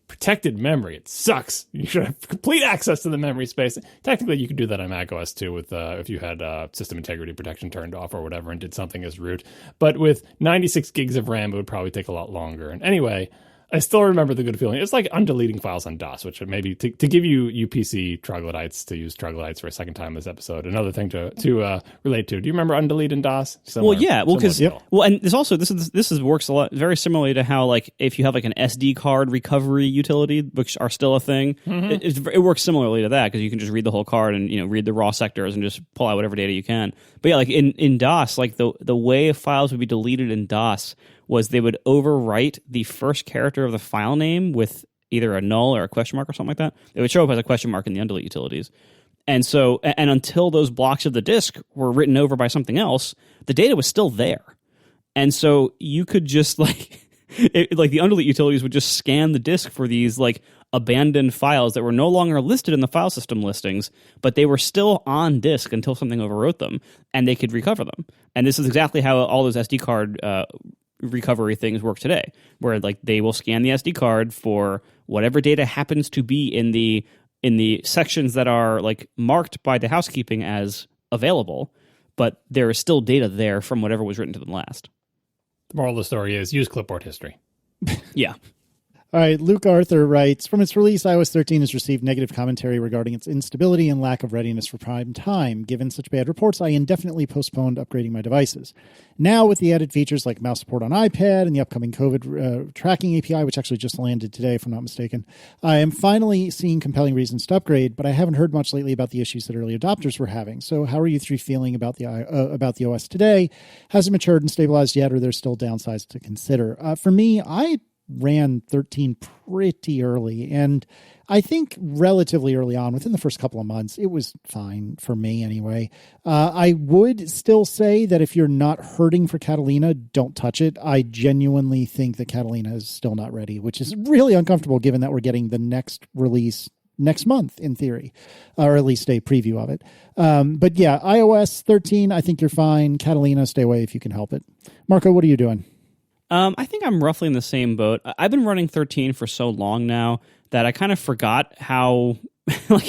Protected memory. It sucks. You should have complete access to the memory space. Technically, you could do that on macOS too, with if you had system integrity protection turned off or whatever and did something as root. But with 96 gigs of RAM, it would probably take a lot longer. And anyway, I still remember the good feeling. It's like undeleting files on DOS, which maybe to give you PC troglodytes to use troglodytes for a second time this episode. Another thing to relate to. Do you remember undelete in DOS? Well, yeah. Well, because and there's also this works a lot very similarly to how like if you have like an SD card recovery utility, which are still a thing, it works similarly to that because you can just read the whole card and read the raw sectors and just pull out whatever data you can. But yeah, like in DOS, like the way files would be deleted in DOS was they would overwrite the first character of the file name with either a null or a question mark or something like that. It would show up as a question mark in the undelete utilities. And so, and until those blocks of the disk were written over by something else, the data was still there. And so you could just like the undelete utilities would just scan the disk for these like abandoned files that were no longer listed in the file system listings, but they were still on disk until something overwrote them, and they could recover them. And this is exactly how all those SD card recovery things work today, where like they will scan the SD card for whatever data happens to be in the sections that are like marked by the housekeeping as available, but there is still data there from whatever was written to them last. The moral of the story is use clipboard history. Yeah. All right, Luke Arthur writes, from its release, iOS 13 has received negative commentary regarding its instability and lack of readiness for prime time. Given such bad reports, I indefinitely postponed upgrading my devices. Now, with the added features like mouse support on iPad and the upcoming COVID tracking API, which actually just landed today, if I'm not mistaken, I am finally seeing compelling reasons to upgrade, but I haven't heard much lately about the issues that early adopters were having. So how are you three feeling about the OS today? Has it matured and stabilized yet, or are there still downsides to consider? For me, I ran 13 pretty early, and I think relatively early on, within the first couple of months, it was fine for me anyway. I would still say that if you're not hurting for Catalina, don't touch it. I genuinely think that Catalina is still not ready, which is really uncomfortable given that we're getting the next release next month in theory, or at least a preview of it. But yeah, iOS 13, I think you're fine. Catalina, stay away if you can help it. Marco, what are you doing? I think I'm roughly in the same boat. I've been running 13 for so long now that I kind of forgot how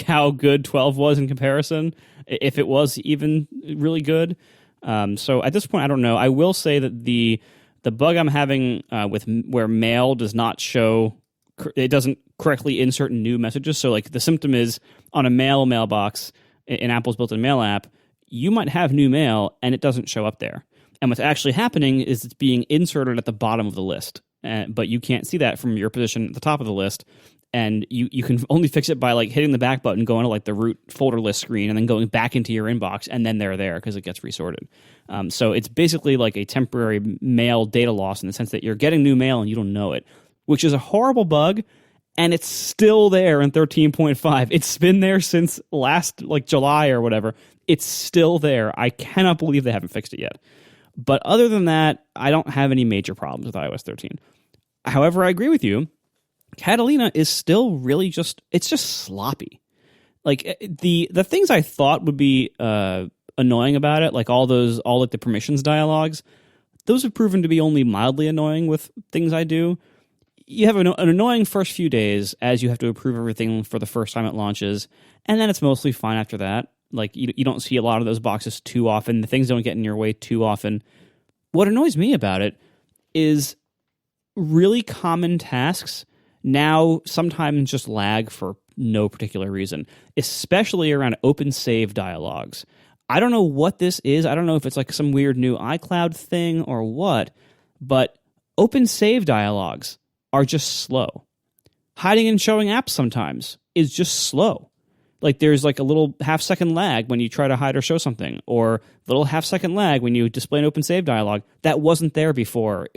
how good 12 was in comparison, if it was even really good. So at this point, I don't know. I will say that the bug I'm having with where Mail does not show, it doesn't correctly insert new messages. So like the symptom is on a mailbox in Apple's built-in Mail app, you might have new mail and it doesn't show up there. And what's actually happening is it's being inserted at the bottom of the list, but you can't see that from your position at the top of the list. And you can only fix it by like hitting the back button, going to like the root folder list screen, and then going back into your inbox, and then they're there because it gets resorted. So it's basically like a temporary mail data loss in the sense that you're getting new mail and you don't know it, which is a horrible bug. And it's still there in 13.5. It's been there since last like July or whatever. It's still there. I cannot believe they haven't fixed it yet. But other than that, I don't have any major problems with iOS 13. However, I agree with you. Catalina is still really just sloppy. Like the things I thought would be annoying about it, like all like the permissions dialogues, those have proven to be only mildly annoying with things I do. You have an annoying first few days as you have to approve everything for the first time it launches, and then it's mostly fine after that. Like, you don't see a lot of those boxes too often. The things don't get in your way too often. What annoys me about it is really common tasks now sometimes just lag for no particular reason, especially around open save dialogues. I don't know what this is. I don't know if it's like some weird new iCloud thing or what, but open save dialogues are just slow. Hiding and showing apps sometimes is just slow. Like there's like a little half-second lag when you try to hide or show something, or a little half-second lag when you display an open save dialog that wasn't there before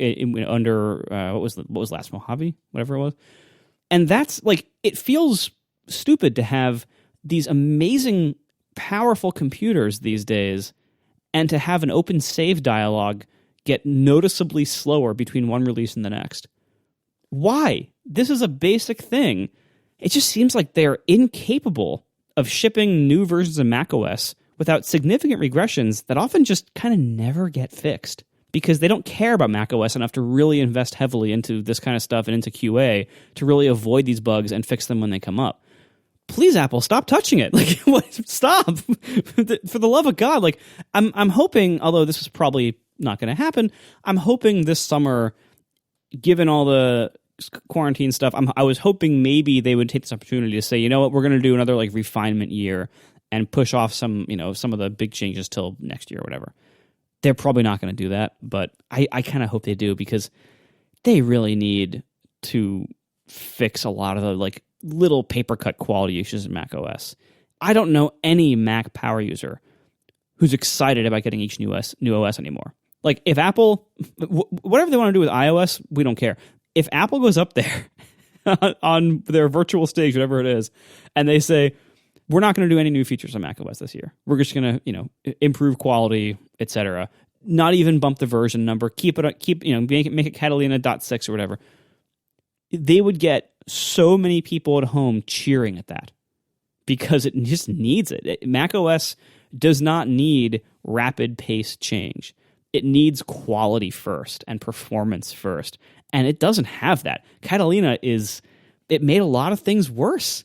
under what was last Mojave, whatever it was. And that's like, it feels stupid to have these amazing, powerful computers these days, and to have an open save dialog get noticeably slower between one release and the next. Why? This is a basic thing. It just seems like they're incapable of shipping new versions of macOS without significant regressions that often just kind of never get fixed because they don't care about macOS enough to really invest heavily into this kind of stuff and into QA to really avoid these bugs and fix them when they come up. Please, Apple, stop touching it. Like, what? Stop. For the love of God. Like, I'm hoping, although this is probably not going to happen, I'm hoping this summer, given all the quarantine stuff, I was hoping maybe they would take this opportunity to say, you know what, we're going to do another like refinement year and push off some of the big changes till next year or whatever. They're probably not going to do that, but I kind of hope they do because they really need to fix a lot of the like little paper cut quality issues in Mac OS. I don't know any Mac power user who's excited about getting each new OS anymore. Like if Apple, whatever they want to do with iOS, we don't care. If Apple goes up there on their virtual stage, whatever it is, and they say, we're not going to do any new features on macOS this year. We're just going to, improve quality, etc. Not even bump the version number. Make it Catalina .6 or whatever. They would get so many people at home cheering at that because it just needs it. macOS does not need rapid pace change. It needs quality first and performance first. And it doesn't have that. Catalina it made a lot of things worse.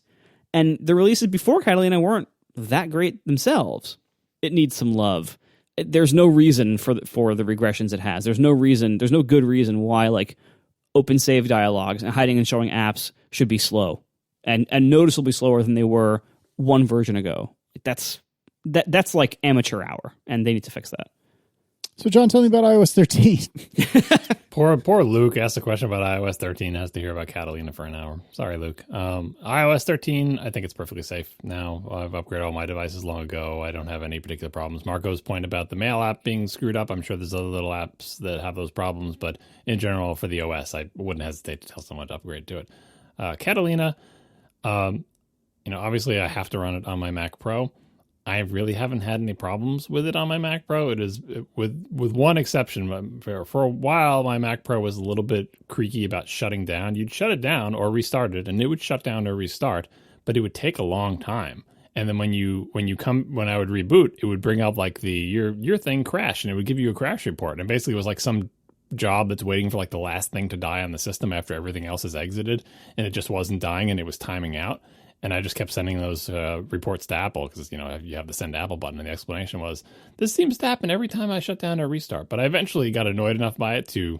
And the releases before Catalina weren't that great themselves. it needs some love. There's no reason for the regressions it has. There's no good reason why like open save dialogues and hiding and showing apps should be slow and noticeably slower than they were one version ago. That's like amateur hour, and they need to fix that. So, John, tell me about iOS 13. Poor Luke asked a question about iOS 13, has to hear about Catalina for an hour. Sorry, Luke. iOS 13, I think it's perfectly safe now. I've upgraded all my devices long ago. I don't have any particular problems. Marco's point about the Mail app being screwed up, I'm sure there's other little apps that have those problems, but in general, for the OS, I wouldn't hesitate to tell someone to upgrade to it. Catalina, obviously I have to run it on my Mac Pro. I really haven't had any problems with it on my Mac Pro. It is with one exception. For a while, my Mac Pro was a little bit creaky about shutting down. You'd shut it down or restart it, and it would shut down or restart, but it would take a long time. And then when I would reboot, it would bring up like your thing crashed, and it would give you a crash report. And basically, it was like some job that's waiting for like the last thing to die on the system after everything else has exited, and it just wasn't dying, and it was timing out. And I just kept sending those reports to Apple because, you have the send to Apple button. And the explanation was, this seems to happen every time I shut down or restart. But I eventually got annoyed enough by it to,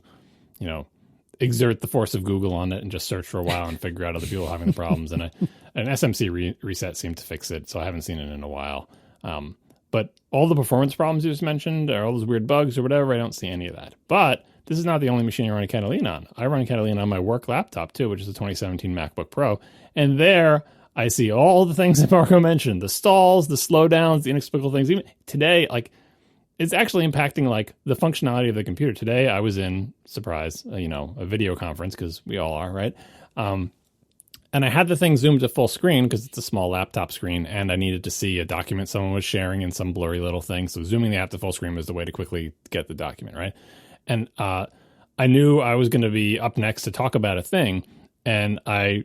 exert the force of Google on it and just search for a while and figure out other people having the problems. And an SMC reset seemed to fix it. So I haven't seen it in a while. But all the performance problems you just mentioned, or all those weird bugs or whatever, I don't see any of that. But this is not the only machine I run Catalina on. I run Catalina on my work laptop too, which is a 2017 MacBook Pro. And there I see all the things that Marco mentioned, the stalls, the slowdowns, the inexplicable things. Even today, like, it's actually impacting like the functionality of the computer. Today I was in, surprise, a video conference, because we all are, right? And I had the thing zoomed to full screen because it's a small laptop screen, and I needed to see a document someone was sharing in some blurry little thing. So zooming the app to full screen was the way to quickly get the document, right? And I knew I was going to be up next to talk about a thing, and I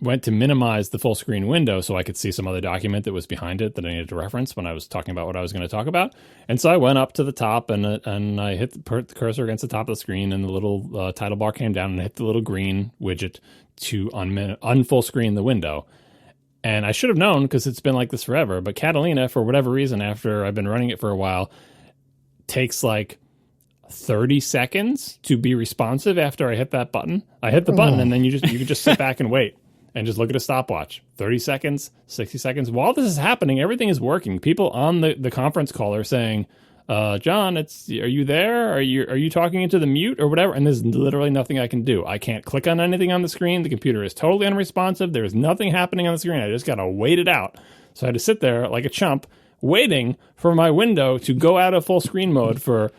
went to minimize the full screen window so I could see some other document that was behind it that I needed to reference when I was talking about what I was going to talk about. And so I went up to the top and I hit the cursor against the top of the screen, and the little title bar came down, and I hit the little green widget to unfull screen the window. And I should have known because it's been like this forever, but Catalina, for whatever reason, after I've been running it for a while, takes like 30 seconds to be responsive after I hit that button. I hit the button and then you can just sit back and wait and just look at a stopwatch. 30 seconds, 60 seconds. While this is happening, everything is working. People on the conference call are saying, John, are you there? Are you talking into the mute or whatever? And there's literally nothing I can do. I can't click on anything on the screen. The computer is totally unresponsive. There is nothing happening on the screen. I just got to wait it out. So I had to sit there like a chump waiting for my window to go out of full screen mode for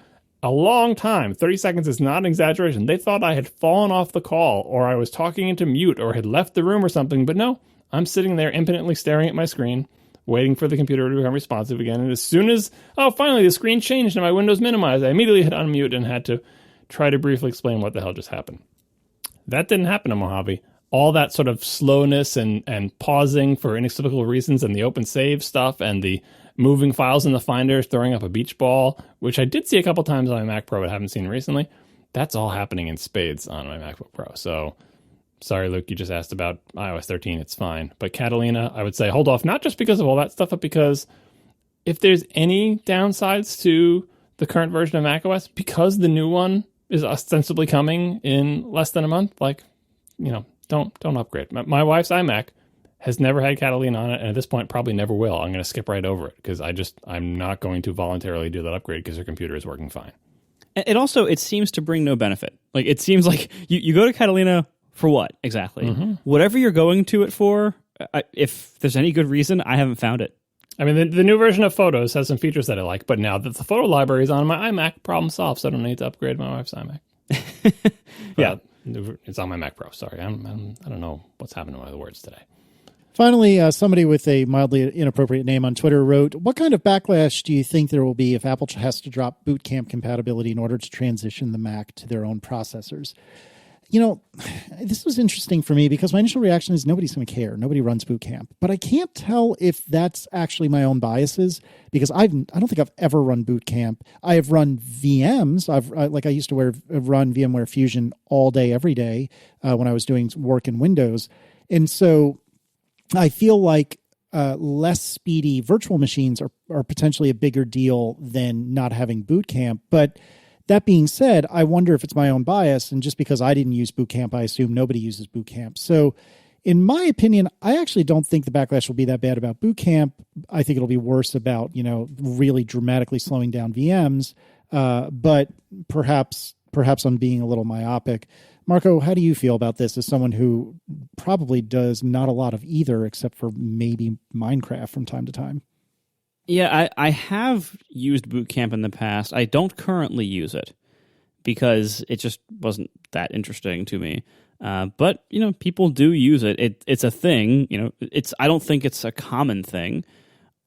a long time. 30 seconds is not an exaggeration. They thought I had fallen off the call, or I was talking into mute, or had left the room or something. But no, I'm sitting there impotently staring at my screen, waiting for the computer to become responsive again. And as soon as, finally the screen changed and my window's minimized, I immediately hit unmute and had to try to briefly explain what the hell just happened. That didn't happen in Mojave. All that sort of slowness and pausing for inexplicable reasons, and the open save stuff, and the moving files in the Finder, throwing up a beach ball, which I did see a couple times on my Mac Pro but haven't seen recently. That's all happening in spades on my MacBook Pro. So, sorry, Luke, you just asked about iOS 13. It's fine. But Catalina, I would say hold off, not just because of all that stuff, but because if there's any downsides to the current version of macOS, because the new one is ostensibly coming in less than a month, don't upgrade. My wife's iMac has never had Catalina on it, and at this point probably never will. I'm going to skip right over it because I'm not going to voluntarily do that upgrade because her computer is working fine. It seems to bring no benefit. Like, it seems like you go to Catalina for what exactly? Mm-hmm. Whatever you're going to it for, if there's any good reason, I haven't found it. I mean, the new version of Photos has some features that I like, but now that the photo library is on my iMac, problem solved, so I don't need to upgrade my wife's iMac. Yeah. It's on my Mac Pro. Sorry, I don't know what's happening to my words today. Finally, somebody with a mildly inappropriate name on Twitter wrote, what kind of backlash do you think there will be if Apple has to drop Boot Camp compatibility in order to transition the Mac to their own processors? This was interesting for me because my initial reaction is nobody's going to care. Nobody runs Boot Camp. But I can't tell if that's actually my own biases because I don't think I've ever run Boot Camp. I have run VMs. I used to run VMware Fusion all day, every day when I was doing work in Windows. And so I feel like less speedy virtual machines are potentially a bigger deal than not having Boot Camp. But that being said, I wonder if it's my own bias, and just because I didn't use Boot Camp, I assume nobody uses Boot Camp. So in my opinion, I actually don't think the backlash will be that bad about Boot Camp. I think it'll be worse about, really dramatically slowing down VMs. But perhaps I'm being a little myopic. Marco, how do you feel about this as someone who probably does not a lot of either except for maybe Minecraft from time to time? Yeah, I have used Boot Camp in the past. I don't currently use it because it just wasn't that interesting to me. But people do use it. It's a thing. I don't think it's a common thing.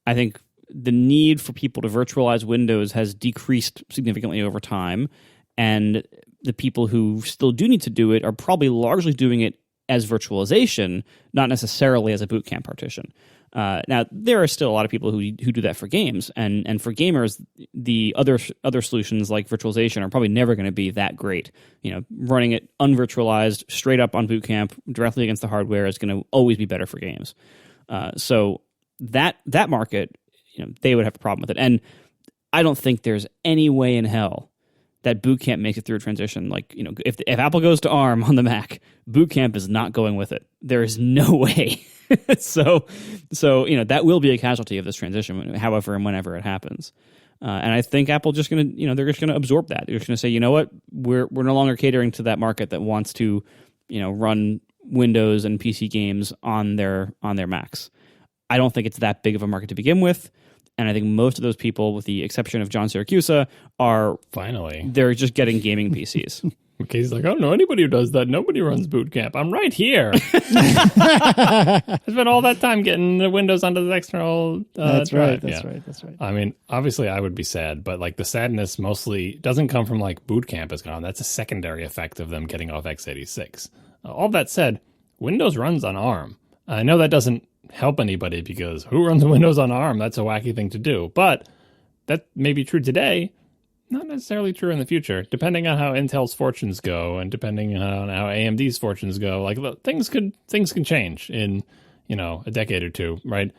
I think the need for people to virtualize Windows has decreased significantly over time, and the people who still do need to do it are probably largely doing it as virtualization, not necessarily as a Boot Camp partition. Now, there are still a lot of people who do that for games, and for gamers, the other solutions like virtualization are probably never going to be that great. Running it unvirtualized, straight up on Boot Camp, directly against the hardware is going to always be better for games. So that market, they would have a problem with it. And I don't think there's any way in hell that Boot Camp makes it through a transition. Like, if Apple goes to ARM on the Mac, Boot Camp is not going with it. There is no way. So that will be a casualty of this transition, however and whenever it happens. And I think Apple they're just going to absorb that. They're just going to say, you know what, we're no longer catering to that market that wants to, run Windows and PC games on their Macs. I don't think it's that big of a market to begin with. And I think most of those people, with the exception of John Siracusa, they're just getting gaming PCs. McKay's like, I don't know anybody who does that. Nobody runs Boot Camp. I'm right here. I spent all that time getting the Windows onto the external That's drive. right. I mean, obviously I would be sad, but like the sadness mostly doesn't come from like Boot Camp is gone. That's a secondary effect of them getting off x86. All that said, Windows runs on ARM. I know that doesn't help anybody because who runs Windows on ARM? That's a wacky thing to do. But that may be true today, not necessarily true in the future, depending on how Intel's fortunes go and depending on how AMD's fortunes go. Like things can change in, a decade or two, right?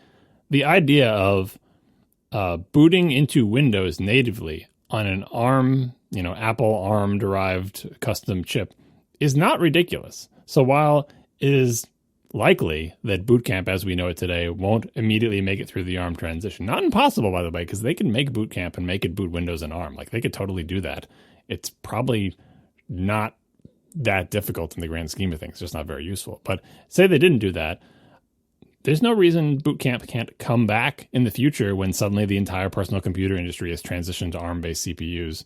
The idea of booting into Windows natively on an ARM, Apple ARM derived custom chip is not ridiculous. So while it is likely that Boot Camp, as we know it today, won't immediately make it through the ARM transition. Not impossible, by the way, because they can make Boot Camp and make it boot Windows and ARM. Like, they could totally do that. It's probably not that difficult in the grand scheme of things. It's just not very useful. But say they didn't do that, there's no reason Boot Camp can't come back in the future when suddenly the entire personal computer industry has transitioned to ARM-based CPUs,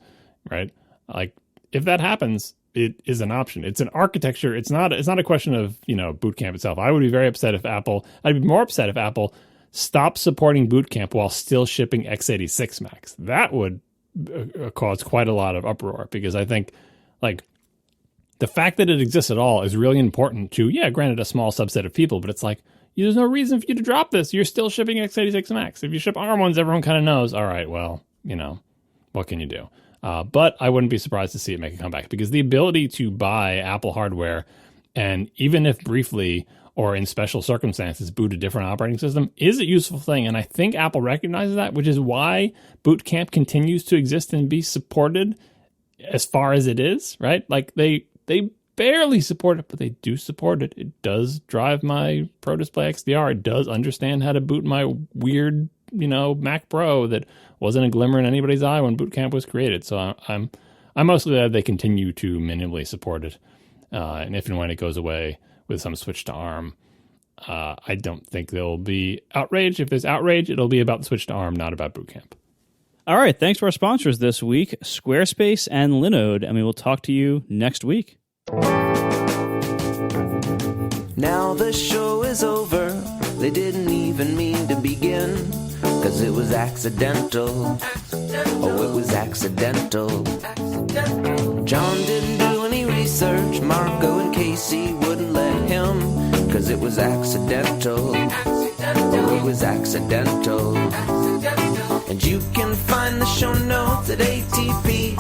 right? Like, if that happens, it is an option. It's an architecture. It's not a question of, Boot Camp itself. I'd be more upset if Apple stopped supporting Boot Camp while still shipping x86 Macs. That would cause quite a lot of uproar because I think, like, the fact that it exists at all is really important to, granted, a small subset of people, but it's like, there's no reason for you to drop this. You're still shipping x86 Macs. If you ship ARM ones, everyone kind of knows, all right, well, what can you do? But I wouldn't be surprised to see it make a comeback because the ability to buy Apple hardware and even if briefly or in special circumstances boot a different operating system is a useful thing. And I think Apple recognizes that, which is why Boot Camp continues to exist and be supported as far as it is, right? Like they barely support it, but they do support it. It does drive my Pro Display XDR. It does understand how to boot my weird, Mac Pro that wasn't a glimmer in anybody's eye when Boot Camp was created. So I'm mostly glad they continue to minimally support it. And if and when it goes away with some switch to ARM, I don't think there'll be outrage. If there's outrage, it'll be about the switch to ARM, not about Boot Camp. All right. Thanks to our sponsors this week, Squarespace and Linode. And we will talk to you next week. Now the show is over. They didn't even mean to begin, 'cause it was accidental. Oh, it was accidental. John didn't do any research. Marco and Casey wouldn't let him, 'cause it was accidental. Oh, it was accidental. And you can find the show notes at atp.fm.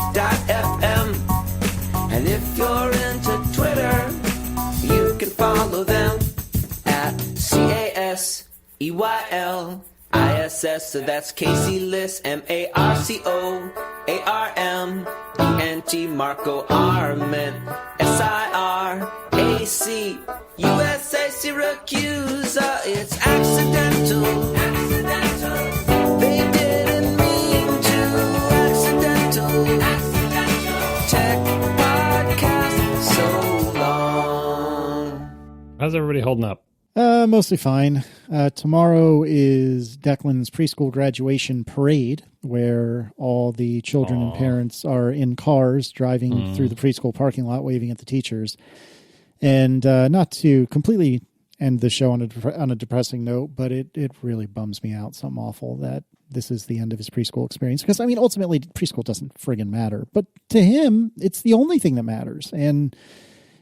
And if you're into Twitter, you can follow them at CAS EYLISS, so that's Casey Liss, MARCOARMENT, Marco Arment, SIRAC, USA Syracuse, it's accidental. They didn't mean to, accidental. Tech podcast so long. How's everybody holding up? Mostly fine. Tomorrow is Declan's preschool graduation parade, where all the children and parents are in cars driving through the preschool parking lot, waving at the teachers. And not to completely end the show on a depressing note, but it really bums me out, something awful, that this is the end of his preschool experience. Because, I mean, ultimately, preschool doesn't friggin' matter. But to him, it's the only thing that matters. And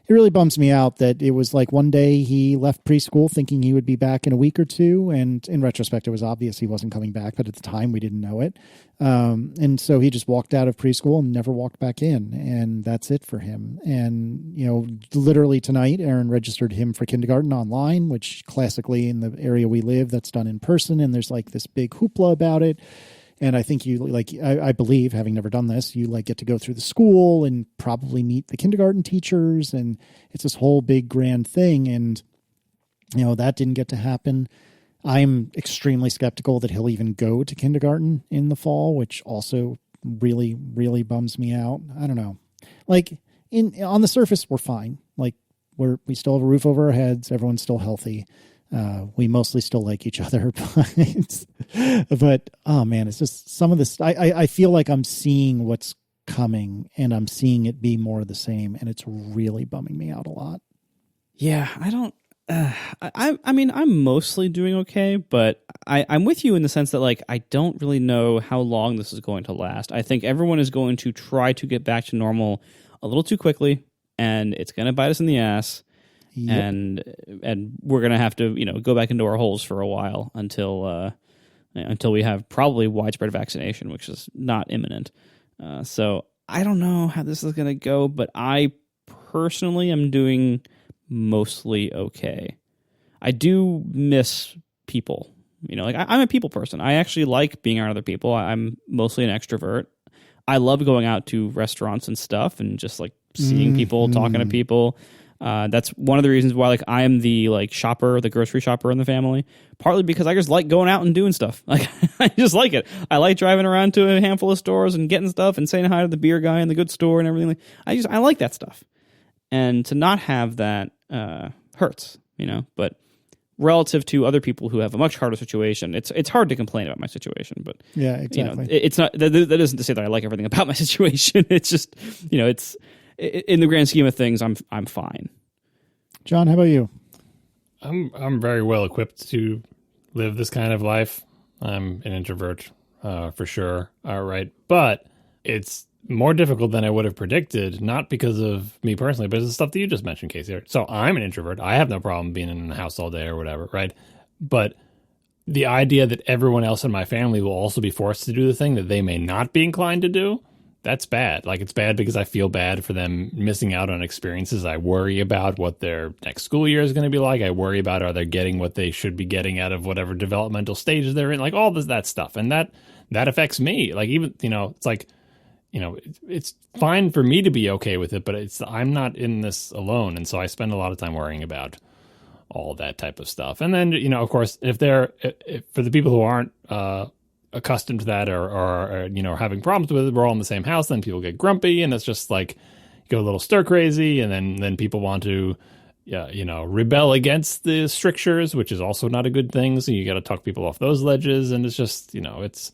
it really bums me out that it was like one day he left preschool thinking he would be back in a week or two. And in retrospect, it was obvious he wasn't coming back, but at the time we didn't know it. And so he just walked out of preschool and never walked back in. And that's it for him. And, you know, literally tonight, Aaron registered him for kindergarten online, which classically in the area we live, that's done in person. And there's like this big hoopla about it. And I think you I believe, having never done this, you get to go through the school and probably meet the kindergarten teachers. And it's this whole big grand thing. And, you know, that didn't get to happen. I'm extremely skeptical that he'll even go to kindergarten in the fall, which also really, really bums me out. I don't know. On the surface, we're fine. We still have a roof over our heads. Everyone's still healthy. We mostly still like each other, but oh man, it's just some of this. I feel like I'm seeing what's coming and I'm seeing it be more of the same. And it's really bumming me out a lot. Yeah, I don't, I mean, I'm mostly doing okay, but I'm with you in the sense that I don't really know how long this is going to last. I think everyone is going to try to get back to normal a little too quickly, and it's going to bite us in the ass. Yep. And we're gonna have to go back into our holes for a while until we have probably widespread vaccination, which is not imminent. So I don't know how this is gonna go, but I personally am doing mostly okay. I do miss people. I'm a people person. I actually like being around other people. I'm mostly an extrovert. I love going out to restaurants and stuff and just seeing people, talking to people. That's one of the reasons why I am the shopper, the grocery shopper in the family. Partly because I just like going out and doing stuff. I just like it. I like driving around to a handful of stores and getting stuff and saying hi to the beer guy in the good store and everything. I like that stuff. And to not have that hurts, But relative to other people who have a much harder situation, it's hard to complain about my situation. But yeah, exactly. It's not. That isn't to say that I like everything about my situation. It's just it's. In the grand scheme of things, I'm fine. John, how about you? I'm very well equipped to live this kind of life. I'm an introvert, for sure. All right, but it's more difficult than I would have predicted. Not because of me personally, but it's the stuff that you just mentioned, Casey. So I'm an introvert. I have no problem being in the house all day or whatever, right? But the idea that everyone else in my family will also be forced to do the thing that they may not be inclined to do. That's bad. It's bad because I feel bad for them missing out on experiences. I worry about what their next school year is going to be like. I worry about, are they getting what they should be getting out of whatever developmental stage they're in? All that stuff. And that affects me. It's fine for me to be okay with it, but I'm not in this alone. And so I spend a lot of time worrying about all that type of stuff. And then, of course, if for the people who aren't, accustomed to that or having problems with it, we're all in the same house, then people get grumpy and it's just you go a little stir crazy, and then people want to rebel against the strictures, which is also not a good thing. So you got to talk people off those ledges, and it's just it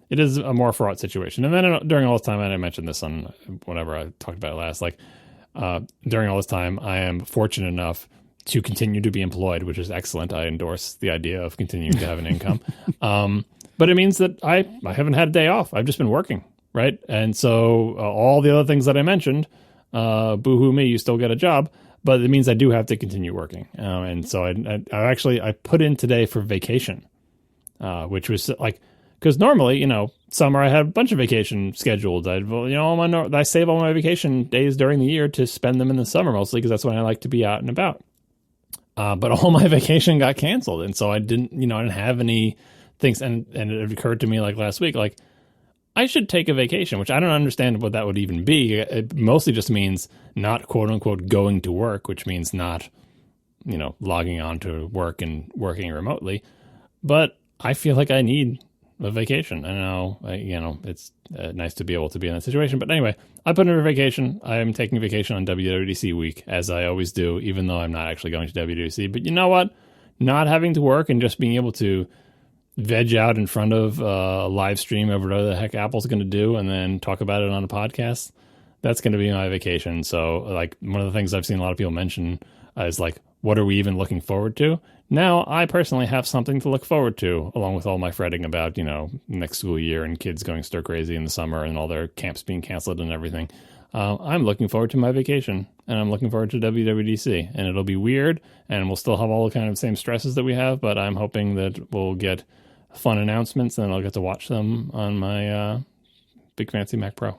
is a more fraught situation. And then during all this time, and I mentioned this on whenever I talked about it last, during all this time, I am fortunate enough to continue to be employed, which is excellent. I endorse the idea of continuing to have an income. But it means that I haven't had a day off. I've just been working, right? And so all the other things that I mentioned, boo-hoo me, you still get a job. But it means I do have to continue working. And so I put in today for vacation, which was because normally, summer I had a bunch of vacation scheduled. I save all my vacation days during the year to spend them in the summer mostly because that's when I like to be out and about. But all my vacation got canceled. And so I didn't have any things. And it occurred to me like last week, like I should take a vacation, which I don't understand what that would even be. It mostly just means not quote unquote going to work, which means not, logging on to work and working remotely. But I feel like I need a vacation. I know, it's nice to be able to be in that situation. But anyway, I put in a vacation. I am taking a vacation on WWDC week, as I always do, even though I'm not actually going to WWDC. But you know what? Not having to work and just being able to veg out in front of a live stream of whatever the heck Apple's going to do and then talk about it on a podcast, that's going to be my vacation. So, like, one of the things I've seen a lot of people mention is, like, what are we even looking forward to? Now, I personally have something to look forward to, along with all my fretting about, next school year and kids going stir crazy in the summer and all their camps being canceled and everything. I'm looking forward to my vacation, and I'm looking forward to WWDC, and it'll be weird, and we'll still have all the kind of same stresses that we have, but I'm hoping that we'll get fun announcements, and I'll get to watch them on my big fancy Mac Pro.